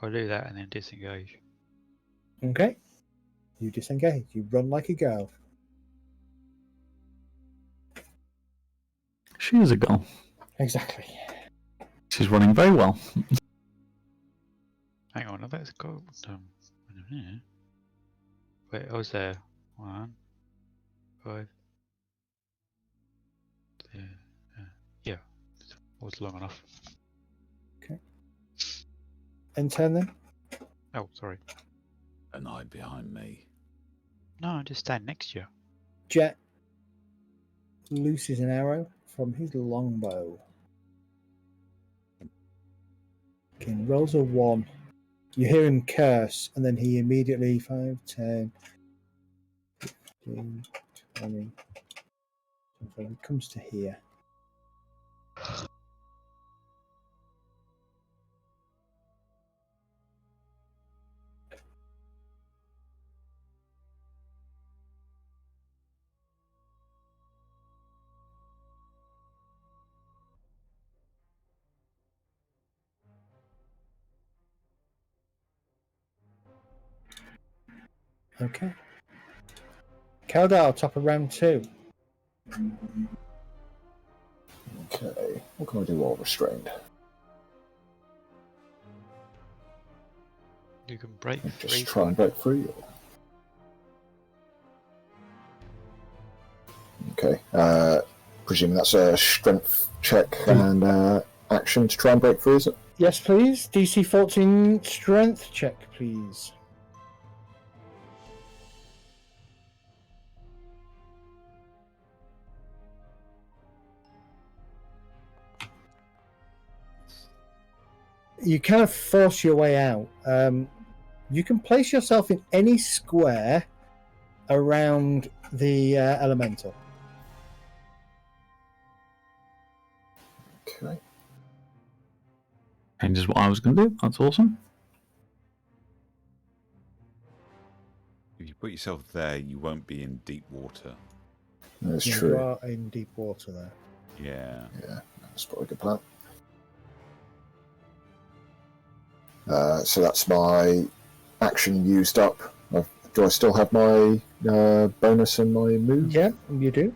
I'll do that and then disengage. Okay. You disengage. You run like a girl. She is a girl. Exactly. She's running very well. Hang on, let's go. Wait, I was there. 1, 5. Yeah, was long enough. And turn them. Oh, sorry. an eye behind me. No, I just stand next to you. Jet looses an arrow from his longbow. Okay, rolls a 1. You hear him curse, and then he immediately 5, 10, 15, 20. He comes to here. Okay. Keldar, top of round 2. Okay, what can I do while restrained? You can break free. Just try and break free? Or... Okay, presuming that's a strength check and action to try and break free, is it? Yes, please. DC 14 strength check, please. You kind of force your way out. You can place yourself in any square around the elemental. Okay. Changes what I was going to do. That's awesome. If you put yourself there, you won't be in deep water. That's You true. are in deep water there. Yeah. Yeah, that's probably a good plan. So that's my action used up. Do I still have my bonus in my move? Yeah, you do.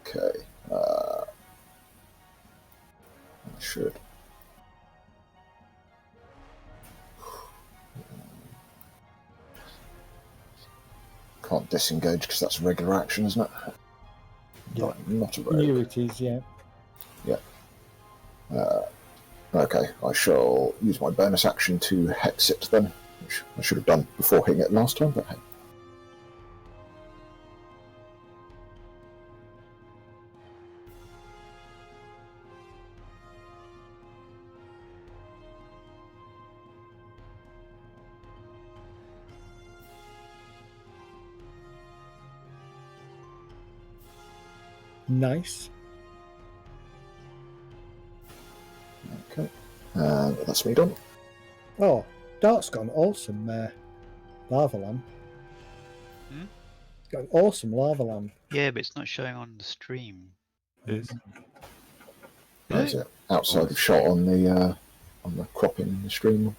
Okay. I should. Can't disengage because that's a regular action, isn't it? Yeah. Not a You rogue. it is, yeah. Okay, I shall use my bonus action to hex it then, which I should have done before hitting it last time, but hey. Nice. Okay, that's me done. Oh, Dart's got an awesome lava lamp. Hmm? It's got an awesome lava lamp. Yeah, but it's not showing on the stream. It is. There's it outside of shot on the cropping in the stream.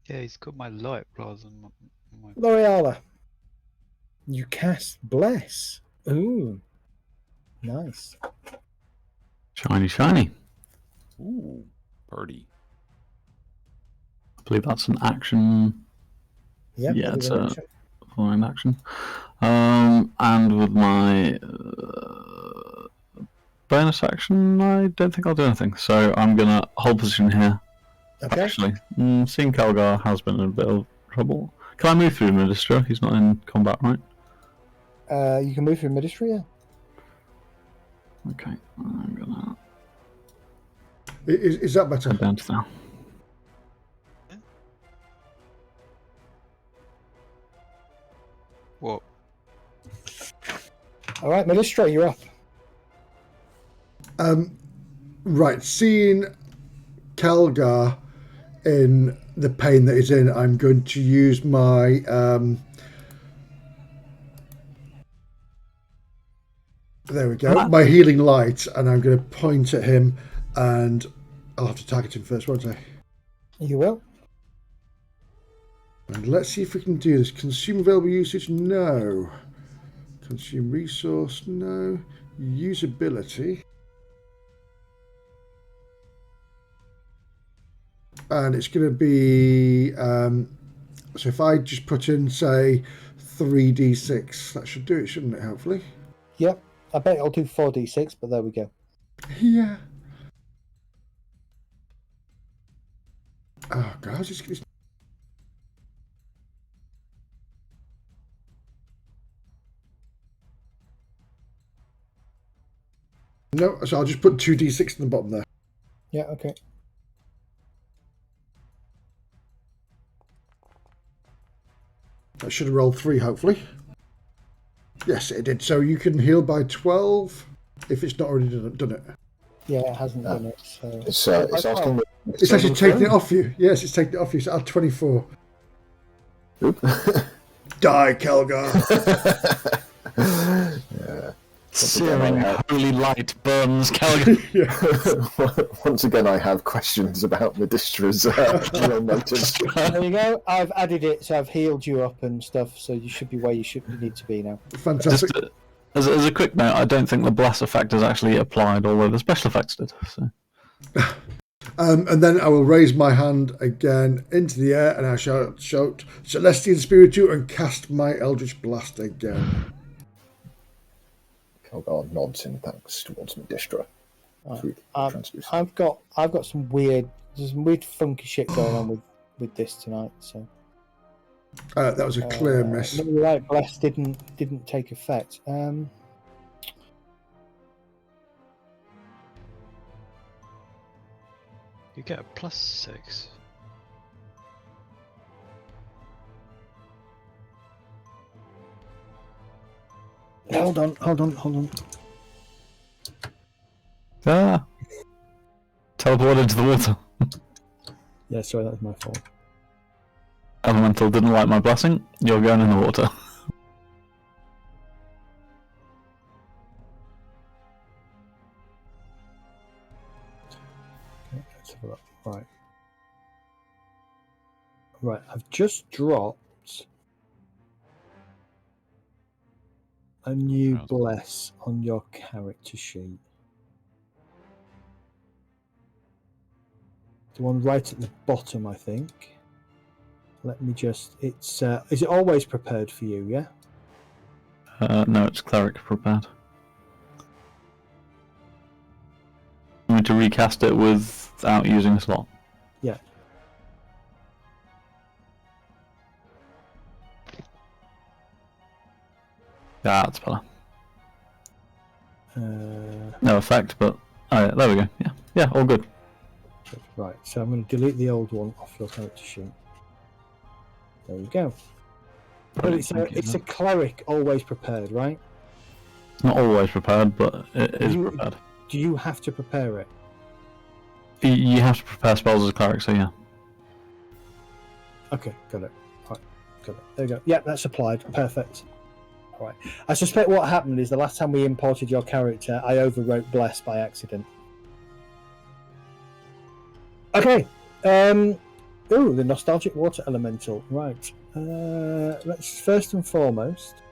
Yeah, he's got my light rather than my... L'Oreala, you cast Bless. Ooh, nice. Shiny, shiny. Ooh, birdie. I believe that's an action. Yep, Yeah, that it's is an a action. fine action. And with my bonus action, I don't think I'll do anything. So I'm gonna hold position here. Okay. Actually, seeing Calgar has been in a bit of trouble. Can I move through Ministra? He's not in combat, right? You can move through Ministry, yeah. Okay, I'm gonna Is that better? Down to that. What? All right, Ministra, you're up. Right, seeing Kelgar in the pain that he's in, I'm going to use my there we go, my healing light, and I'm going to point at him, and I'll have to target him first, won't I? You will. And let's see if we can do this. Consume available usage? No. Consume resource? No. Usability? And it's going to be, so if I just put in, say, 3d6, that should do it, shouldn't it, hopefully? Yep. I bet it'll do 4d6, but there we go. Yeah. Oh, God, it's... No, so I'll just put 2d6 in the bottom there. Yeah, okay. That should have rolled 3, hopefully. Yes, it did. So you can heal by 12 if it's not already done it. Yeah, it hasn't done it. So It's asking me. It's actually taking it off you. Yes, it's taking it off you. So add 24. Oop. Die, Kelgar. Yeah. Searing holy light burns Calgary. Once again, I have questions about Medistra's real motives. there you go. I've added it, so I've healed you up and stuff. So you should be where you need to be now. Fantastic. Just as a quick note, I don't think the bless effect is actually applied, although the special effects did. So. And then I will raise my hand again into the air, and I shall shout Celestial Spiritu and cast my Eldritch Blast again. Kelgar nods in thanks towards Medistra. I've got some weird funky shit going on with this tonight. So that was a clear miss. You're right, bless didn't take effect. You get a +6. Hold on. Ah! Teleported to the water. Yeah, sorry, that was my fault. Elemental didn't like my blessing. You're going in the water. Okay, let's have a look. Right, I've just dropped a new bless on your character sheet. The one right at the bottom, I think. Let me just... It's is it always prepared for you, yeah? No, it's cleric prepared. You need to recast it without using a slot. Yeah. Yeah, that's better. Uh, No effect, but... Oh yeah, there we go. Yeah, all good. right, so I'm going to delete the old one off your character sheet. There you go. But it's a cleric always prepared, right? Not always prepared, but it is prepared. Do you have to prepare it? You have to prepare spells as a cleric, so yeah. Okay, got it. Right, got it. There you go. Yeah, that's applied. Perfect. All right. I suspect what happened is the last time we imported your character, I overwrote Bless by accident. Okay. Ooh, the nostalgic water elemental. Right. Let's first and foremost.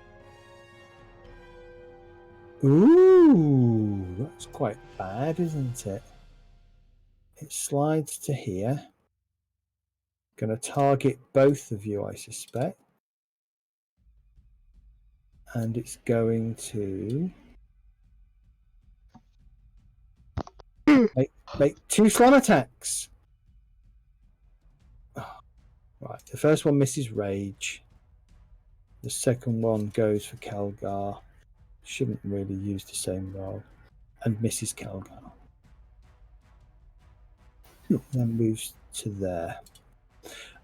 Ooh, that's quite bad, isn't it? It slides to here. Going to target both of you, I suspect. And it's going to make 2 slam attacks. Right, the first one misses Rage. The second one goes for Kelgar. Shouldn't really use the same roll. And misses Kelgar. Then moves to there.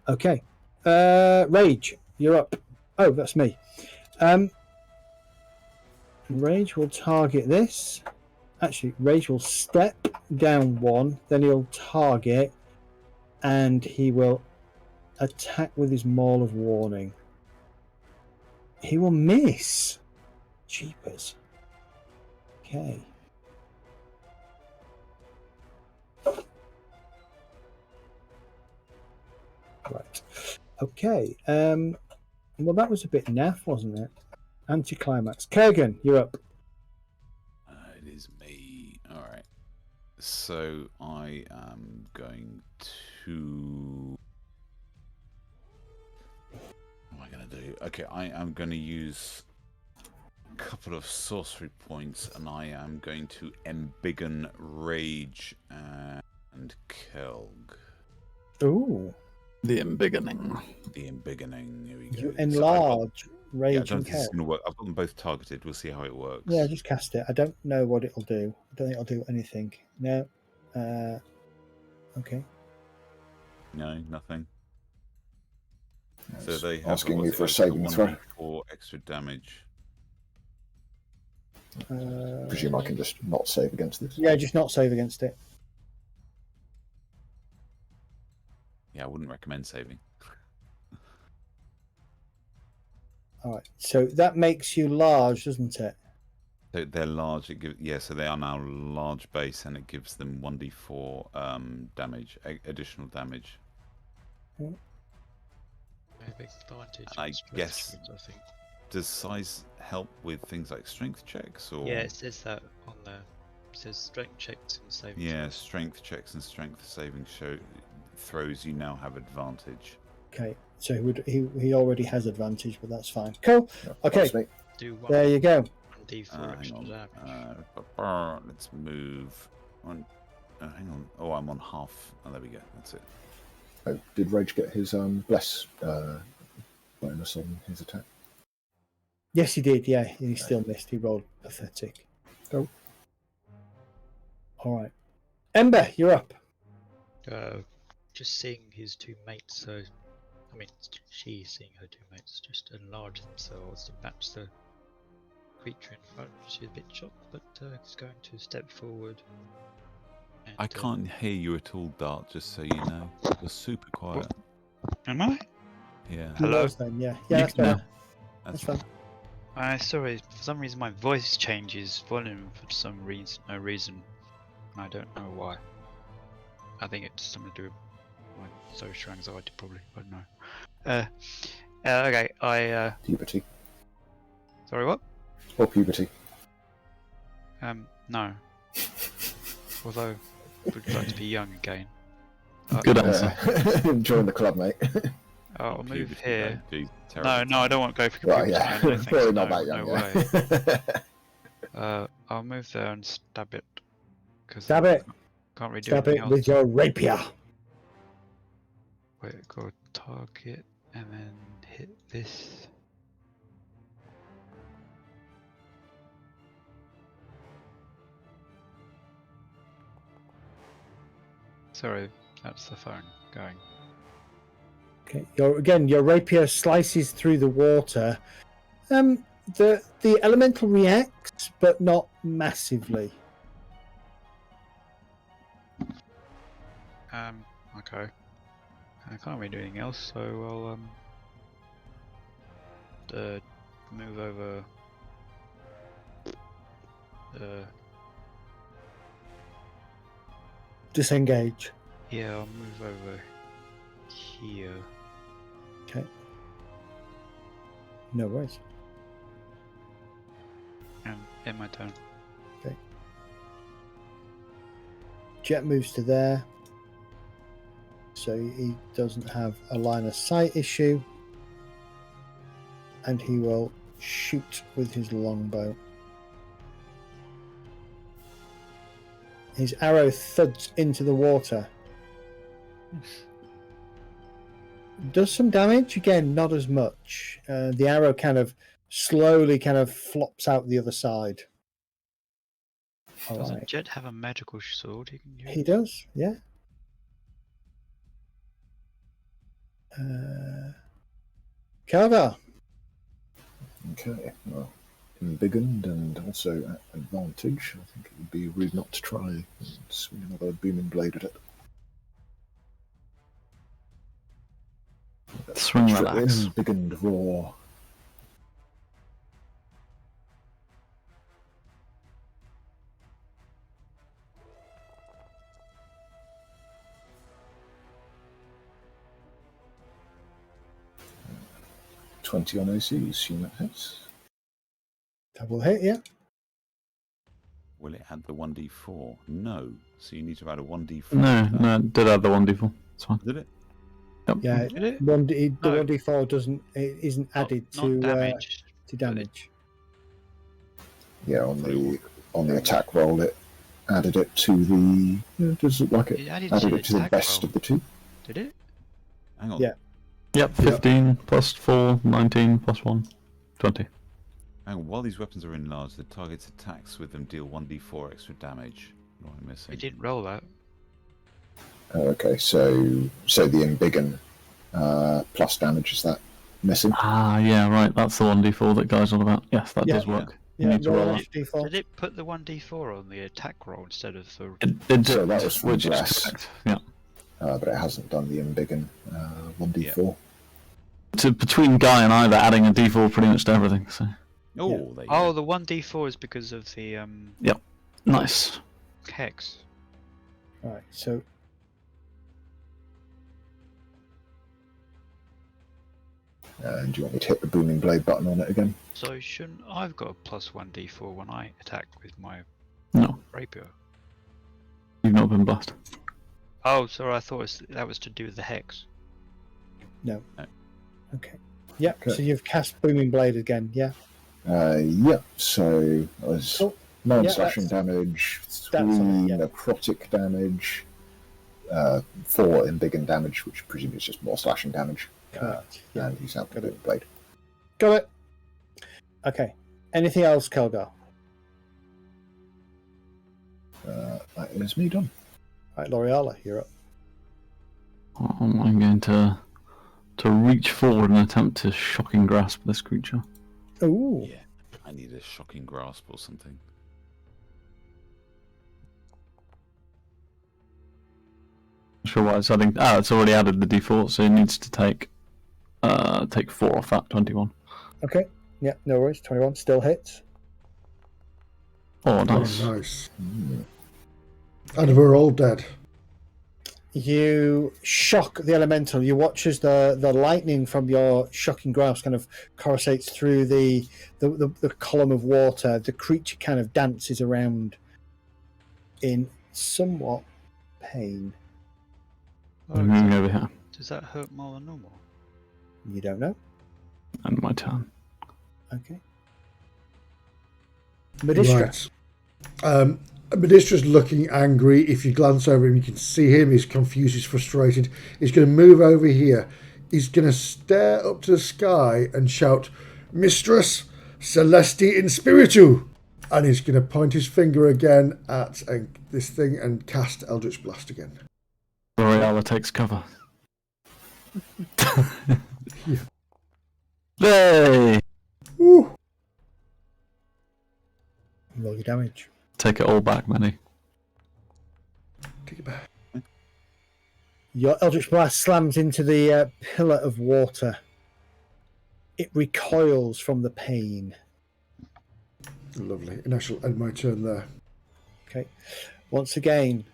Okay. Rage, you're up. Oh, that's me. Rage will target this. Actually, Rage will step down one, then he'll target, and he will attack with his Maul of Warning. He will miss. Jeepers. Okay. Right. Okay. Well, that was a bit naff, wasn't it? Anticlimax. Kurgan, you're up. It is me. All right. So I am going to. What am I going to do? Okay, I am going to use a couple of sorcery points, and I am going to embiggen Rage and Kelg. Ooh. The embiggening. The embiggening. Here we go. You So enlarge I Rage don't and think this is Kelg. going to work. I've got them both targeted. We'll see how it works. Yeah, just cast it. I don't know what it'll do. I don't think it'll do anything. No. Okay. No, nothing. So they have asking me what's for a it, saving throw. 1d4 extra damage. Presume I can just not save against this. Yeah, just not save against it. Yeah, I wouldn't recommend saving. All right. So that makes you large, doesn't it? So they're large. It gives so they are now large base, and it gives them 1d4 damage, additional damage. Maybe advantage. I on strength guess- checks, I think. Does size help with things like strength checks, or Yeah, it says that on there. It says strength checks and saving. yeah, strength checks and strength saving throws you now have advantage. Okay. So he already has advantage, but that's fine. Cool. Yeah, Okay. that's me. Do one, There you go. 1d4 Hang extra on. damage. Let's move. Hang on. Oh, I'm on half. Oh, there we go. That's it. Oh, did Rage get his bless bonus on his attack? Yes, he did. Yeah, he still missed. He rolled pathetic. Go. All right. Ember, you're up. Just seeing his two mates, so I mean, she seeing her two mates just enlarge themselves to match the creature in front. She's a bit shocked, but is going to step forward. And, I can't hear you at all, Dart. Just so you know, you're super quiet. Am I? Yeah. He Hello? was then, yeah. You Yeah, that's can better. now. That's fine. Sorry, for some reason my voice changes volume for some reason, no reason. I don't know why. I think it's something to do with my social anxiety, probably. I don't know. Okay, Puberty. sorry, what? Or puberty. No. Although, would like to be young again. Good answer. Join the club, mate. I'll move Puberty, here. don't do No, terrible no, I don't want to go for Right, puberty, yeah. man, no thanks, Probably not no, that young. no Yeah. way. I'll move there and stab it. Cause Stab it. Can't really do Stab anything it else. with your rapier. Wait, go target and then hit this. Sorry, that's the phone going. Okay. Your rapier slices through the water. The elemental reacts, but not massively. Okay. I can't really do anything else, so I'll move over. Disengage. Yeah, I'll move over here. Okay. No worries. And in my turn. Jet moves to there. So he doesn't have a line of sight issue. And he will shoot with his longbow. His arrow thuds into the water. Does some damage. Again, not as much. The arrow kind of slowly flops out the other side. All Doesn't right. Jet have a magical sword he can use? He does, yeah. Kelgar. Okay, well, embiggened and also at advantage. I think it would be rude not to try and swing another booming blade at it. Swing that Extra axe. embiggened roar. $20 on AC, assume that hits. Double hit, yeah. Will it add the 1d4? No. So you need to add a 1d4. No, it did add the 1d4. It's fine. Did it? Yep. Yeah, Did it? the No. 1d4 isn't added Not to damage. to damage. Yeah, on the attack roll, it added it to the. Does it look like it It added added to it to the attack best roll. of the two? Did it? Hang on. Yeah. Yep, 15 plus 4, 19 plus 1, 20. Hang on. While these weapons are enlarged, the target's attacks with them deal 1d4 extra damage. What am I missing? It didn't roll that. Oh, okay, so the embiggen plus damage, is that missing? Ah, yeah, right. That's the 1d4 that Guy's on about. Yes, that Yeah. does work. You Yeah, need to roll roll that. an d4. Did it put the 1d4 on the attack roll instead of the... It did, So that was from which is Dress. correct. Yeah. But it hasn't done the embiggen 1d4. Between Guy and I, they're adding a d4 pretty much to everything. So Oh, Yeah. there you Oh, go. the 1d4 is because of the nice. hex. Right, so And do you want me to hit the booming blade button on it again? So shouldn't I've got a plus 1d4 when I attack with my No, rapier? you've not been blessed. Oh, sorry, I thought that was to do with the hex. okay. Yeah, Okay. so you've cast Booming Blade again, yeah? Yeah, so that was Cool. 9 Yeah, slashing that's damage, 3 on it, yeah. necrotic damage, 4 embiggen damage, which presumably is just more slashing damage. Correct. Yeah. And he's out with Got the blade. Got it. Okay. Anything else, Kelgar? That is me done. Right, L'Oreala, you're up. I'm going to reach forward and attempt to shocking grasp this creature. Ooh. Yeah. I need a shocking grasp or something. Not sure why it's adding. Ah, it's already added the d4, so it needs to take 4 off that 21. Okay. Yeah, no worries. 21 still hits. Oh, Oh, nice. nice. And we're all dead. You shock the elemental. You watch as the lightning from your shocking grasp kind of coruscates through the column of water. The creature kind of dances around in somewhat pain. Oh, I'm moving over here. does that hurt more than normal? You don't know. And my turn. Okay. Medistra. Right. Medistra's looking angry. If you glance over him, you can see him. He's confused. He's frustrated. He's going to move over here. He's going to stare up to the sky and shout, "Mistress Celesti in Spiritu!" And he's going to point his finger again at this thing and cast Eldritch Blast again. L'Oreala takes cover. Yeah. Hey! Woo. Roll your damage. Take it all back, Manny. Take it back. Your Eldritch Blast slams into the pillar of water. It recoils from the pain. Lovely. And I shall end my turn there. Okay. Once again,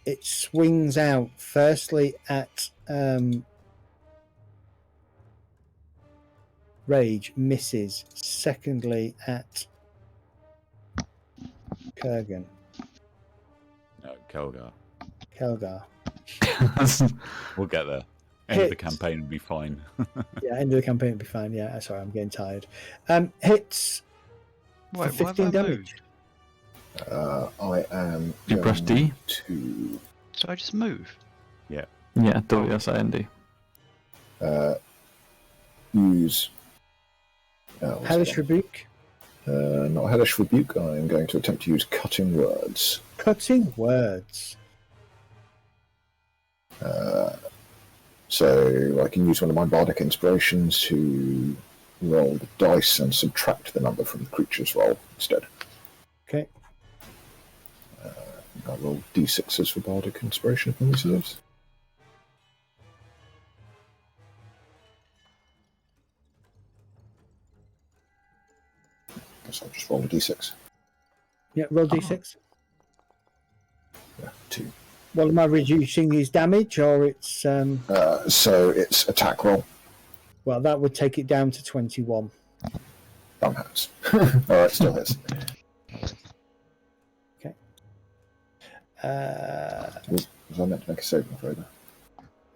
it swings out firstly at Rage, misses. Secondly at Kurgan. No, Kelgar. Kelgar. We'll get there. End of the Hit. campaign will be fine. Yeah, end of the campaign will be fine. Yeah, sorry, I'm getting tired. Hits for Wait, 15 why have I damage. moved? I am. You press D? To So I just move. Yeah, WSAND. use. what's Hellish that Rebuke. one? Not Hellish Rebuke. I am going to attempt to use Cutting Words. Cutting Words. So I can use one of my bardic inspirations to roll the dice and subtract the number from the creature's roll instead. Okay. I roll d6s for bardic inspiration if memory serves. Guess I'll just roll a d6. Yeah, roll d6. Yeah, 2. Well, am I reducing his damage, or it's So it's attack roll. well, that would take it down to 21. That hurts. Alright, still hits. Okay. Was I meant to make a saving throw there?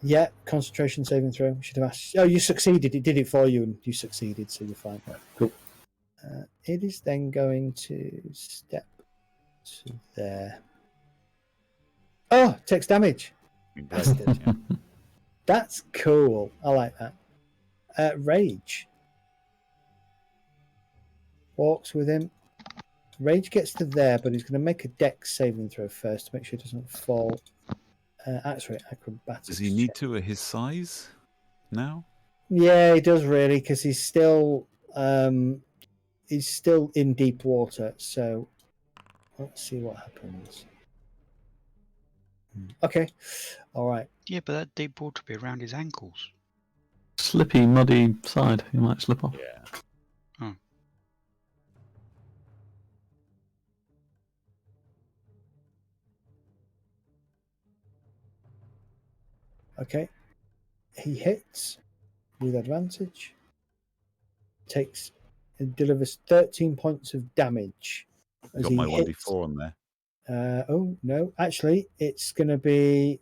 Yeah, concentration saving throw. Should have asked. Oh, you succeeded. It did it for you, and you succeeded, so you're fine. Yeah, cool. It is then going to step to there. Oh, takes damage. Bastard. Yeah. That's cool. I like that. Rage. Walks with him. Rage gets to there, but he's going to make a dex saving throw first to make sure it doesn't fall. Actually, acrobatics. Does he need to at his size now? Yeah, he does really, because he's still in deep water. So let's see what happens. Okay, all right. Yeah, but that deep water will be around his ankles. Slippy, muddy side. He might slip off. Yeah. Okay, he hits with advantage. Delivers 13 points of damage. As Got he my hits. 1d4 on there. Oh no, actually, it's going to be.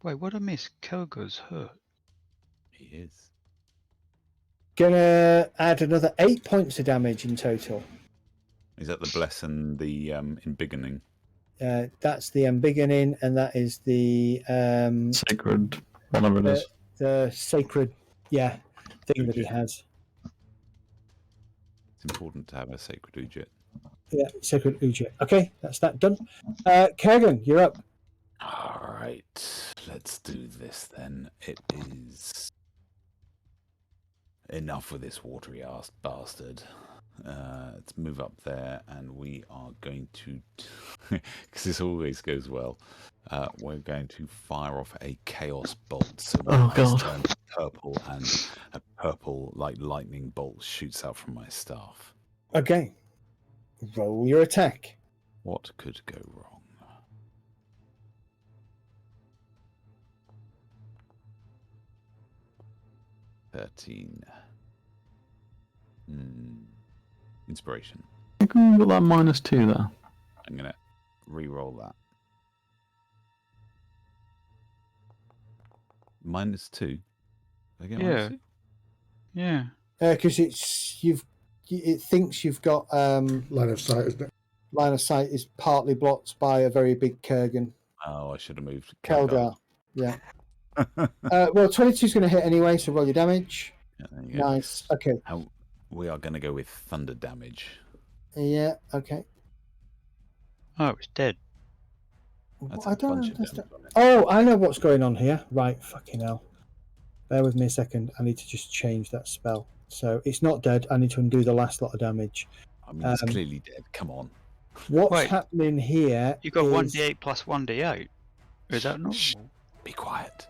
Wait, what I miss? Koga's hurt. He is. Gonna add another 8 points of damage in total. Is that the bless and the embiggening? That's the embiggening, and that is the Sacred, whatever it is. the sacred, thing that he has. It's important to have a sacred ujit. Yeah, sacred ujit. Okay, that's that done. Kurgan, you're up. All right, let's do this then. It is enough with this watery ass bastard. Let's move up there, and we are going to, because this always goes well. We're going to fire off a chaos bolt. So Oh, God. turns purple, and a purple like lightning bolt shoots out from my staff. Okay, roll your attack. What could go wrong? $13. Inspiration. You can got that -2 there. I'm gonna re-roll that. -2. Did I get Yeah. -2? Yeah. Because it thinks you've got Line of sight, isn't it? line of sight is partly blocked by a very big Kurgan. Oh, I should have moved. Keldar. Yeah. Well, 22 is going to hit anyway, so roll your damage. Yeah, there you go. Nice. Okay. We are going to go with thunder damage. Yeah. Okay. Oh, it's dead. That's I a don't bunch of understand. damage on it. Oh, I know what's going on here. Right. Fucking hell. Bear with me a second. I need to just change that spell. So it's not dead. I need to undo the last lot of damage. I mean, it's clearly dead. Come on. What's Wait. happening here? You got is- 1d8 plus 1d8. Is that normal? Shh. Be quiet.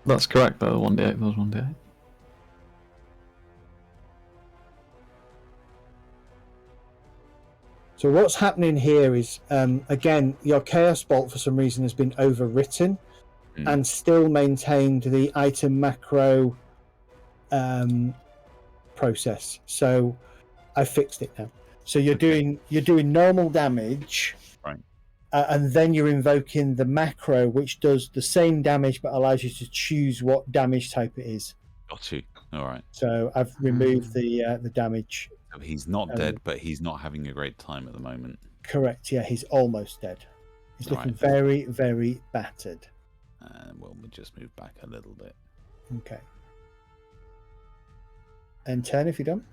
That's correct, though. 1d8, that was 1d8. So what's happening here is, again, your Chaos Bolt for some reason has been overwritten and still maintained the item macro process. So I fixed it now. So you're doing normal damage, Right. And then you're invoking the macro, which does the same damage but allows you to choose what damage type it is. Got you. All right. So I've removed the damage. So he's not dead, but he's not having a great time at the moment. Correct. Yeah, he's almost dead. He's looking Right. very, very battered. Well, we'll just move back a little bit. Okay. And turn if you're done.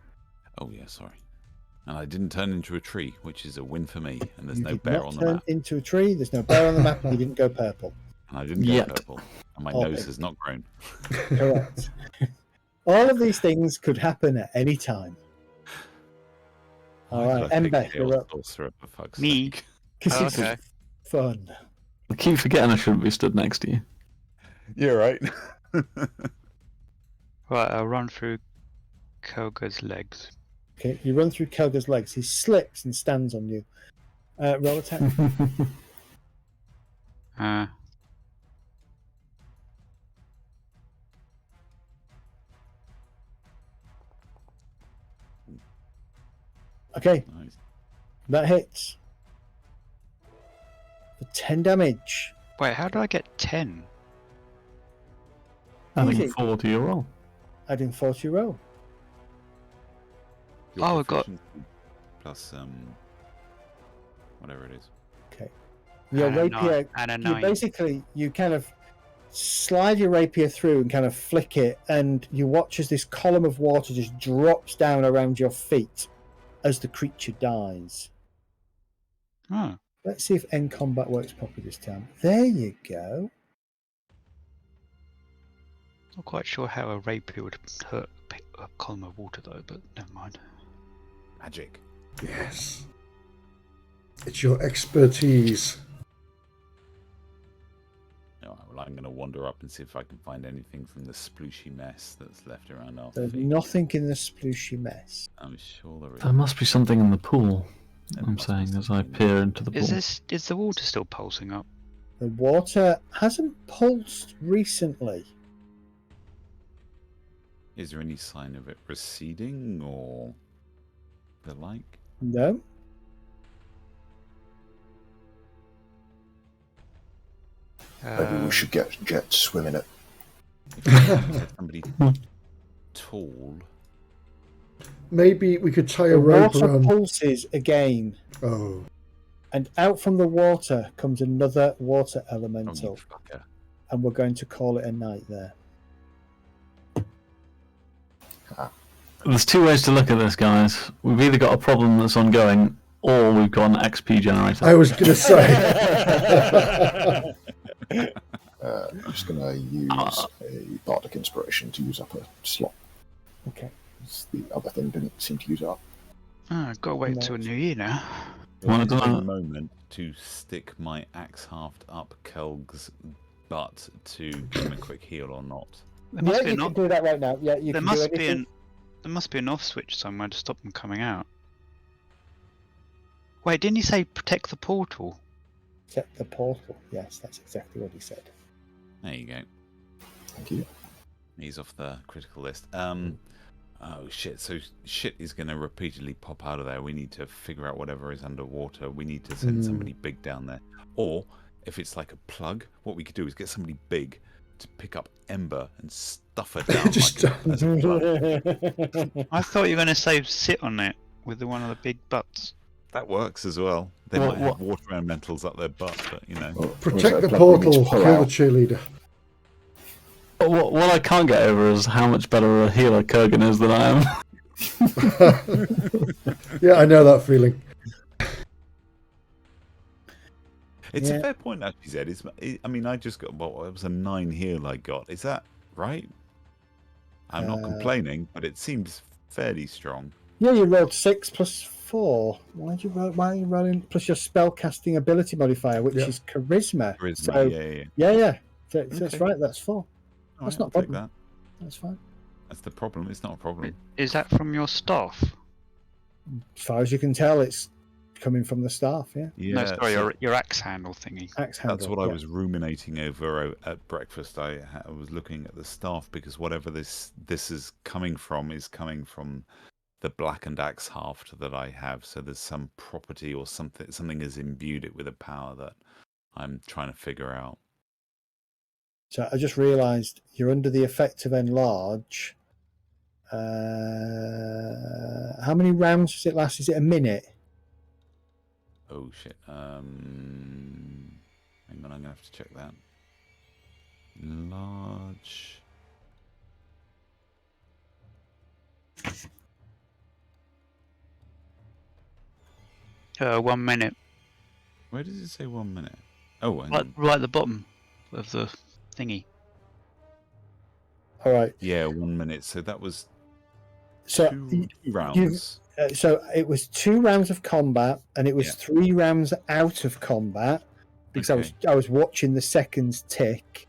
Oh, yeah, sorry. And I didn't turn into a tree, which is a win for me. And there's You no did bear not on the turn map. into a tree. There's no bear on the map, and you didn't go purple. And I didn't go Yet. purple. And my Oh, nose okay. has not grown. Correct. All of these things could happen at any time. All Why right, did I pick Ember, Chaos you're up. Sorcerer, for fuck's Me? sake? Because Oh, it's okay. fun. I keep forgetting I shouldn't be stood next to you. You're right. Right, I'll run through Koga's legs. Okay, you run through Kelga's legs. He slips and stands on you. Roll attack. Okay, Nice. that hits. For 10 damage. Wait, how did I get 10? Easy. Adding 4 to your roll. Adding 4 to your roll. Your Oh, I got- proficiency plus whatever it is. Okay. Your And a rapier, nine- and a you 9. basically, you kind of slide your rapier through and kind of flick it, and you watch as this column of water just drops down around your feet as the creature dies. Oh, Let's see if end combat works properly this time. There you go. not quite sure how a rapier would hurt a column of water though, but never mind. Magic. Yes. It's your expertise. All right, well, I'm going to wander up and see if I can find anything from the splooshy mess that's left around our There's feet. nothing in the splooshy mess. I'm sure there is. There must be something in the pool, There I'm must be saying, as I something. peer into the pool. Is the water still pulsing up? The water hasn't pulsed recently. Is there any sign of it receding or the like? No. Maybe we should get Jet swimming it. If you said somebody tall, Maybe we could tie a The rope water around. pulses again, Oh, and out from the water comes another water oh, you elemental, fucker. and we're going to call it a night there. There's 2 ways to look at this, guys. We've either got a problem that's ongoing, or we've got an XP generator. I was going to say. I'm just going to use a bardic inspiration to use up a slot. Okay. The other thing didn't seem to use it up. I've got to wait till Nice. New Year now. Wanna Well, do take a that? moment to stick my axe haft up Kelg's butt to give him a quick heal or not. There must Yeah, be you an can off. do that right now. Yeah, you There can must do be anything. there must be an off switch somewhere to stop them coming out. Wait, didn't you say protect the portal? Set the portal. Yes, that's exactly what he said. There you go. Thank you. He's off the critical list. Oh shit, so shit is going to repeatedly pop out of there. We need to figure out whatever is underwater. We need to send somebody big down there. Or, if it's like a plug, what we could do is get somebody big to pick up Ember and stuff her down Just like as a plug. I thought you were going to say sit on it with one of the big butts. That works as well. They What- might have water elementals up their butt, but you know. Or is Protect that the a plug we need to portal, pull kill the out? cheerleader. But what I can't get over is how much better a healer Kurgan is than I am. Yeah, I know that feeling. It's Yeah. a fair point, actually, Zed. I mean, I just got, well, it was a 9 heal I got. Is that right? I'm not complaining, but it seems fairly strong. Yeah, you rolled 6 plus 4. Why are you rolling plus your spell casting ability modifier, which Yeah. is charisma? Charisma, So, yeah. yeah. That's Okay. right. That's 4. All That's right, not a I'll take problem. that. That's fine. That's the problem. It's not a problem. Is that from your staff? As far as you can tell, it's coming from the staff. Yeah, Yeah, No, sorry, so your axe handle thingy. axe handle. that's what I yeah. was ruminating over at breakfast. I was looking at the staff because whatever this is coming from the blackened axe haft that I have. So there's some property or something has imbued it with a power that I'm trying to figure out. So I just realised you're under the effect of enlarge. How many rounds does it last? Is it a minute? Oh shit. Hang on, I'm gonna have to check that. Large. 1 minute. Where does it say 1 minute? Oh, Right at the bottom of the thingy. All right. yeah, 1 minute. So that was So two rounds. so it was 2 rounds of combat, and it was Yeah. 3 rounds out of combat because Okay. I was watching the seconds tick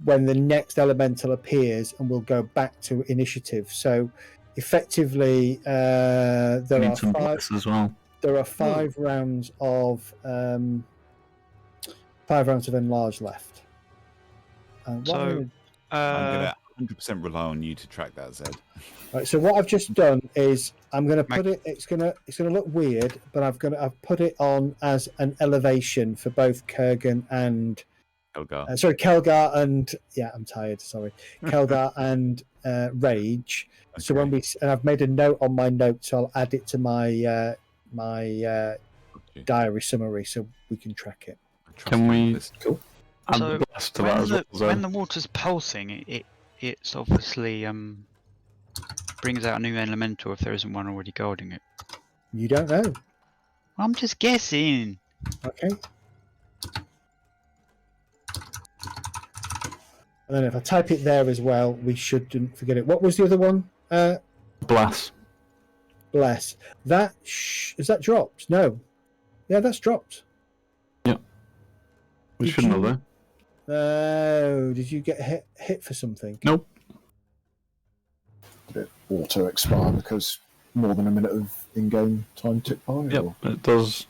when the next elemental appears, and we'll go back to initiative. So effectively, We there need are some 5. bless as well. There are 5 rounds of 5 rounds of enlarge left. And what I'm So, gonna- I'm gonna 100% rely on you to track that, Zed. Right, so what I've just done is I'm going to put it. It's going to look weird, but I've put it on as an elevation for both Kurgan and Helgar. Kelgar and I'm tired. Sorry, Kelgar and Rage. So when and I've made a note on my notes, so I'll add it to my diary summary so we can track it. Can we Cool. add So the bless to that as well? when the water's pulsing, it's obviously brings out a new elemental if there isn't one already guarding it. You don't know. I'm just guessing. Okay. And then if I type it there as well, we shouldn't forget it. What was the other one? Bless. Bless. That is that dropped? No. Yeah, that's dropped. We Did shouldn't you- have though. Did you get hit for something? Nope. Did it auto expire because more than a minute of in-game time ticked by? Yep, Or? it does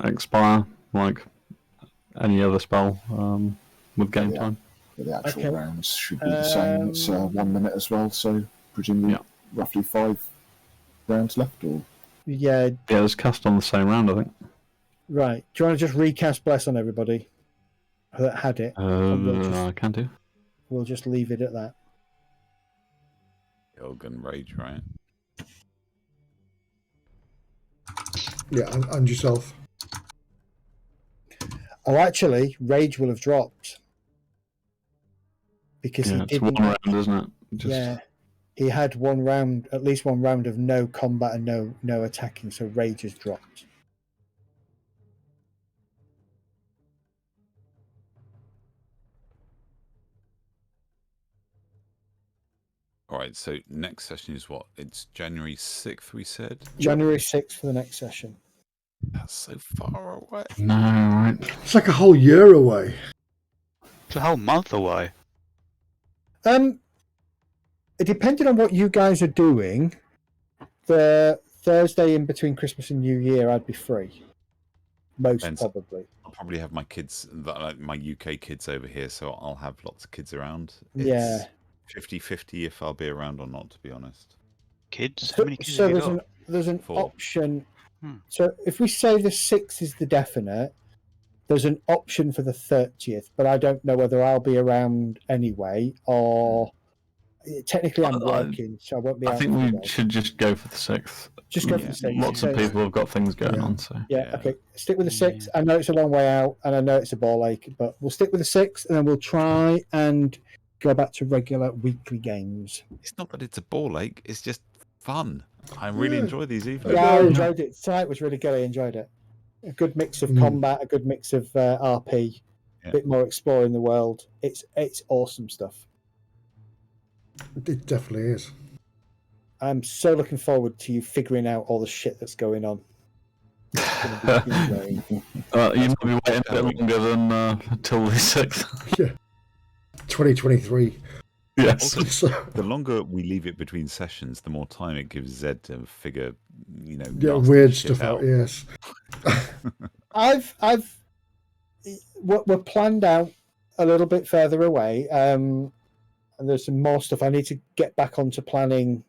expire like any other spell with game Yeah. time. But the actual Okay. rounds should be the same. It's 1 minute as well, so presumably Yeah. roughly 5 rounds left, or Yeah, Yeah, it's cast on the same round, I think. right. Do you want to just recast Bless on everybody that had it? I can do. We'll just leave it at that. Elgin Rage, right? Yeah, and yourself. Oh, actually, Rage will have dropped because Yeah, he it's didn't. one round, isn't it? Just, Yeah, he had at least one round of no combat and no attacking. So Rage has dropped. All right. So next session is what? It's January 6th. We said. January 6th for the next session. That's so far away. No, right. It's like a whole year away. It's a whole month away. Depending on what you guys are doing, the Thursday in between Christmas and New Year, I'd be free. Most Depends. probably. I'll probably have my kids, like my UK kids over here, so I'll have lots of kids around. Yeah. 50-50 if I'll be around or not, to be honest. Kids? How So, many kids so have you there's got? there's an 4. option. Hmm. So if we say the 6th is the definite, there's an option for the 30th, but I don't know whether I'll be around anyway or technically I'm working, so I won't be I out think for we the day. should just go for the 6th. Just go for Yeah. the 6th. Lots of So- people have got things going Yeah. on, so. Yeah, Yeah. okay. Stick with the 6th. I know it's a long way out and I know it's a ball ache, but we'll stick with the 6th and then we'll try and go back to regular weekly games. It's not that it's a ball ache, it's just fun. I really Yeah. enjoy these evenings. Yeah, I know. enjoyed it. Tonight was really good. I enjoyed it. A good mix of Mm. combat, a good mix of RP, Yeah. a bit more exploring the world. It's awesome stuff. It definitely is. I'm so looking forward to you figuring out all the shit that's going on. It's gonna be insane. You might be waiting a bit longer than till the 6th. Yeah. 2023. Yes. So, The longer we leave it between sessions, the more time it gives Zed to figure, yeah, nasty weird shit stuff out. Yes. We're planned out a little bit further away, and there's some more stuff. I need to get back onto planning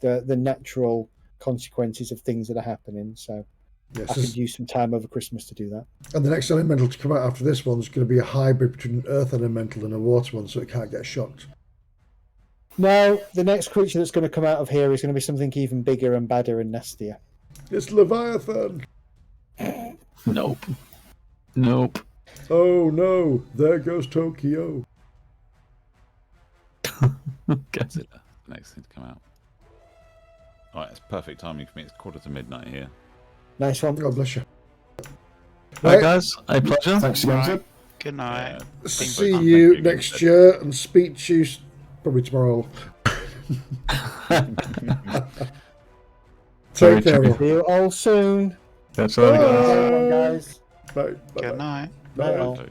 the natural consequences of things that are happening. So I Yes. could use some time over Christmas to do that. And the next elemental to come out after this one's going to be a hybrid between an earth elemental and a water one, so it can't get shocked. No, the next creature that's going to come out of here is going to be something even bigger and badder and nastier. It's Leviathan. Nope. Nope. Oh no! There goes Tokyo. Godzilla, next thing to come out. All right, it's perfect timing for me. It's 1:45 here. Nice one. God bless you. Right, guys, a pleasure. Thanks again, Right. Zeb. Good night. See Thank you you, next Zeb. year and speak to you probably tomorrow. Very Take care. true. all. See you all soon. Catch you later, guys. Bye, everyone, guys. Bye. Bye. Good night. Bye, Bye. all. So-